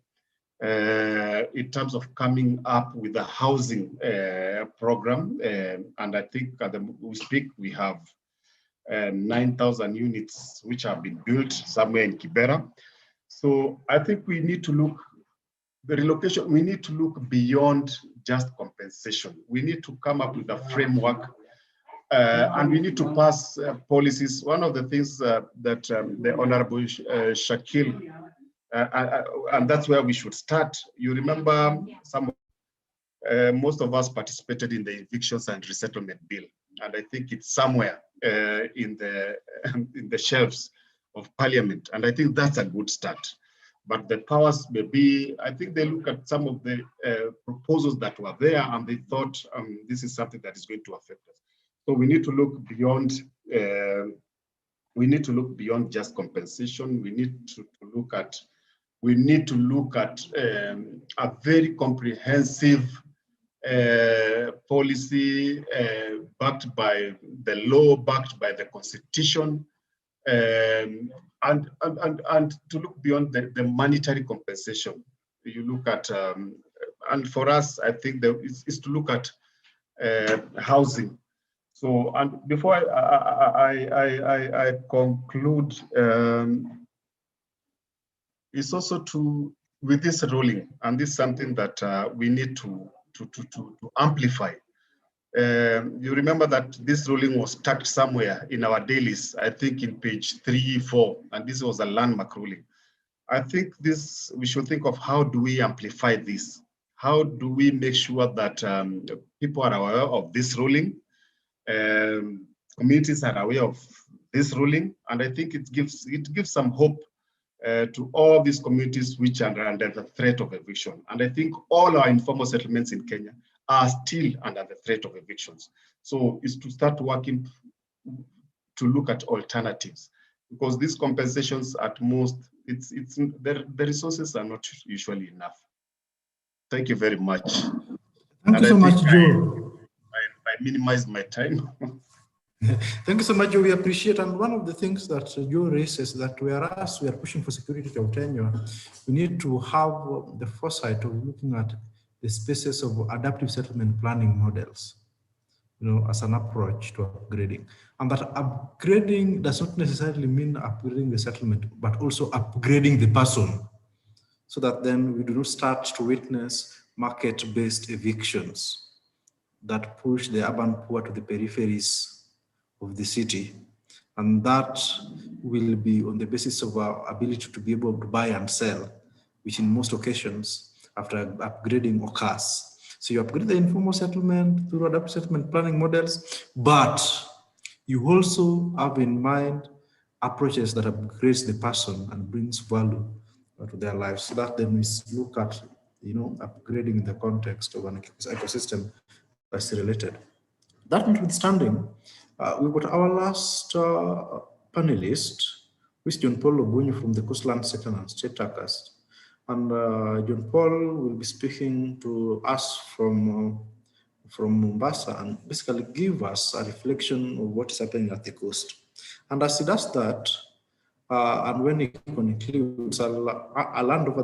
in terms of coming up with a housing program. And I think at we speak, we have 9,000 units which have been built somewhere in Kibera. So I think we need to look, the relocation, we need to look beyond just compensation. We need to come up with a framework and we need to pass policies. One of the things that the Honorable Shakil, and that's where we should start. You remember most of us participated in the Evictions and Resettlement Bill. And I think it's somewhere in the shelves of Parliament. And I think that's a good start. But the powers may be, I think they look at some of the proposals that were there and they thought this is something that is going to affect us. So we need to look beyond just compensation. We need to look at we need to look at a very comprehensive policy backed by the law, backed by the constitution, and to look beyond the monetary compensation. You look at, and for us, I think is to look at housing. So, and before I conclude, it's also with this ruling, and this is something that we need to amplify. You remember that this ruling was tucked somewhere in our dailies, I think in page 3, 4, and this was a landmark ruling. I think we should think of how do we amplify this? How do we make sure that people are aware of this ruling? Communities are aware of this ruling, and I think it gives some hope to all these communities which are under the threat of eviction. And I think all our informal settlements in Kenya are still under the threat of evictions. So it's to start working to look at alternatives, because these compensations at most, the resources are not usually enough. Thank you very much. Thank you so much, Joe. I minimized my time. Thank you so much, Joe. We appreciate. And one of the things that Joe raises that whereas we are pushing for security of tenure, we need to have the foresight of looking at the spaces of adaptive settlement planning models, as an approach to upgrading. And that upgrading does not necessarily mean upgrading the settlement, but also upgrading the person, so that then we do not start to witness market-based evictions that push the urban poor to the peripheries of the city. And that will be on the basis of our ability to be able to buy and sell, which in most occasions after upgrading occurs. So you upgrade the informal settlement through adaptive settlement planning models, but you also have in mind approaches that upgrades the person and brings value to their lives. So that then we look at, upgrading in the context of an ecosystem that's related. That notwithstanding, we've got our last panelist, who is John Paul Obunyu from the Coastland Sector and State Trackers. And John Paul will be speaking to us from Mombasa and basically give us a reflection of what is happening at the coast. And as he does that, and when he concludes, I'll hand over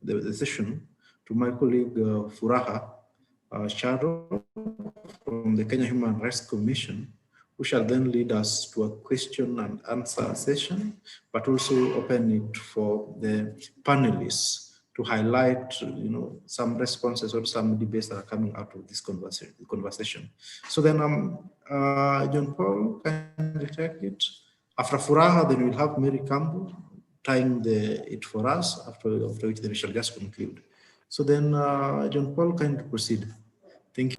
the session to my colleague Furaha Sharo from the Kenya Human Rights Commission, who shall then lead us to a question and answer session, but also open it for the panelists to highlight, some responses or some debates that are coming out of this conversation. So then, John Paul, can you take it? After Furaha, then we'll have Mary Campbell tying it for us, after which then we shall just conclude. So then, John Paul, can you proceed? Thank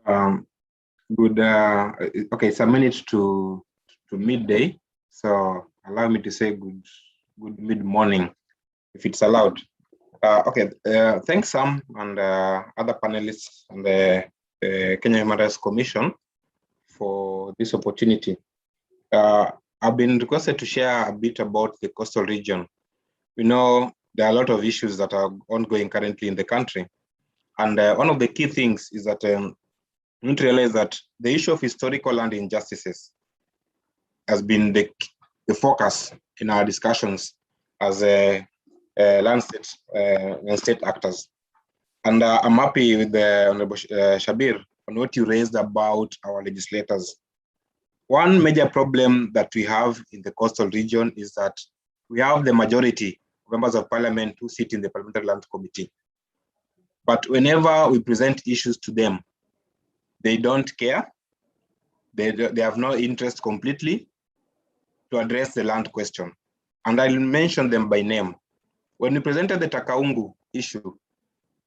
you. Good. Okay, it's a minute to midday, so allow me to say good mid-morning, if it's allowed. Okay. Thanks, Sam, and other panelists and the Kenya Human Rights Commission for this opportunity. I've been requested to share a bit about the coastal region. We know there are a lot of issues that are ongoing currently in the country, and one of the key things is that we need to realize that the issue of historical land injustices has been the focus in our discussions as land state actors. And I'm happy with the Honorable Shabir on what you raised about our legislators. One major problem that we have in the coastal region is that we have the majority of members of parliament who sit in the Parliamentary Land Committee. But whenever we present issues to them, they don't care. They have no interest completely to address the land question. And I'll mention them by name. When we presented the Takaungu issue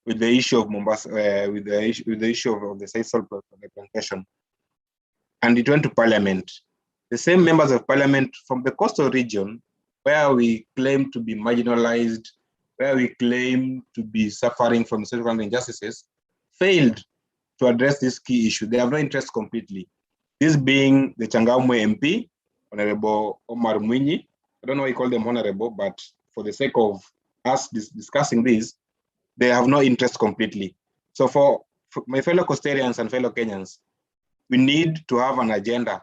with the issue of Mombasa, with the issue of the sisal plantation, and it went to parliament, the same members of parliament from the coastal region, where we claim to be marginalized, where we claim to be suffering from social injustices, failed to address this key issue. They have no interest completely. This being the Changamwe MP, Honorable Omar Mwinyi. I don't know why you call them honorable, but for the sake of us discussing this, they have no interest completely. So for my fellow custodians and fellow Kenyans, we need to have an agenda.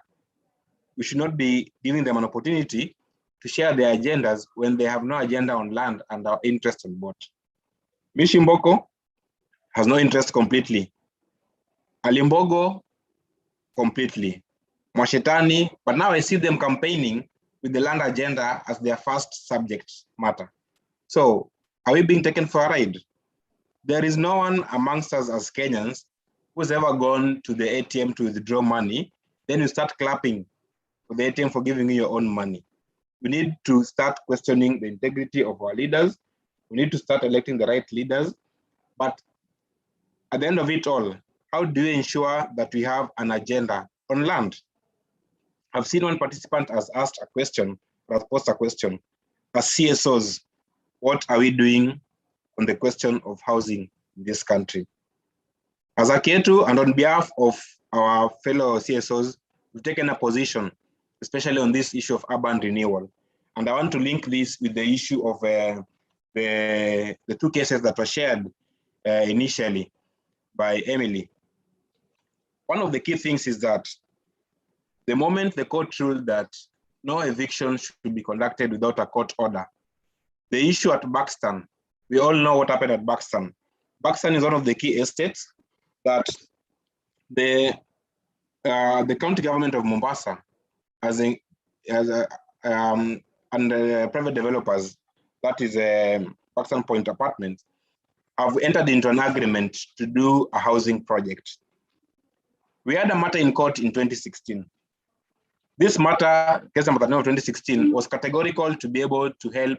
We should not be giving them an opportunity to share their agendas when they have no agenda on land and are interested in both. Mishimboko has no interest completely. Alimbogo completely. Mwashetani, but now I see them campaigning with the land agenda as their first subject matter. So are we being taken for a ride? There is no one amongst us as Kenyans who's ever gone to the ATM to withdraw money, then you start clapping for the ATM for giving you your own money. We need to start questioning the integrity of our leaders. We need to start electing the right leaders. But at the end of it all, how do we ensure that we have an agenda on land? I've seen one participant has asked a question, or has posed a question. As CSOs, what are we doing on the question of housing in this country? As a K2 and on behalf of our fellow CSOs, we've taken a position, especially on this issue of urban renewal. And I want to link this with the issue of the two cases that were shared initially by Emily. One of the key things is that the moment the court ruled that no eviction should be conducted without a court order, the issue at Buxton, we all know what happened at Buxton. Buxton is one of the key estates that the county government of Mombasa and private developers, that is Buxton Point Apartments, have entered into an agreement to do a housing project. We had a matter in court in 2016. This matter, case number 39 of 2016, was categorical to be able to help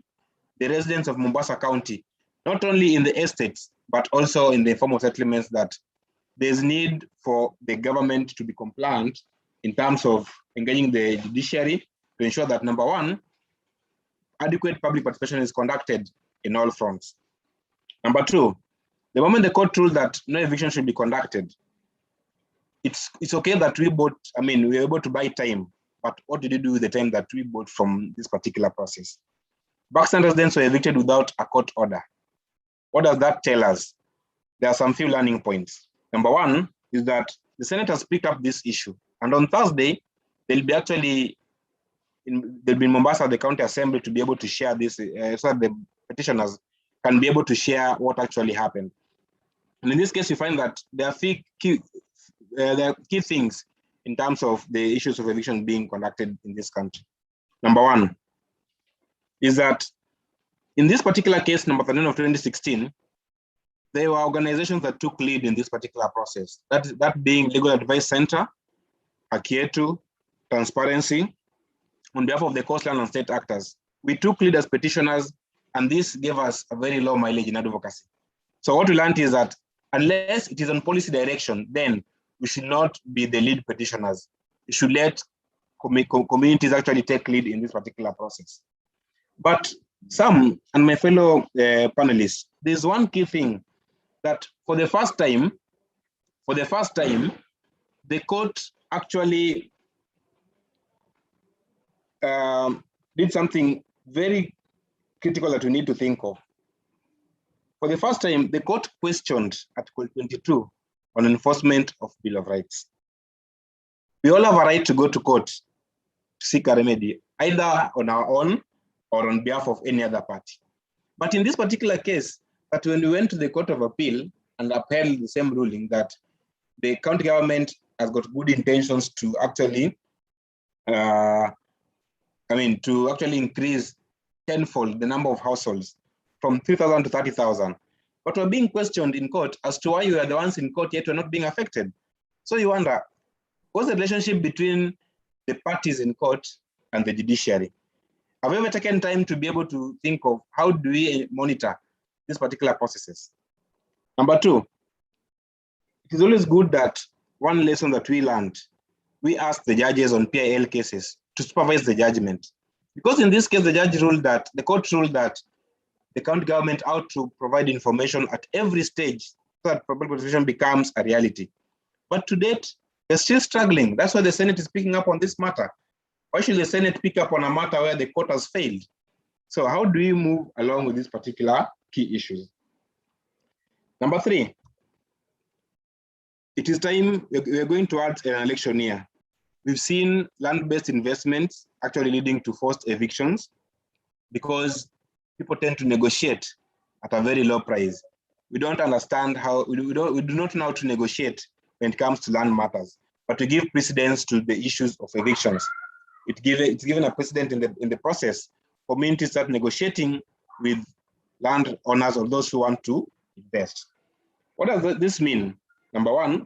the residents of Mombasa County, not only in the estates, but also in the informal settlements, that there's need for the government to be compliant in terms of engaging the judiciary to ensure that, number one, adequate public participation is conducted in all fronts. Number two, the moment the court ruled that no eviction should be conducted, it's okay that we bought, we were able to buy time, but what did you do with the time that we bought from this particular process? Buxton residents were evicted without a court order. What does that tell us? There are some few learning points. Number one is that the Senate has picked up this issue, and on Thursday, they'll be in Mombasa, the county assembly, to be able to share this, so that the petitioners can be able to share what actually happened. And in this case, you find that there are key things in terms of the issues of eviction being conducted in this country. Number one is that in this particular case, number 39 of 2016, there were organizations that took lead in this particular process. That being Legal Advice Center, Akietu, Transparency, on behalf of the coastland and state actors. We took lead as petitioners, and this gave us a very low mileage in advocacy. So what we learned is that unless it is on policy direction, then we should not be the lead petitioners. We should let communities actually take lead in this particular process. But some, and my fellow panelists, there's one key thing that for the first time, the court actually did something very critical that we need to think of. For the first time, the court questioned Article 22 on enforcement of Bill of Rights. We all have a right to go to court to seek a remedy, either on our own or on behalf of any other party. But in this particular case, that when we went to the Court of Appeal and upheld the same ruling that the county government has got good intentions to actually, increase tenfold the number of households from 3,000 to 30,000. But we're being questioned in court as to why you are the ones in court yet we're not being affected. So you wonder, what's the relationship between the parties in court and the judiciary? Have we ever taken time to be able to think of how do we monitor these particular processes? Number two, it is always good that one lesson that we learned, we asked the judges on PIL cases to supervise the judgment. Because in this case, the court ruled that the county government ought to provide information at every stage so that public participation becomes a reality. But to date, they're still struggling. That's why the Senate is picking up on this matter. Why should the Senate pick up on a matter where the court has failed? So how do we move along with these particular key issues? Number 3, it is time, we're going towards an election year. We've seen land-based investments actually leading to forced evictions because people tend to negotiate at a very low price. We don't understand how, we do not know how to negotiate when it comes to land matters, but to give precedence to the issues of evictions. It's given a precedent in the process. Communities start negotiating with landowners or those who want to invest. What does this mean? Number 1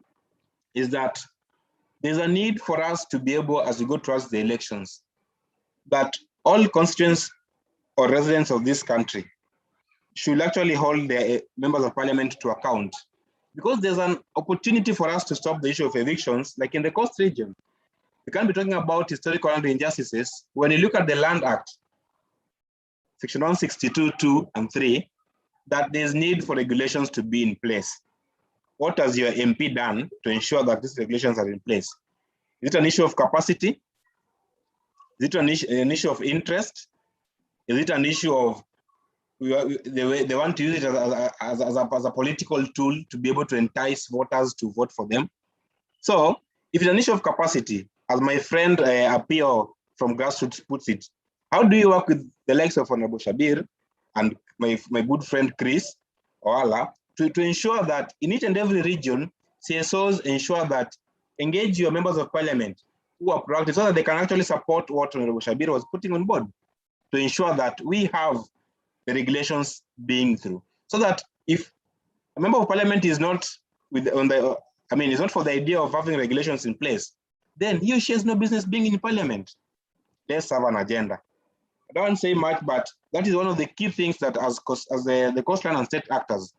is that there's a need for us to be able, as we go towards the elections, that all constituents or residents of this country should actually hold their members of parliament to account, because there's an opportunity for us to stop the issue of evictions, like in the coast region. We can't be talking about historical land injustices. When you look at the Land Act, Section 162(2) and 3, that there's need for regulations to be in place. What has your MP done to ensure that these regulations are in place? Is it an issue of capacity? Is it an issue of interest? Is it an issue of they want to use it as a political tool to be able to entice voters to vote for them? So if it's an issue of capacity, as my friend Apio from Grassroots puts it, how do you work with the likes of Honorable Shabir and my good friend Chris Oala to ensure that in each and every region, CSOs ensure that engage your members of parliament who are proactive so that they can actually support what Honorable Shabir was putting on board to ensure that we have the regulations being through. So that if a member of parliament is not is not for the idea of having regulations in place, then he or she has no business being in parliament. Let's have an agenda. I don't say much, but that is one of the key things that as the coastline and state actors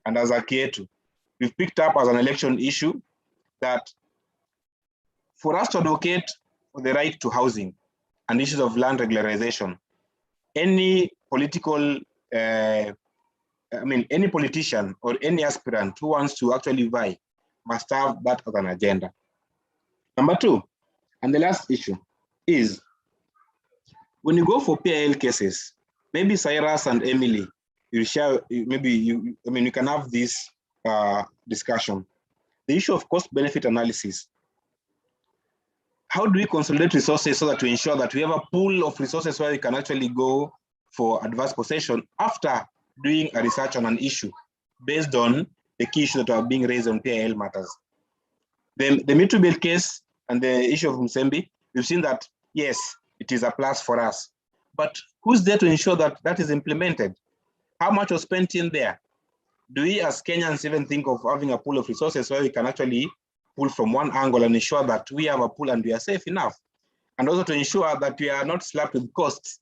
and as a Kietu, we've picked up as an election issue, that for us to advocate for the right to housing and issues of land regularization, any political, any politician or any aspirant who wants to actually vie must have that as an agenda. Number 2, and the last issue is, when you go for PIL cases, maybe Cyrus and Emily, you share, you can have this discussion. The issue of cost-benefit analysis. How do we consolidate resources so that we ensure that we have a pool of resources where we can actually go for advanced possession after doing a research on an issue based on the key issues that are being raised on PIL matters? The Mitubel case and the issue of Msembi, we've seen that, yes, it is a plus for us, but who's there to ensure that that is implemented? How much was spent in there? Do we as Kenyans even think of having a pool of resources where we can actually pull from one angle and ensure that we have a pool and we are safe enough? And also to ensure that we are not slapped with costs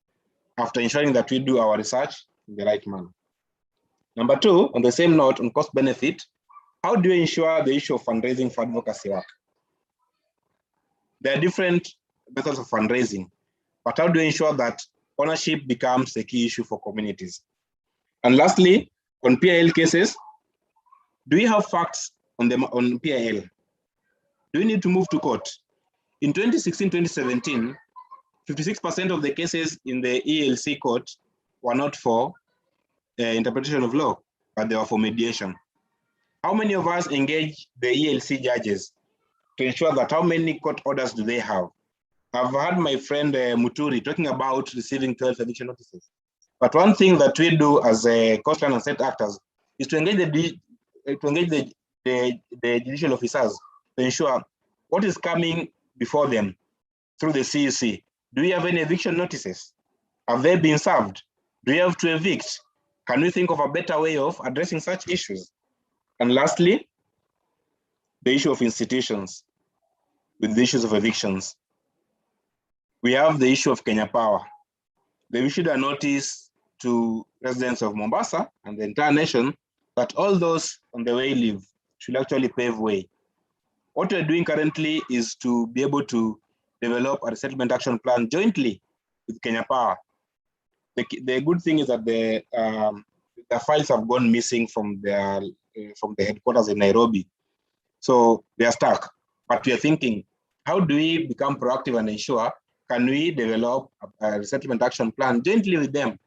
after ensuring that we do our research in the right manner. Number 2, on the same note, on cost benefit, how do you ensure the issue of fundraising for advocacy work? There are different methods of fundraising, but how do you ensure that ownership becomes the key issue for communities? And lastly, on PIL cases, do we have facts on PIL? Do we need to move to court? In 2016-2017, 56% of the cases in the ELC court were not for interpretation of law, but they were for mediation. How many of us engage the ELC judges to ensure that how many court orders do they have? I've heard my friend Muturi talking about receiving 12 eviction notices. But one thing that we do as coastline and state actors is to engage the judicial officers to ensure what is coming before them through the CUC. Do we have any eviction notices? Have they been served? Do we have to evict? Can we think of a better way of addressing such issues? And lastly, the issue of institutions with the issues of evictions. We have the issue of Kenya Power. They issued a notice to residents of Mombasa and the entire nation that all those on the way leave should actually pave way. What we're doing currently is to be able to develop a resettlement action plan jointly with Kenya Power. The good thing is that the files have gone missing from the headquarters in Nairobi. So they are stuck, but we are thinking, how do we become proactive and ensure, can we develop a resettlement action plan jointly with them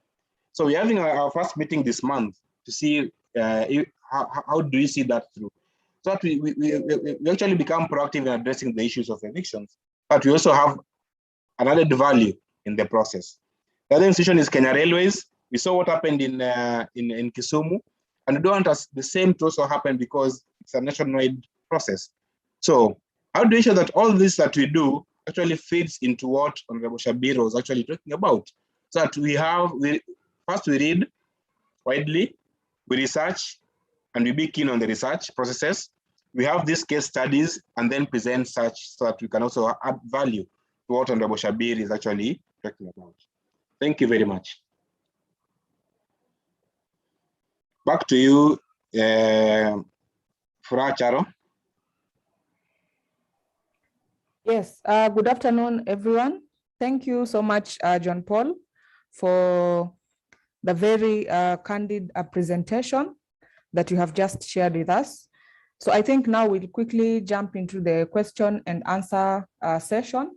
So we're having our first meeting this month to see how do we see that through. So that we actually become proactive in addressing the issues of evictions, but we also have an added value in the process. The other institution is Kenya Railways. We saw what happened in Kisumu, and we don't want the same to also happen because it's a nationwide process. So how do we ensure that all this that we do actually fits into what Honorable Shabir was actually talking about? So that first we read widely, we research, and we be keen on the research processes. We have these case studies and then present such so that we can also add value to what Honorable Shabir is actually talking about. Thank you very much. Back to you, Fura Charo. Yes, good afternoon, everyone. Thank you so much, John Paul, for the very candid presentation that you have just shared with us. So I think now we'll quickly jump into the question and answer session.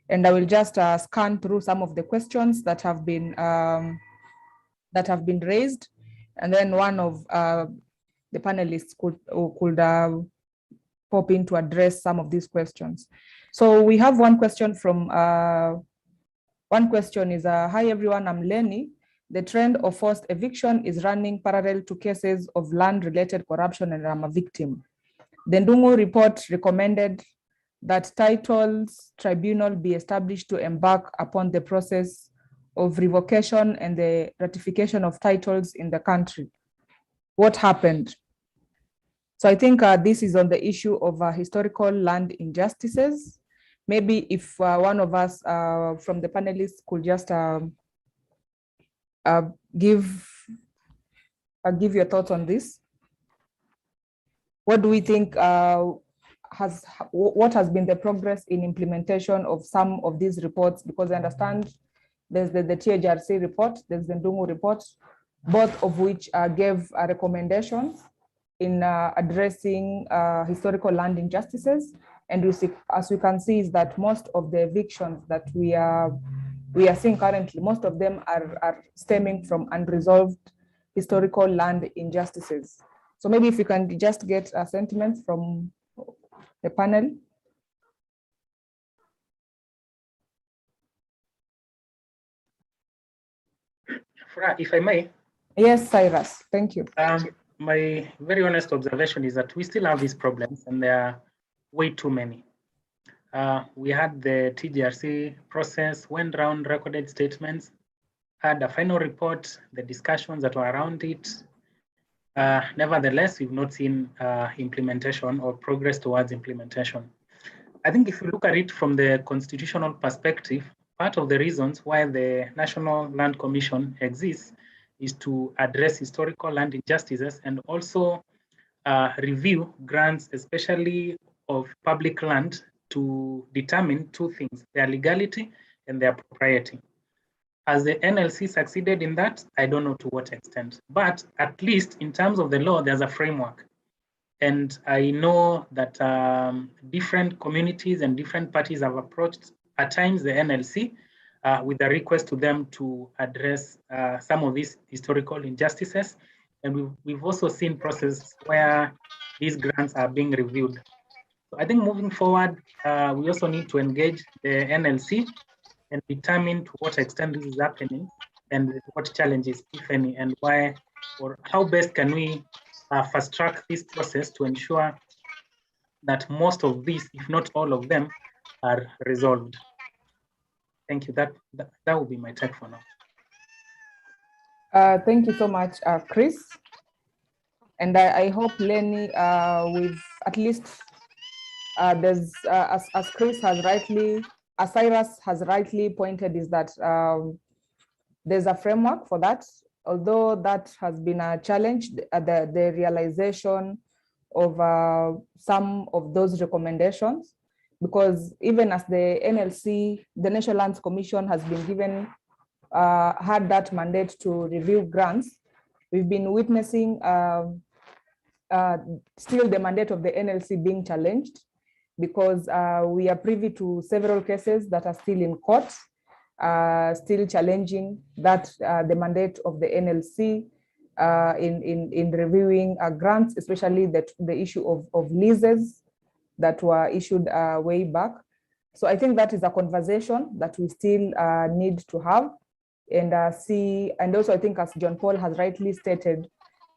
And I will just scan through some of the questions that have been raised. And then one of the panelists could pop in to address some of these questions. So we have one question from, one question is, hi everyone, I'm Lenny. The trend of forced eviction is running parallel to cases of land-related corruption and I'm a victim. The Ndungu report recommended that titles tribunal be established to embark upon the process of revocation and the ratification of titles in the country. What happened? So I think this is on the issue of historical land injustices. Maybe if one of us from the panelists could just give your thoughts on this. What do we think what has been the progress in implementation of some of these reports? Because I understand there's the THRC report, there's the Ndungu report, both of which gave recommendations in addressing historical land injustices. And we see, as we can see, is that most of the evictions that we are seeing currently, most of them are stemming from unresolved historical land injustices. So maybe if you can just get sentiments from the panel. If I may. Yes, Cyrus, thank you. My very honest observation is that we still have these problems and there are way too many. We had the TGRC process, went around, recorded statements, had a final report, the discussions that were around it. Nevertheless, we've not seen implementation or progress towards implementation. I think if you look at it from the constitutional perspective, part of the reasons why the National Land Commission exists is to address historical land injustices and also review grants, especially of public land, to determine two things, their legality and their propriety. Has the NLC succeeded in that? I don't know to what extent, but at least in terms of the law, there's a framework. And I know that different communities and different parties have approached at times the NLC with a request to them to address some of these historical injustices. And we've also seen processes where these grants are being reviewed. So I think moving forward, we also need to engage the NLC and determine to what extent this is happening and what challenges, if any, and why, or how best can we fast track this process to ensure that most of these, if not all of them, are resolved. Thank you. That will be my take for now. Thank you so much, Chris. And I hope, Lenny, we've at least there's as Chris has rightly, as Cyrus has rightly pointed, is that there's a framework for that. Although that has been a challenge, the realization of some of those recommendations, because even as the NLC, the National Lands Commission has been given, had that mandate to review grants, we've been witnessing still the mandate of the NLC being challenged, because we are privy to several cases that are still in court, still challenging that the mandate of the NLC in reviewing grants, especially the issue of leases that were issued way back. So I think that is a conversation that we still need to have and see. And also I think, as John Paul has rightly stated,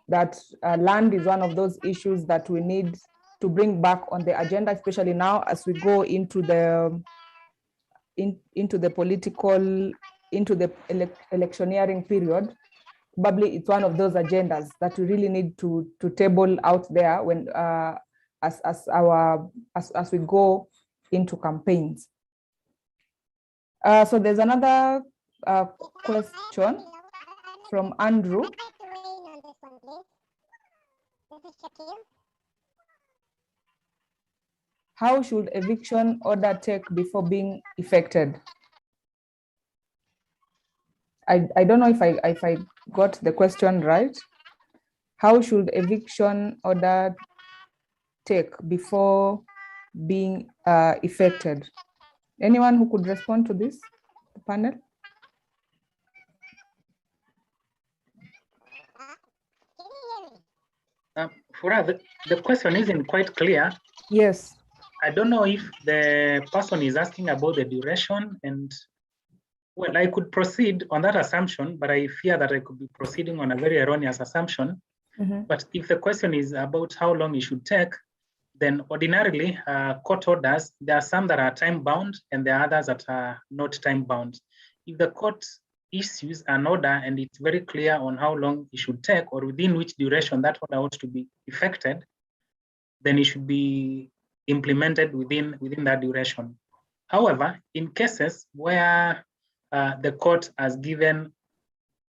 that land is one of those issues that we need to bring back on the agenda, especially now as we go into the electioneering period. Probably it's one of those agendas that we really need to table out there when as we go into campaigns. So there's another question from Andrew. How should eviction order take before being effected? I don't know if I got the question right. How should eviction order take before being effected? Anyone who could respond to this, the panel? Fura, the question isn't quite clear. Yes. I don't know if the person is asking about the duration, and well, I could proceed on that assumption, but I fear that I could be proceeding on a very erroneous assumption. But if the question is about how long it should take, then ordinarily court orders, there are some that are time bound and there are others that are not time bound. If the court issues an order and it's very clear on how long it should take or within which duration that order ought to be effected, then it should be implemented within that duration. However, in cases where the court has given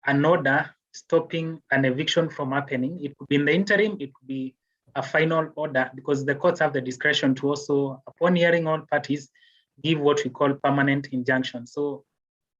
an order stopping an eviction from happening, it could be in the interim, it could be a final order, because the courts have the discretion to also, upon hearing all parties, give what we call permanent injunction. So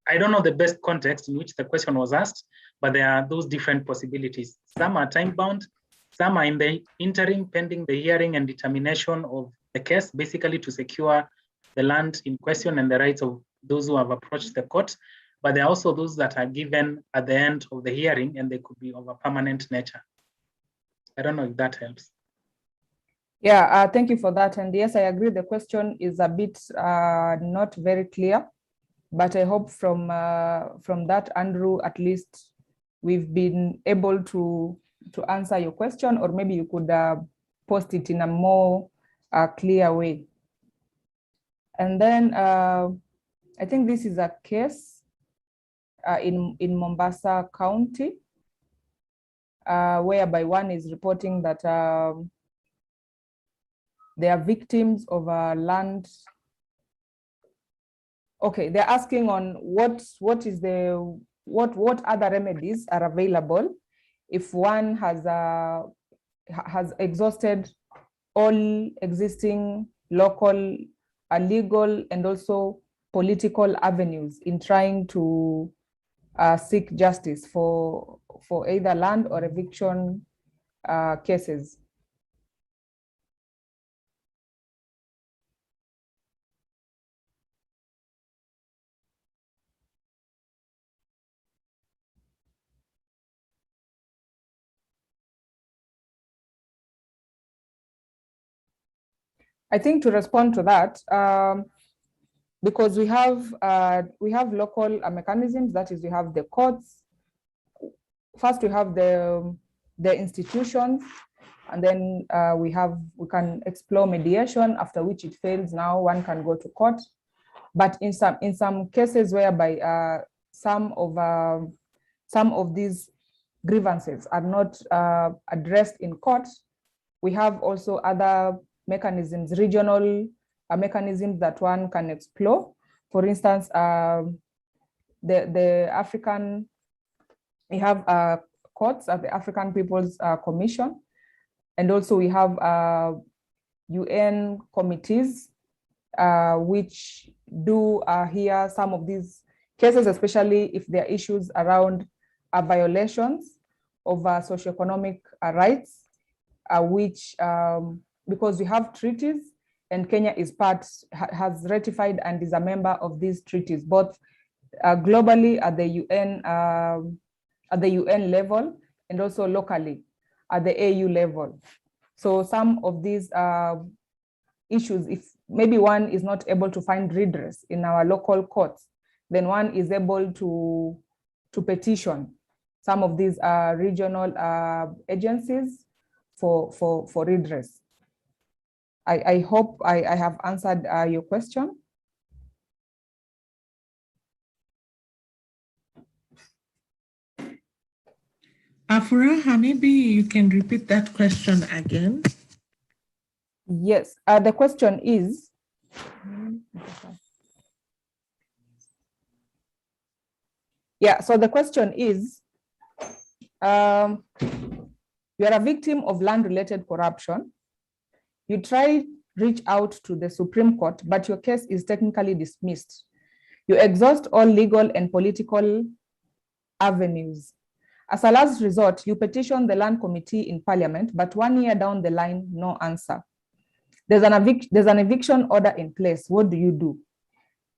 I don't know the best context in which the question was asked, but there are those different possibilities. Some are time bound, some are in the interim pending the hearing and determination of the case, basically to secure the land in question and the rights of those who have approached the court. But there are also those that are given at the end of the hearing and they could be of a permanent nature. I don't know if that helps. Yeah, thank you for that. And yes, I agree. The question is a bit not very clear, but I hope from that, Andrew, at least we've been able to answer your question, or maybe you could post it in a more clear way. And then I think this is a case in Mombasa County, whereby one is reporting that they are victims of land. Okay, they're asking on what other remedies are available if one has exhausted all existing local, legal, and also political avenues in trying to seek justice for either land or eviction cases. I think to respond to that, because we have local mechanisms, that is, we have the courts. First, we have the institutions, and then we can explore mediation, after which it fails. Now one can go to court. But in some cases whereby some of these grievances are not addressed in court, we have also other mechanisms, regional mechanisms that one can explore. For instance, the African, we have courts at the African People's Commission, and also we have UN committees which do hear some of these cases, especially if there are issues around violations of socioeconomic rights, which because we have treaties, and Kenya is has ratified and is a member of these treaties, both globally at the UN level, and also locally at the AU level. So some of these issues, if maybe one is not able to find redress in our local courts, then one is able to petition some of these regional agencies for redress. I hope I have answered your question. Furaha, maybe you can repeat that question again. Yes, the question is, yeah, so the question is, you are a victim of land-related corruption. You try reach out to the Supreme Court, but your case is technically dismissed. You exhaust all legal and political avenues. As a last resort, you petition the Land Committee in Parliament, but 1 year down the line, no answer. There's an eviction order in place. What do you do?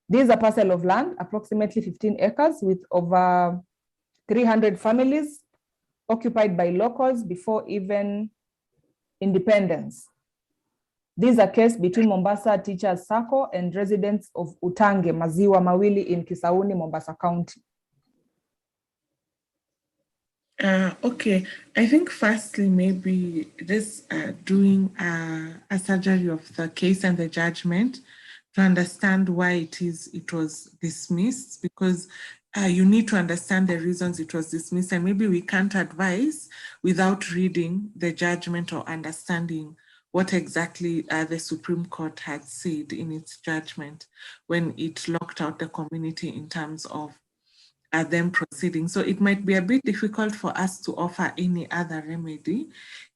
This is a parcel of land, approximately 15 acres, with over 300 families occupied by locals before even independence. This is a case between Mombasa Teachers Sacco and residents of Utange, Maziwa Mawili in Kisauni, Mombasa County. Okay, I think firstly, maybe just doing a surgery of the case and the judgment to understand why it was dismissed, because you need to understand the reasons it was dismissed, and maybe we can't advise without reading the judgment or understanding what exactly the Supreme Court had said in its judgment when it locked out the community in terms of them proceeding. So it might be a bit difficult for us to offer any other remedy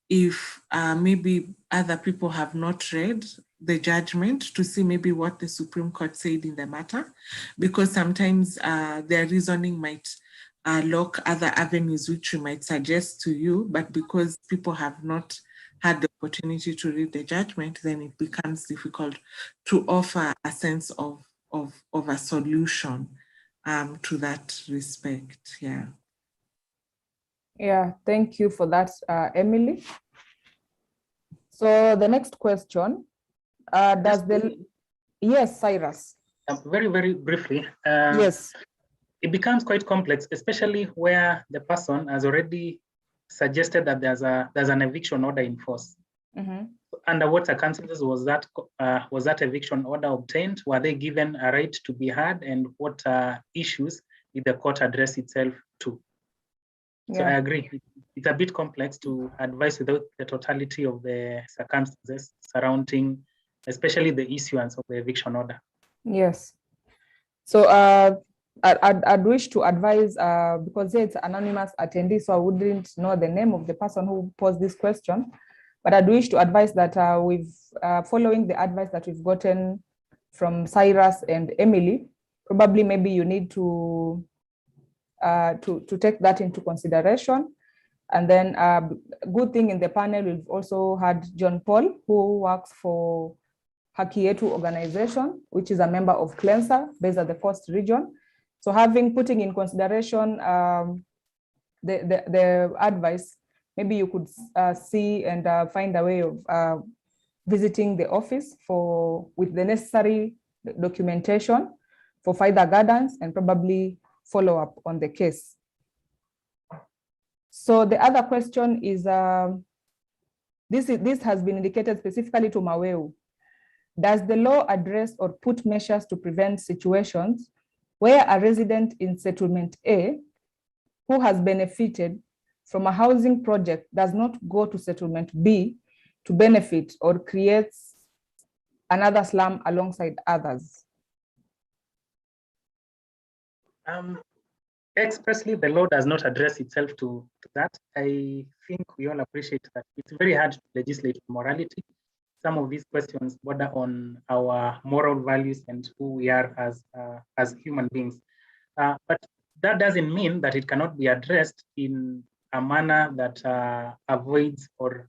if maybe other people have not read the judgment to see maybe what the Supreme Court said in the matter, because sometimes their reasoning might lock other avenues which we might suggest to you, but because people have not had the opportunity to read the judgment, then it becomes difficult to offer a sense of a solution to that respect. Yeah. Yeah, thank you for that, Emily. So the next question, yes, Cyrus. Very, very briefly. Yes. It becomes quite complex, especially where the person has already suggested that there's an eviction order in force. Mm-hmm. Under what circumstances was that eviction order obtained? Were they given a right to be heard, and what issues did the court address itself to? Yeah. So I agree. It's a bit complex to advise without the totality of the circumstances surrounding, especially the issuance of the eviction order. Yes. So I'd wish to advise, because it's anonymous attendee, so I wouldn't know the name of the person who posed this question, but I'd wish to advise that following the advice that we've gotten from Cyrus and Emily, probably maybe you need to take that into consideration. And then good thing in the panel, we've also had John Paul, who works for Haki Yetu organization, which is a member of Cleanser based at the Coast region. So putting in consideration the advice, maybe you could see and find a way of visiting the office with the necessary documentation for further guidance and probably follow up on the case. So the other question is, this has been indicated specifically to Maweu. Does the law address or put measures to prevent situations where a resident in settlement A who has benefited from a housing project does not go to settlement B to benefit or creates another slum alongside others? Expressly, the law does not address itself to that. I think we all appreciate that it's very hard to legislate morality. Some of these questions border on our moral values and who we are as human beings. But that doesn't mean that it cannot be addressed in a manner that avoids or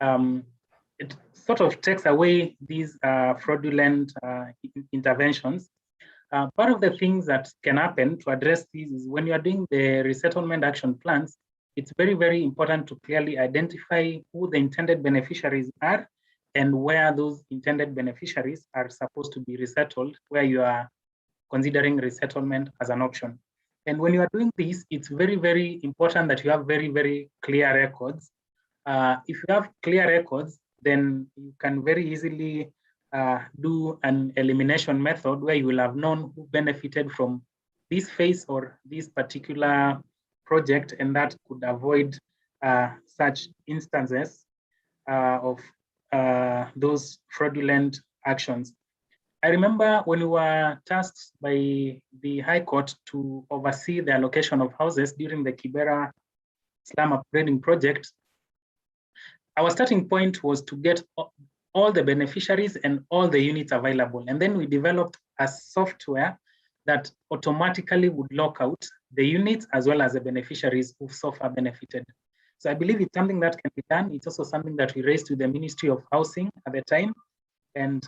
it sort of takes away these fraudulent interventions. Part of the things that can happen to address these is when you are doing the resettlement action plans, it's very, very important to clearly identify who the intended beneficiaries are and where those intended beneficiaries are supposed to be resettled, where you are considering resettlement as an option. And when you are doing this, it's very, very important that you have very, very clear records. If you have clear records, then you can very easily do an elimination method where you will have known who benefited from this phase or this particular project, and that could avoid such instances of those fraudulent actions. I remember when we were tasked by the High Court to oversee the allocation of houses during the Kibera slum upgrading project, our starting point was to get all the beneficiaries and all the units available. And then we developed a software that automatically would lock out the units as well as the beneficiaries who so far benefited. So I believe it's something that can be done. It's also something that we raised with the Ministry of Housing at the time. And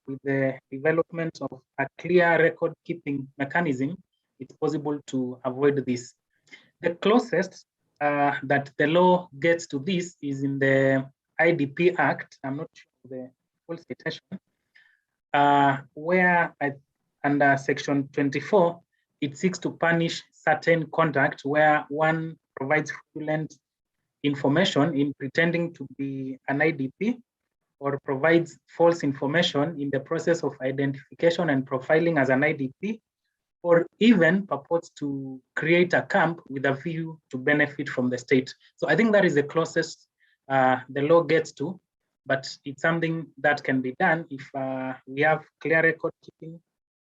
with the development of a clear record keeping mechanism, it's possible to avoid this. The closest that the law gets to this is in the IDP Act. I'm not sure the full citation, where under Section 24, it seeks to punish certain conduct where one provides fraudulent information in pretending to be an IDP, or provides false information in the process of identification and profiling as an IDP, or even purports to create a camp with a view to benefit from the state. So I think that is the closest the law gets to, but it's something that can be done if we have clear record keeping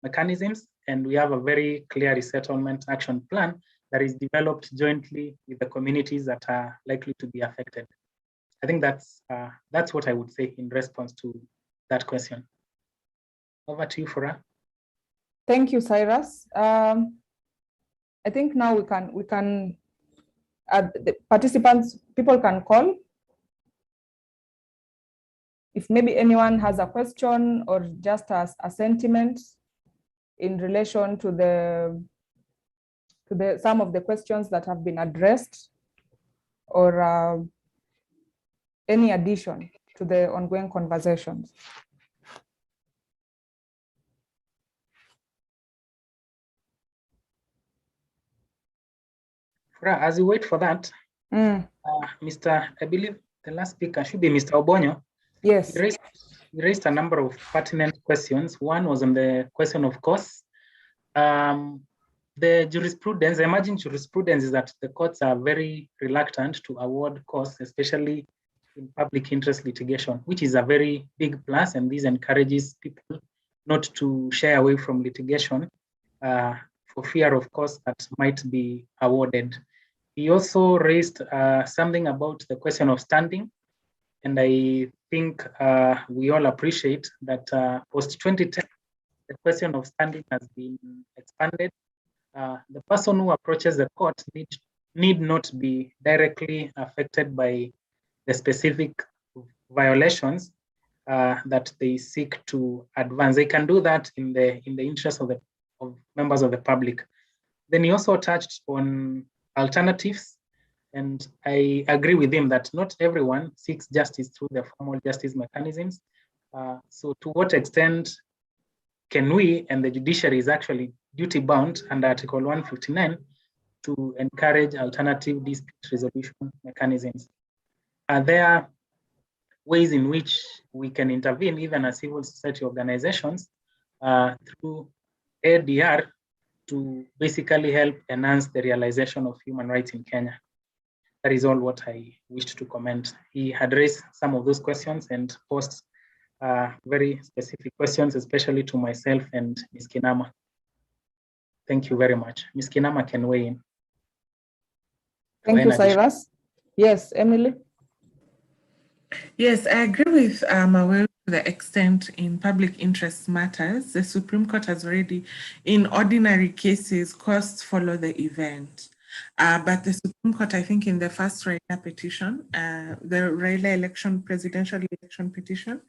mechanisms and we have a very clear resettlement action plan that is developed jointly with the communities that are likely to be affected. I think that's what I would say in response to that question. Over to you, Fura. Thank you, Cyrus. I think now we can the participants, people can call. If maybe anyone has a question or just as a sentiment in relation to some of the questions that have been addressed, or any addition to the ongoing conversations. As you wait for that, I believe the last speaker should be Mr. Obonyo. Yes. He raised a number of pertinent questions. One was on the question of costs. The jurisprudence, the emerging jurisprudence is that the courts are very reluctant to award costs, especially in public interest litigation, which is a very big plus, and this encourages people not to shy away from litigation for fear of costs that might be awarded. He also raised something about the question of standing, and I think we all appreciate that post-2010, the question of standing has been expanded. The person who approaches the court need not be directly affected by the specific violations that they seek to advance. They can do that in the interest of members of the public. Then he also touched on alternatives, and I agree with him that not everyone seeks justice through the formal justice mechanisms. So to what extent can we, and the judiciary is actually duty bound under Article 159 to encourage alternative dispute resolution mechanisms? Are there ways in which we can intervene, even as civil society organizations, through ADR to basically help enhance the realization of human rights in Kenya? That is all what I wished to comment. He had raised some of those questions and posed very specific questions, especially to myself and Ms. Kinama. Thank you very much. Ms. Kinama can weigh in. Thank you, Cyrus. Yes, Emily? Yes, I agree with Mawel to the extent in public interest matters. The Supreme Court has already, in ordinary cases, costs follow the event. But the Supreme Court, I think in the first Raila petition, the Raila presidential election petition,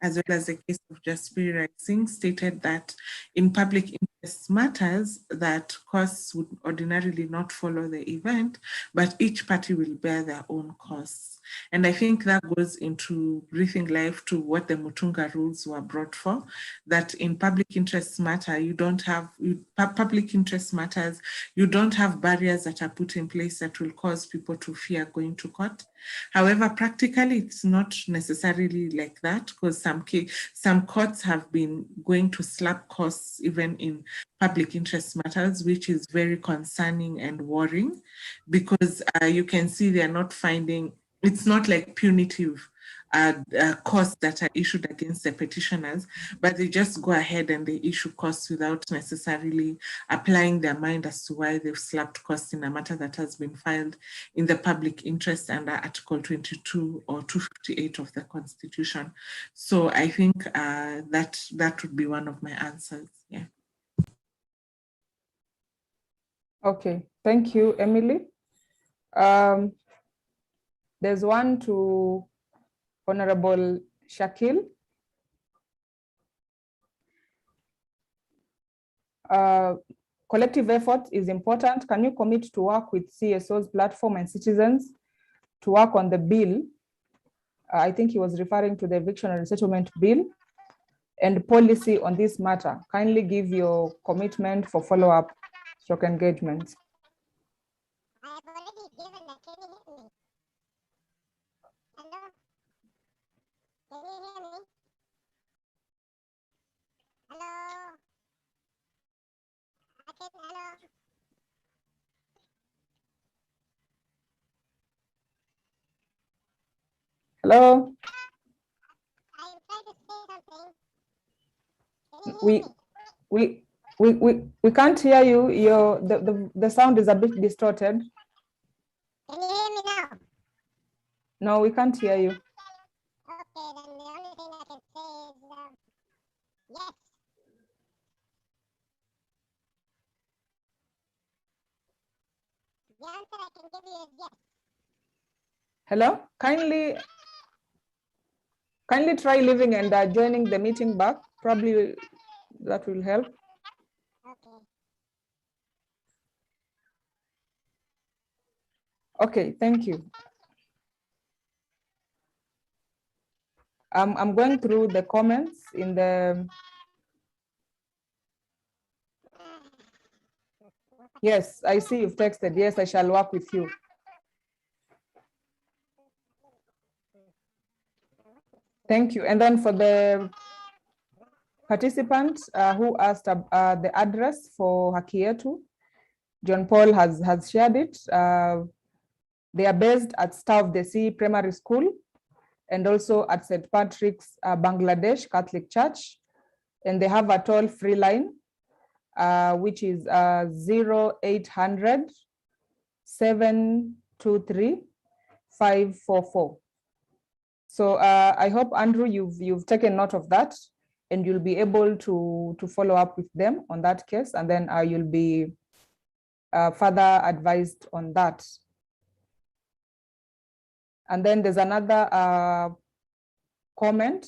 as well as the case of Jaspiri Rai Singh, stated that in public interest matters, that costs would ordinarily not follow the event, but each party will bear their own costs. And I think that goes into breathing life to what the Mutunga rules were brought for, that in public interest matter, you don't have, public interest matters, you don't have barriers that are put in place that will cause people to fear going to court. However, practically, it's not necessarily like that, because some courts have been going to slap costs even in public interest matters, which is very concerning and worrying, because you can see they're not finding, it's not like punitive costs that are issued against the petitioners, but they just go ahead and they issue costs without necessarily applying their mind as to why they've slapped costs in a matter that has been filed in the public interest under Article 22 or 258 of the Constitution. So I think that would be one of my answers. Yeah. Okay, thank you, Emily. There's one to Honorable Shakil. Collective effort is important. Can you commit to work with CSO's platform and citizens to work on the bill? I think he was referring to the eviction and resettlement bill and policy on this matter. Kindly give your commitment for follow-up engagement. I have already given that. Can you hear me? Hello? Can you hear me? Hello? Hello? Hello? I'm trying to say something. Can you hear me? We can't hear you. The sound is a bit distorted. Can you hear me now? No, we can't hear you. Okay, then the only thing I can say is yes. The answer I can give you is yes. Hello? Kindly try leaving and joining the meeting back. Probably that will help. Okay. Okay, thank you. I'm going through the comments in the. Yes, I see you've texted. Yes, I shall work with you. Thank you. And then for the participant who asked the address for Haki Yetu, John Paul has shared it. They are based at Star of the Sea Primary School and also at St. Patrick's Bangladesh Catholic Church. And they have a toll-free line, which is 0800 723 544. So I hope, Andrew, you've taken note of that, and you'll be able to follow up with them on that case, and then you'll be further advised on that. And then there's another comment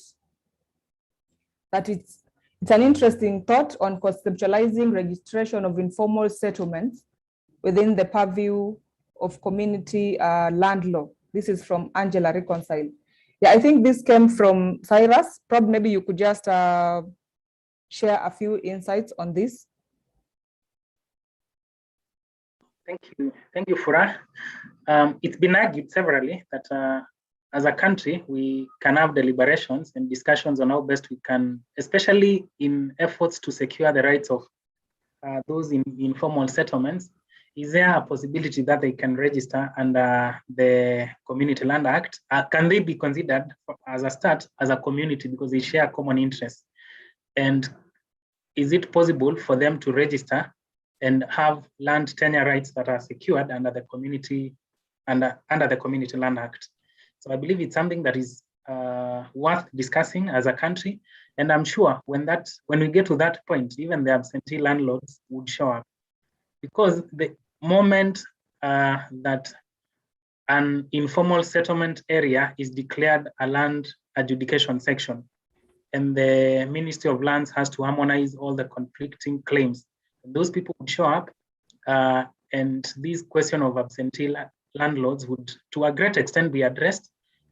that it's an interesting thought on conceptualizing registration of informal settlements within the purview of community land law. This is from Angela Reconcile. Yeah, I think this came from Cyrus. Probably maybe you could just share a few insights on this. Thank you, Fura. It's been argued severally that as a country, we can have deliberations and discussions on how best we can, especially in efforts to secure the rights of those in informal settlements. Is there a possibility that they can register under the Community Land Act? Can they be considered as a start as a community because they share common interests? And is it possible for them to register and have land tenure rights that are secured under the Community under the Community Land Act? So I believe it's something that is worth discussing as a country. And I'm sure when we get to that point, even the absentee landlords would show up. Because the moment that an informal settlement area is declared a land adjudication section, and the Ministry of Lands has to harmonize all the conflicting claims. And those people would show up, and this question of absentee landlords would, to a great extent, be addressed.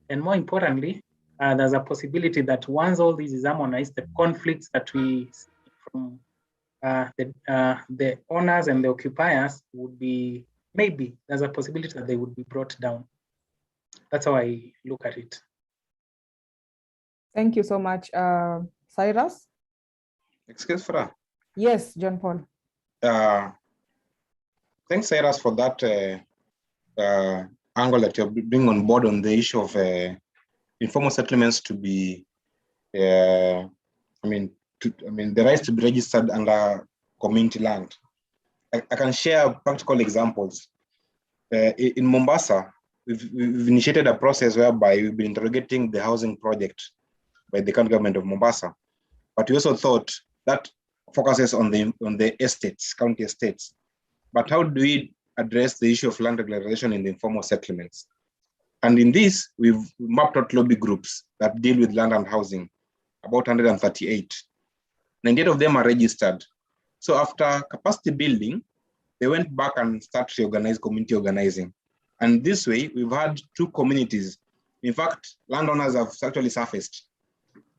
And more importantly, there's a possibility that once all this is harmonized, the conflicts that we see from the owners and the occupiers would be, maybe there's a possibility that they would be brought down. That's how I look at it. Thank you so much, Cyrus. Excuse for that. Yes, John Paul. Thanks, Cyrus, for that angle that you're bringing on board on the issue of informal settlements to be, the rights to be registered under community land. I can share practical examples. In Mombasa, we've initiated a process whereby we've been interrogating the housing project by the county government of Mombasa. But we also thought that focuses on the estates, county estates. But how do we address the issue of land regularization in the informal settlements? And in this, we've mapped out lobby groups that deal with land and housing, about 138. 98 of them are registered. So after capacity building, they went back and started to organize community organizing. And this way, we've had 2 communities. In fact, landowners have actually surfaced.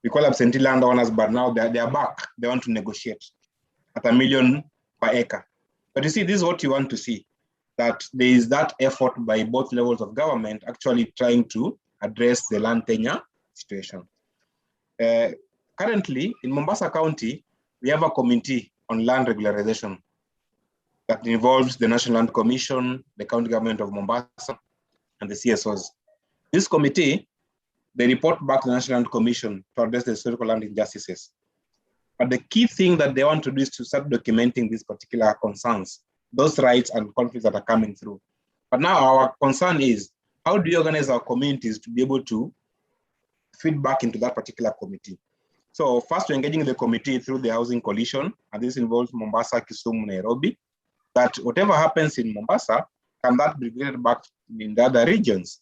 We call absentee landowners, but now they're back. They want to negotiate at $1 million per acre. But you see, this is what you want to see, that there is that effort by both levels of government actually trying to address the land tenure situation. Currently, in Mombasa County, we have a committee on land regularization that involves the National Land Commission, the county government of Mombasa, and the CSOs. This committee, they report back to the National Land Commission to address the historical land injustices. But the key thing that they want to do is to start documenting these particular concerns, those rights and conflicts that are coming through. But now our concern is, how do we organize our communities to be able to feed back into that particular committee? So first, we're engaging the committee through the Housing Coalition, and this involves Mombasa, Kisumu, Nairobi, that whatever happens in Mombasa, can that be related back in the other regions?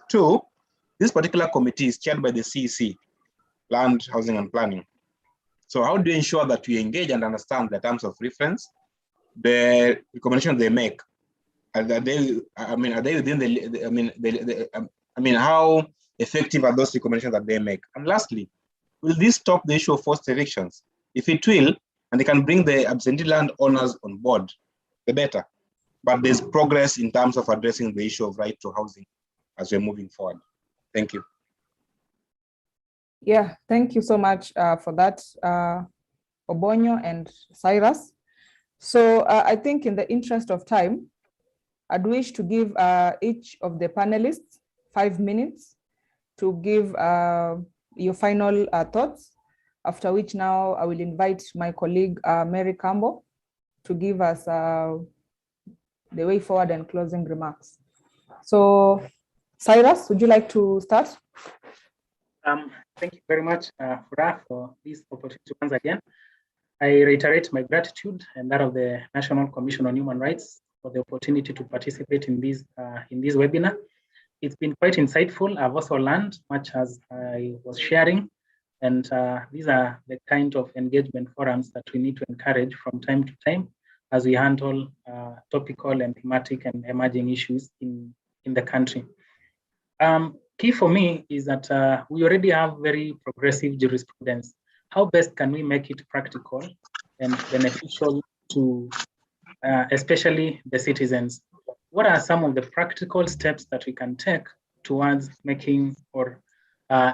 2, this particular committee is chaired by the CEC, Land, Housing and Planning. So how do you ensure that we engage and understand the terms of reference, the recommendations they make? Are they within the, how effective are those recommendations that they make? And lastly, will this stop the issue of forced evictions? If it will, and they can bring the absentee land owners on board, the better. But there's progress in terms of addressing the issue of right to housing as we're moving forward. Thank you. Yeah, thank you so much for that, Obonyo and Cyrus. So I think in the interest of time, I'd wish to give each of the panelists 5 minutes to give your final thoughts, after which now I will invite my colleague, Mary Campbell, to give us the way forward and closing remarks. So Cyrus, would you like to start? Thank you very much, Fura, for this opportunity once again. I reiterate my gratitude and that of the National Commission on Human Rights for the opportunity to participate in this webinar. It's been quite insightful. I've also learned much as I was sharing, and these are the kind of engagement forums that we need to encourage from time to time as we handle topical and thematic and emerging issues in the country. Key for me is that we already have very progressive jurisprudence. How best can we make it practical and beneficial to especially the citizens? What are some of the practical steps that we can take towards making or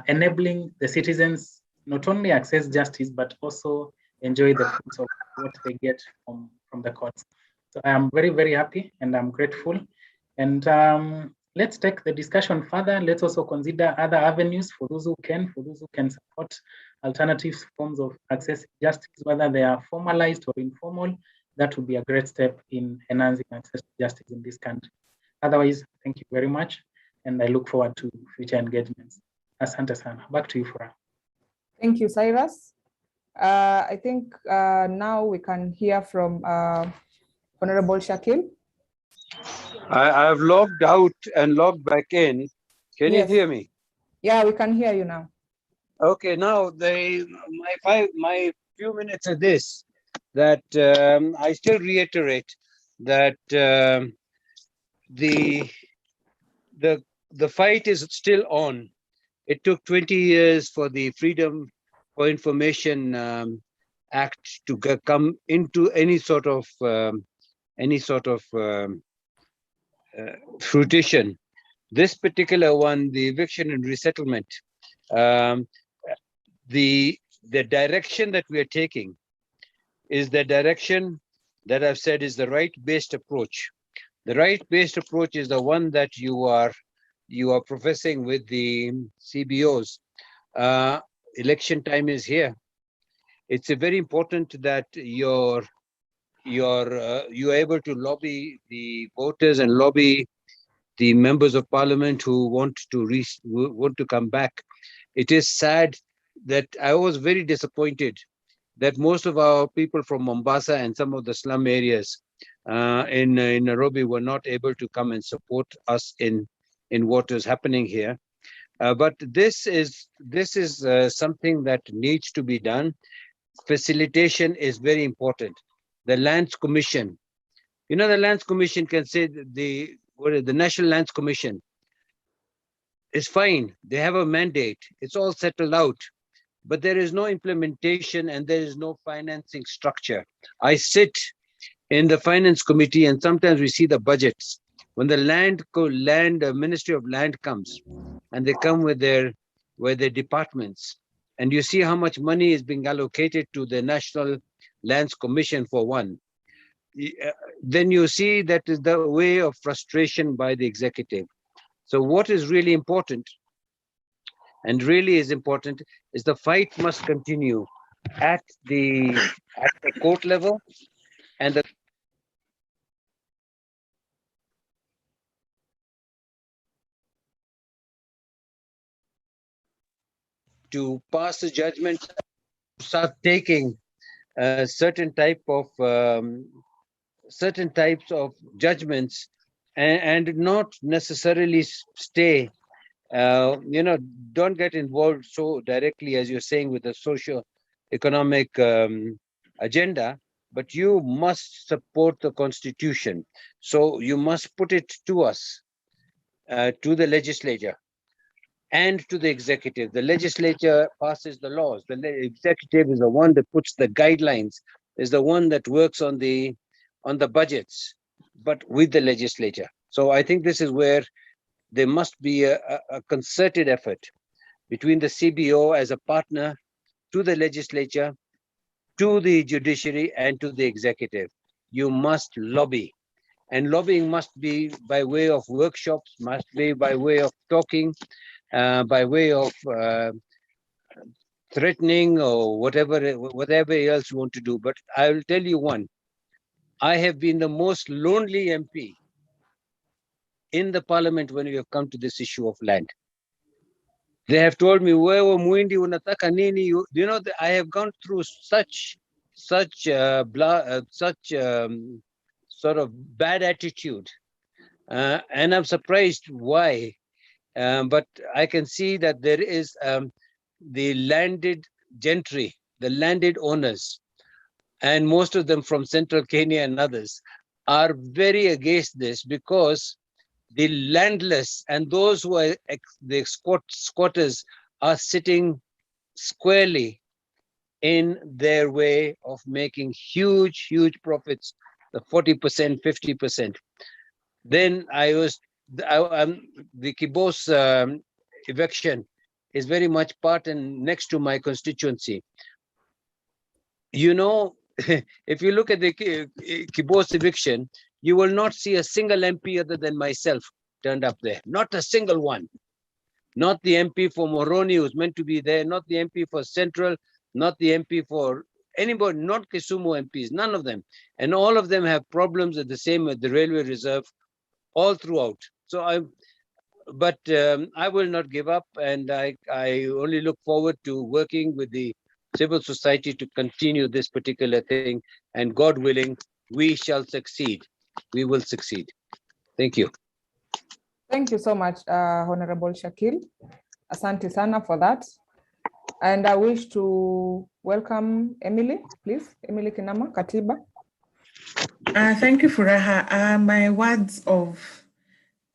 enabling the citizens not only access justice, but also enjoy the fruits of what they get from the courts? So I am very, very happy and I'm grateful. And let's take the discussion further. Let's also consider other avenues for those who can support alternative forms of access to justice, whether they are formalized or informal. That would be a great step in enhancing access to justice in this country. Otherwise, thank you very much, and I look forward to future engagements. Asante sana. Back to you, Fura. Thank you, Cyrus. I think now we can hear from Honorable Shakil. I've logged out and logged back in. Can you Yes. hear me? Yeah, we can hear you now. Okay, now my few minutes are this, that I still reiterate that the the fight is still on. It took 20 years for the Freedom for Information Act to come into any sort of fruition. This particular one, the eviction and resettlement, um, the direction that we are taking is the direction that I've said is the right-based approach. The right-based approach is the one that you are professing with the CBOs. Election time is here. It's very important that you're able to lobby the voters and lobby the members of parliament who want to come back. It is sad that I was very disappointed that most of our people from Mombasa and some of the slum areas in Nairobi were not able to come and support us in what is happening here. But this is something that needs to be done. Facilitation is very important. The Lands Commission, the Lands Commission can say the National Lands Commission is fine. They have a mandate. It's all settled out. But there is no implementation and there is no financing structure. I sit in the finance committee and sometimes we see the budgets. When the Ministry of Land comes and they come with their departments, and you see how much money is being allocated to the National Lands Commission for one, then you see that is the way of frustration by the executive. So what is really important, and really is important, is the fight must continue at the court level, and to pass a judgment, start taking certain types of judgments, and not necessarily stay. Don't get involved so directly, as you're saying, with the socio-economic agenda, but you must support the constitution. So you must put it to us, to the legislature and to the executive. The legislature passes the laws. The executive is the one that puts the guidelines, is the one that works on the budgets, but with the legislature. So I think this is where there must be a concerted effort between the CBO as a partner to the legislature, to the judiciary, and to the executive. You must lobby. And lobbying must be by way of workshops, must be by way of talking, by way of threatening, or whatever else you want to do. But I will tell you one, I have been the most lonely MP in the parliament when we have come to this issue of land. They have told me, wewe Muindi unataka nini? I have gone through such sort of bad attitude, and I'm surprised why. But I can see that there is the landed gentry, the landed owners, and most of them from central Kenya and others, are very against this, because the landless and those who are the squatters are sitting squarely in their way of making huge profits, the 40%, 50%. Then the Kibos eviction is very much part and next to my constituency. If you look at the Kibos eviction, you will not see a single MP other than myself turned up there. Not a single one. Not the MP for Moroni who's meant to be there, not the MP for Central, not the MP for anybody, not Kisumu MPs, none of them. And all of them have problems at the same with the Railway Reserve all throughout. So I will not give up, and I only look forward to working with the civil society to continue this particular thing, and God willing, we shall succeed. We will succeed. Thank you. Thank you so much, Honorable Shakil. Asante sana for that. And I wish to welcome Emily, please. Emily Kinama, Katiba. Thank you, Furaha. My words of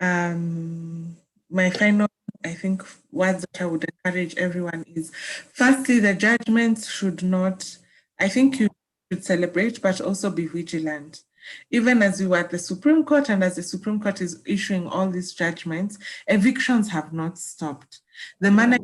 my final, I think, words that I would encourage everyone is, firstly, the judgments should not, I think you should celebrate, but also be vigilant. Even as we were at the Supreme Court and as the Supreme Court is issuing all these judgments, evictions have not stopped. The manner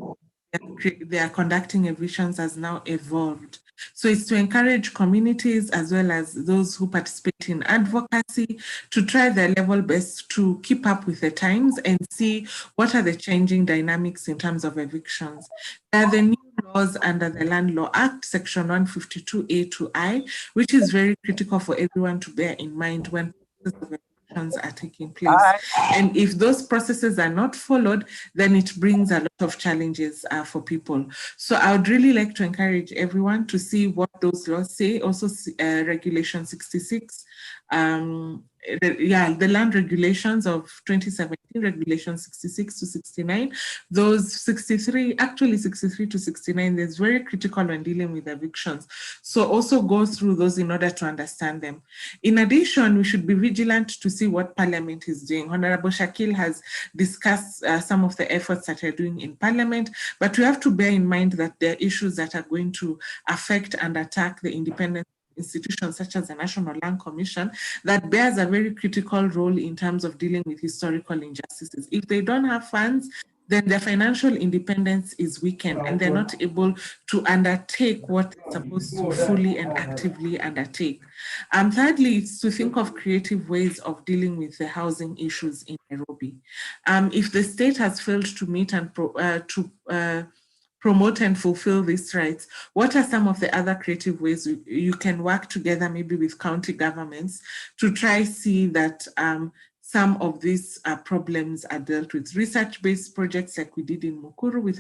they are conducting evictions has now evolved. So it's to encourage communities as well as those who participate in advocacy to try their level best to keep up with the times and see what are the changing dynamics in terms of evictions. There are the new laws under the Land Law Act, Section 152A to I, which is very critical for everyone to bear in mind when evictions are taking place. And if those processes are not followed, then it brings a lot of challenges for people. So I would really like to encourage everyone to see what those laws say. Also, Regulation 66, the land regulations of 2017, Regulation 66 to 69, those 63 to 69, there's very critical when dealing with evictions. So also go through those in order to understand them. In addition, we should be vigilant to see what Parliament is doing. Honorable Shakil has discussed some of the efforts that are doing in Parliament, but we have to bear in mind that there are issues that are going to affect and attack the independent institutions such as the National Land Commission that bears a very critical role in terms of dealing with historical injustices. If they don't have funds, then their financial independence is weakened and they're not able to undertake what they're supposed to fully and actively undertake. Thirdly, it's to think of creative ways of dealing with the housing issues in Nairobi. If the state has failed to meet and promote and fulfill these rights, what are some of the other creative ways you can work together, maybe with county governments, to try see that some of these problems are dealt with? Research-based projects like we did in Mukuru with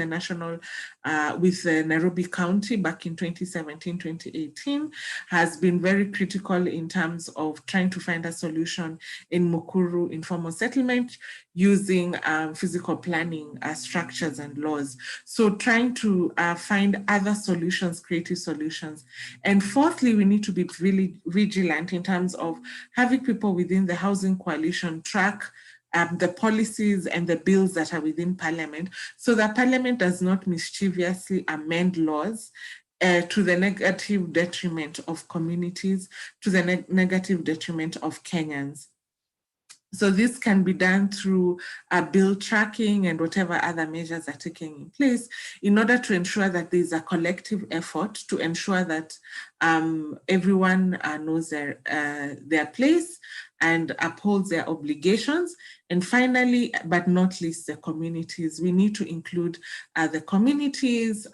with Nairobi County back in 2017, 2018 has been very critical in terms of trying to find a solution in Mukuru informal settlement using physical planning structures and laws. So trying to find other solutions, creative solutions. And fourthly, we need to be really vigilant in terms of having people within the housing coalition track the policies and the bills that are within Parliament, so that Parliament does not mischievously amend laws to the negative detriment of communities, to the negative detriment of Kenyans. So this can be done through bill tracking and whatever other measures are taken in place in order to ensure that there's a collective effort to ensure that everyone knows their place and upholds their obligations. And finally, but not least, the communities. We need to include the communities,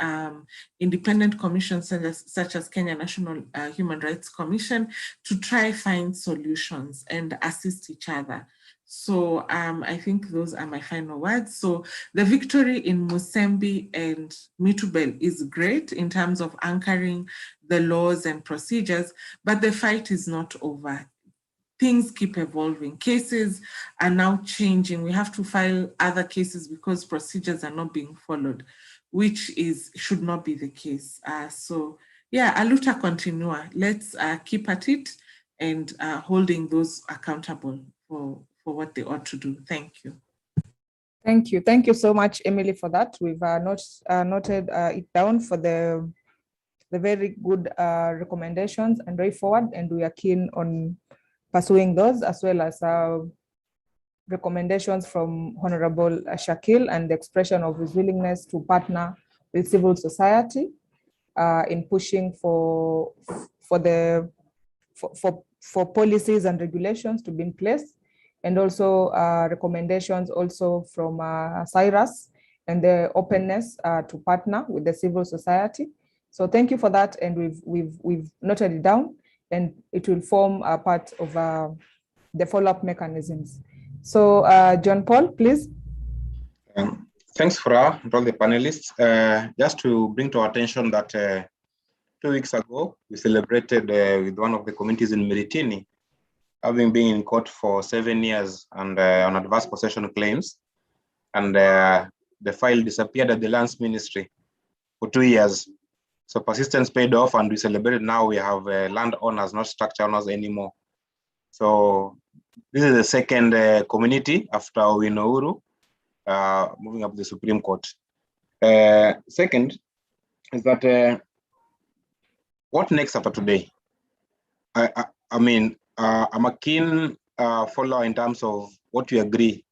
independent commissions such as Kenya National Human Rights Commission to try find solutions and assist each other. So I think those are my final words. So the victory in Musembi and Mitubel is great in terms of anchoring the laws and procedures, but the fight is not over. Things keep evolving. Cases are now changing. We have to file other cases because procedures are not being followed, which should not be the case. So yeah, a luta continua. Let's keep at it and holding those accountable for what they ought to do. Thank you. Thank you. Thank you so much, Emily, for that. We've noted it down for the very good recommendations and way forward, and we are keen on pursuing those, as well as recommendations from Honorable Shakil and the expression of his willingness to partner with civil society in pushing for policies and regulations to be in place, and also recommendations also from Cyrus and the openness to partner with the civil society. So thank you for that, and we've noted it down, and it will form a part of the follow-up mechanisms. So John Paul, please. Thanks, Fra, and all the panelists. Just to bring to our attention that 2 weeks ago, we celebrated with one of the communities in Miritini having been in court for 7 years and on adverse possession claims. And the file disappeared at the lands ministry for 2 years. So persistence paid off, and we celebrated. Now we have landowners, not structure owners anymore. So this is the second community after Winauru, moving up to the Supreme Court. Second is that what next after today? I mean, I'm a keen follower in terms of what we agree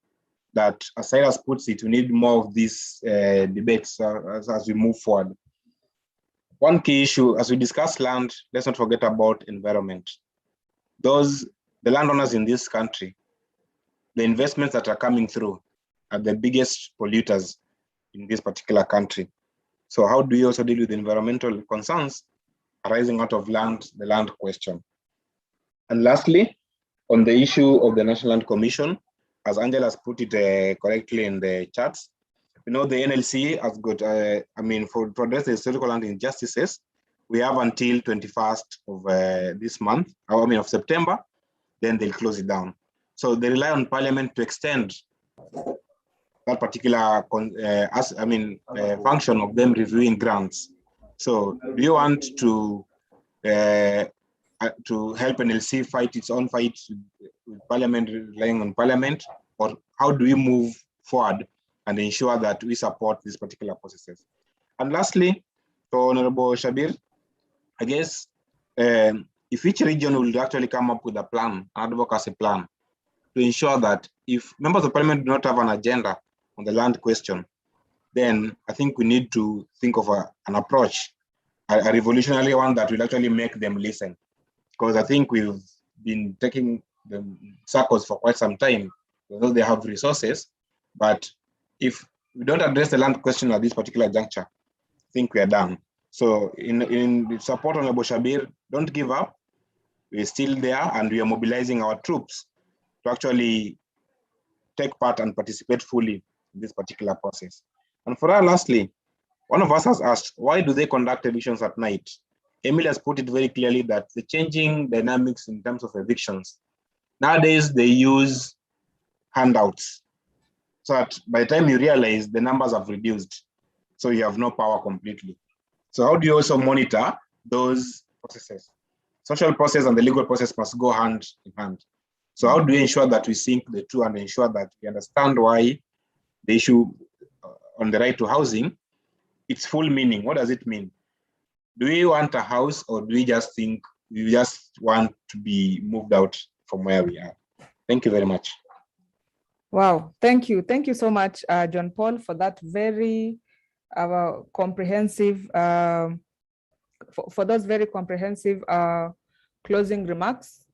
that, as Cyrus puts it, we need more of these debates as we move forward. One key issue, as we discuss land, let's not forget about environment. The landowners in this country, the investments that are coming through are the biggest polluters in this particular country. So how do you also deal with environmental concerns arising out of land, the land question? And lastly, on the issue of the National Land Commission, as Angela has put it correctly in the charts, you know, the NLC has got, for address the historical land injustices, we have until 21st of this month, of September, then they'll close it down. So they rely on Parliament to extend that particular function of them reviewing grants. So do you want to help NLC fight its own fight with Parliament, relying on Parliament, or how do we move forward and ensure that we support these particular processes? And lastly, for Honorable Shabir, I guess if each region will actually come up with a plan, an advocacy plan, to ensure that if members of Parliament do not have an agenda on the land question, then I think we need to think of an approach, a revolutionary one that will actually make them listen. Because I think we've been taking the circles for quite some time, although they have resources. But if we don't address the land question at this particular juncture, I think we are done. So in support of Honorable Shabir, don't give up. We're still there, and we are mobilizing our troops to actually take part and participate fully in this particular process. And for that, lastly, one of us has asked, why do they conduct evictions at night? Emily has put it very clearly that the changing dynamics in terms of evictions, nowadays they use handouts, so that by the time you realize the numbers have reduced, so you have no power completely. So how do you also monitor those processes? Social process and the legal process must go hand in hand. So how do we ensure that we sync the two and ensure that we understand why the issue on the right to housing, its full meaning? What does it mean? Do we want a house, or do we just think we just want to be moved out from where we are? Thank you very much. Wow, thank you. Thank you so much, John Paul, for that very comprehensive, for those very comprehensive closing remarks.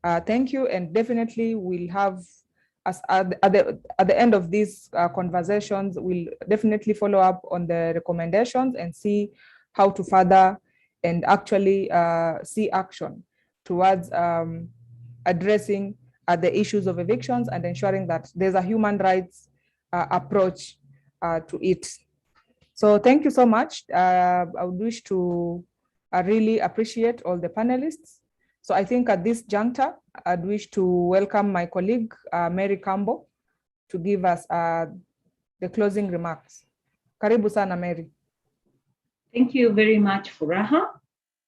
Thank you, and definitely we'll have, at the end of these conversations, we'll definitely follow up on the recommendations and see how to further and actually see action towards addressing the issues of evictions and ensuring that there's a human rights approach to it. So thank you so much. I would wish to really appreciate all the panelists. So I think at this juncture, I'd wish to welcome my colleague, Mary Campbell, to give us the closing remarks. Karibu sana, Mary. Thank you very much, Furaha,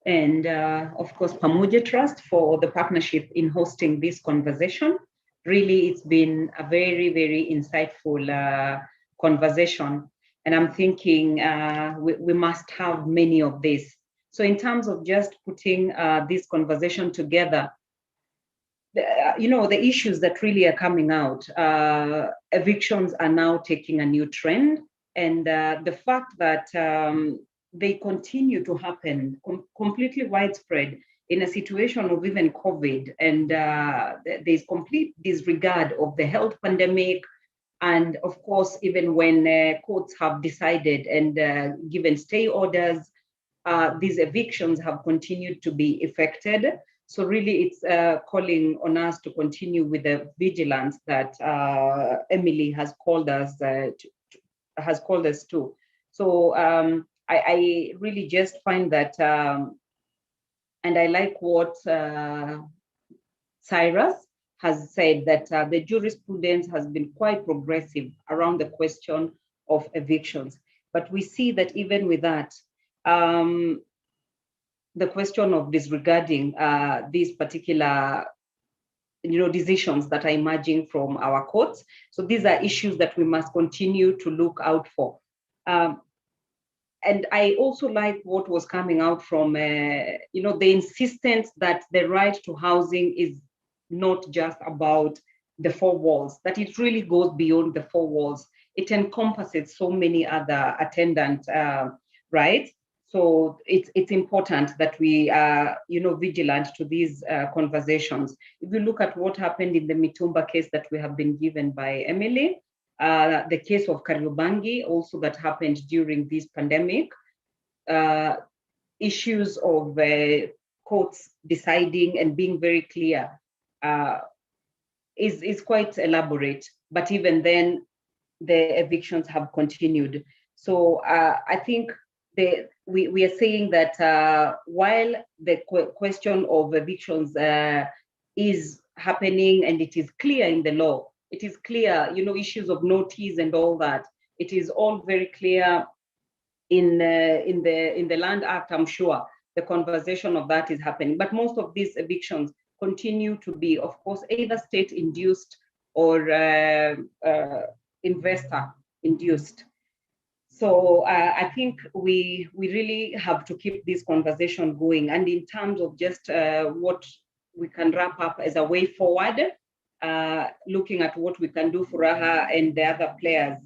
and of course, Pamoja Trust for the partnership in hosting this conversation. Really, it's been a very, very insightful conversation, and I'm thinking we must have many of these. So in terms of just putting this conversation together, the issues that really are coming out, evictions are now taking a new trend, and the fact that they continue to happen completely widespread in a situation of even COVID, and there's complete disregard of the health pandemic. And of course, even when courts have decided and given stay orders, these evictions have continued to be effected. So really it's calling on us to continue with the vigilance that Emily has called us to. So I really just find that, and I like what Cyrus has said that the jurisprudence has been quite progressive around the question of evictions. But we see that even with that, the question of disregarding these particular decisions that are emerging from our courts. So these are issues that we must continue to look out for. And I also like what was coming out from, the insistence that the right to housing is not just about the four walls, that it really goes beyond the four walls. It encompasses so many other attendant rights. So it's important that we are, vigilant to these conversations. If you look at what happened in the Mitumba case that we have been given by Emily, the case of Kariobangi also that happened during this pandemic, issues of courts deciding and being very clear is quite elaborate. But even then, the evictions have continued. So I think we are saying that while the question of evictions is happening and it is clear in the law, it is clear, issues of notice and all that, it is all very clear in the Land Act, I'm sure. The conversation of that is happening. But most of these evictions continue to be, of course, either state-induced or investor-induced. So I think we really have to keep this conversation going. And in terms of just what we can wrap up as a way forward, looking at what we can do for Raha and the other players,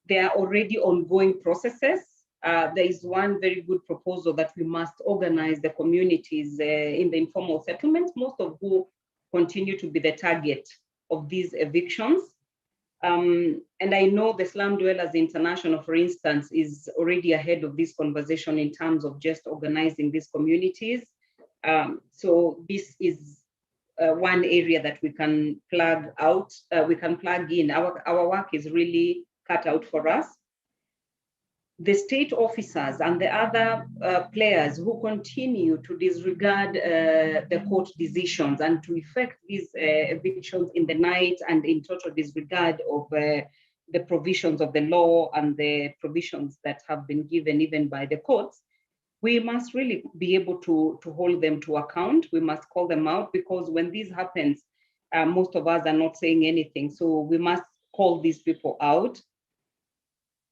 there are already ongoing processes. There is one very good proposal that we must organize the communities in the informal settlements, most of who continue to be the target of these evictions. And I know the Slum Dwellers International, for instance, is already ahead of this conversation in terms of just organizing these communities. So this is one area that we can plug out, we can plug in. Our work is really cut out for us. The state officers and the other players who continue to disregard the court decisions and to effect these evictions in the night and in total disregard of the provisions of the law and the provisions that have been given even by the courts, we must really be able to hold them to account. We must call them out, because when this happens, most of us are not saying anything. So we must call these people out.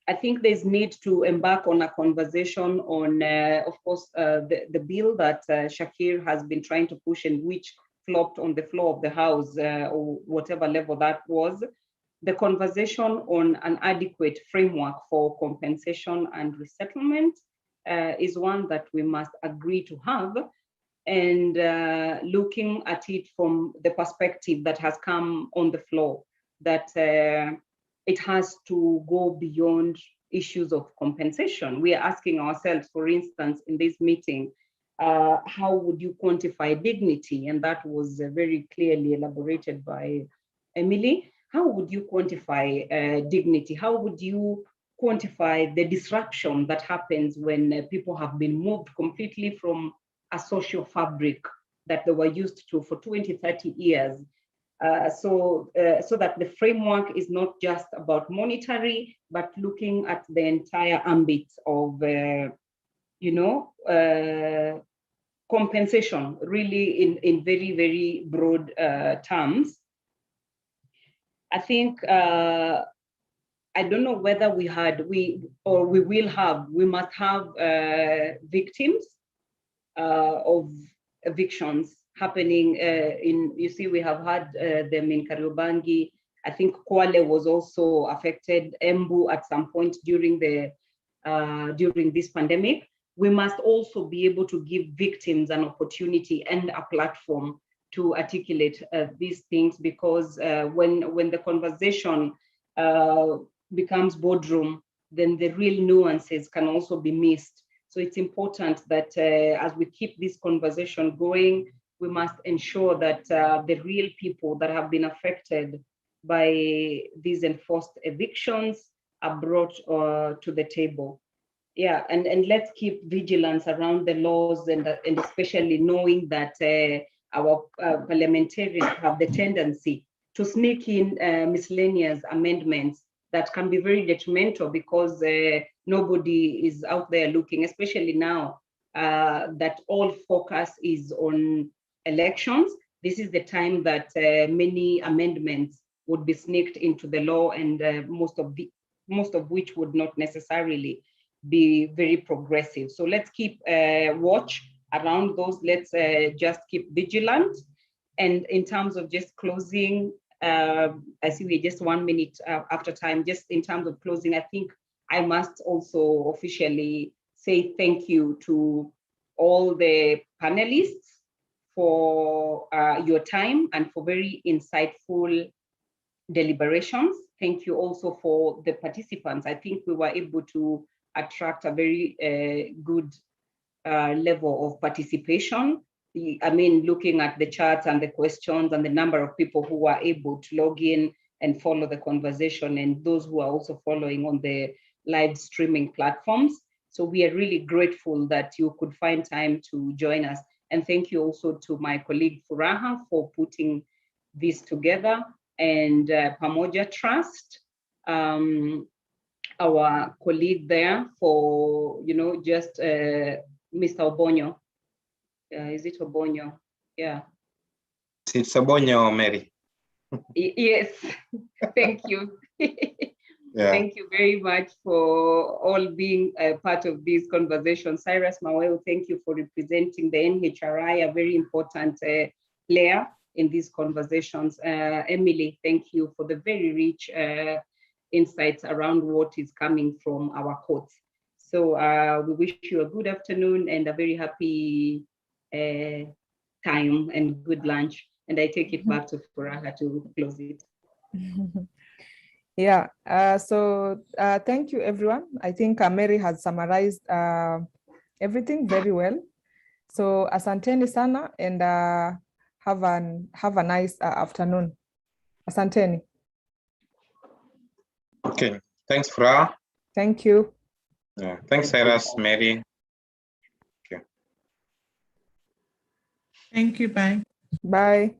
I think there's need to embark on a conversation on, of course, the bill that Shakir has been trying to push and which flopped on the floor of the House or whatever level that was. The conversation on an adequate framework for compensation and resettlement is one that we must agree to have, and looking at it from the perspective that has come on the floor, that it has to go beyond issues of compensation. We are asking ourselves, for instance, in this meeting, how would you quantify dignity? And that was very clearly elaborated by Emily. How would you quantify dignity? How would you quantify the disruption that happens when people have been moved completely from a social fabric that they were used to for 20, 30 years? So that the framework is not just about monetary, but looking at the entire ambit of, compensation, really in very, very broad terms. I think, I don't know whether we must have victims of evictions happening you see, we have had them in Kariobangi. I think Kwale was also affected, Embu at some point during this pandemic. We must also be able to give victims an opportunity and a platform to articulate these things, because when the conversation becomes boardroom, then the real nuances can also be missed. So it's important that as we keep this conversation going, we must ensure that the real people that have been affected by these enforced evictions are brought to the table. Yeah, and let's keep vigilance around the laws, and especially knowing that our parliamentarians have the tendency to sneak in miscellaneous amendments that can be very detrimental because nobody is out there looking, especially now that all focus is on elections. This is the time that many amendments would be sneaked into the law, and most of which would not necessarily be very progressive. So let's keep watch around those. Let's just keep vigilant. And in terms of just closing, I see we're just 1 minute after time. Just in terms of closing, I think I must also officially say thank you to all the panelists for your time and for very insightful deliberations. Thank you also for the participants. I think we were able to attract a very good level of participation. I mean, looking at the charts and the questions and the number of people who were able to log in and follow the conversation, and those who are also following on the live streaming platforms. So we are really grateful that you could find time to join us. And thank you also to my colleague Furaha for putting this together, and Pamoja Trust, our colleague there for, just Mr. Obonyo. Is it Obonyo? Yeah. It's Obonyo, Mary. Yes, thank you. Yeah. Thank you very much for all being a part of this conversation. Cyrus Maweo, thank you for representing the NHRI, a very important player in these conversations. Emily, thank you for the very rich insights around what is coming from our courts. So we wish you a good afternoon and a very happy time and good lunch. And I take it back to Furaha to close it. Yeah, so thank you, everyone. I think Mary has summarized everything very well. So asanteni sana, and have a nice afternoon. Asanteni. Okay, thanks, Fra. Thank you. Yeah, thanks, Cyrus, Mary. Okay. Thank you, bye. Bye.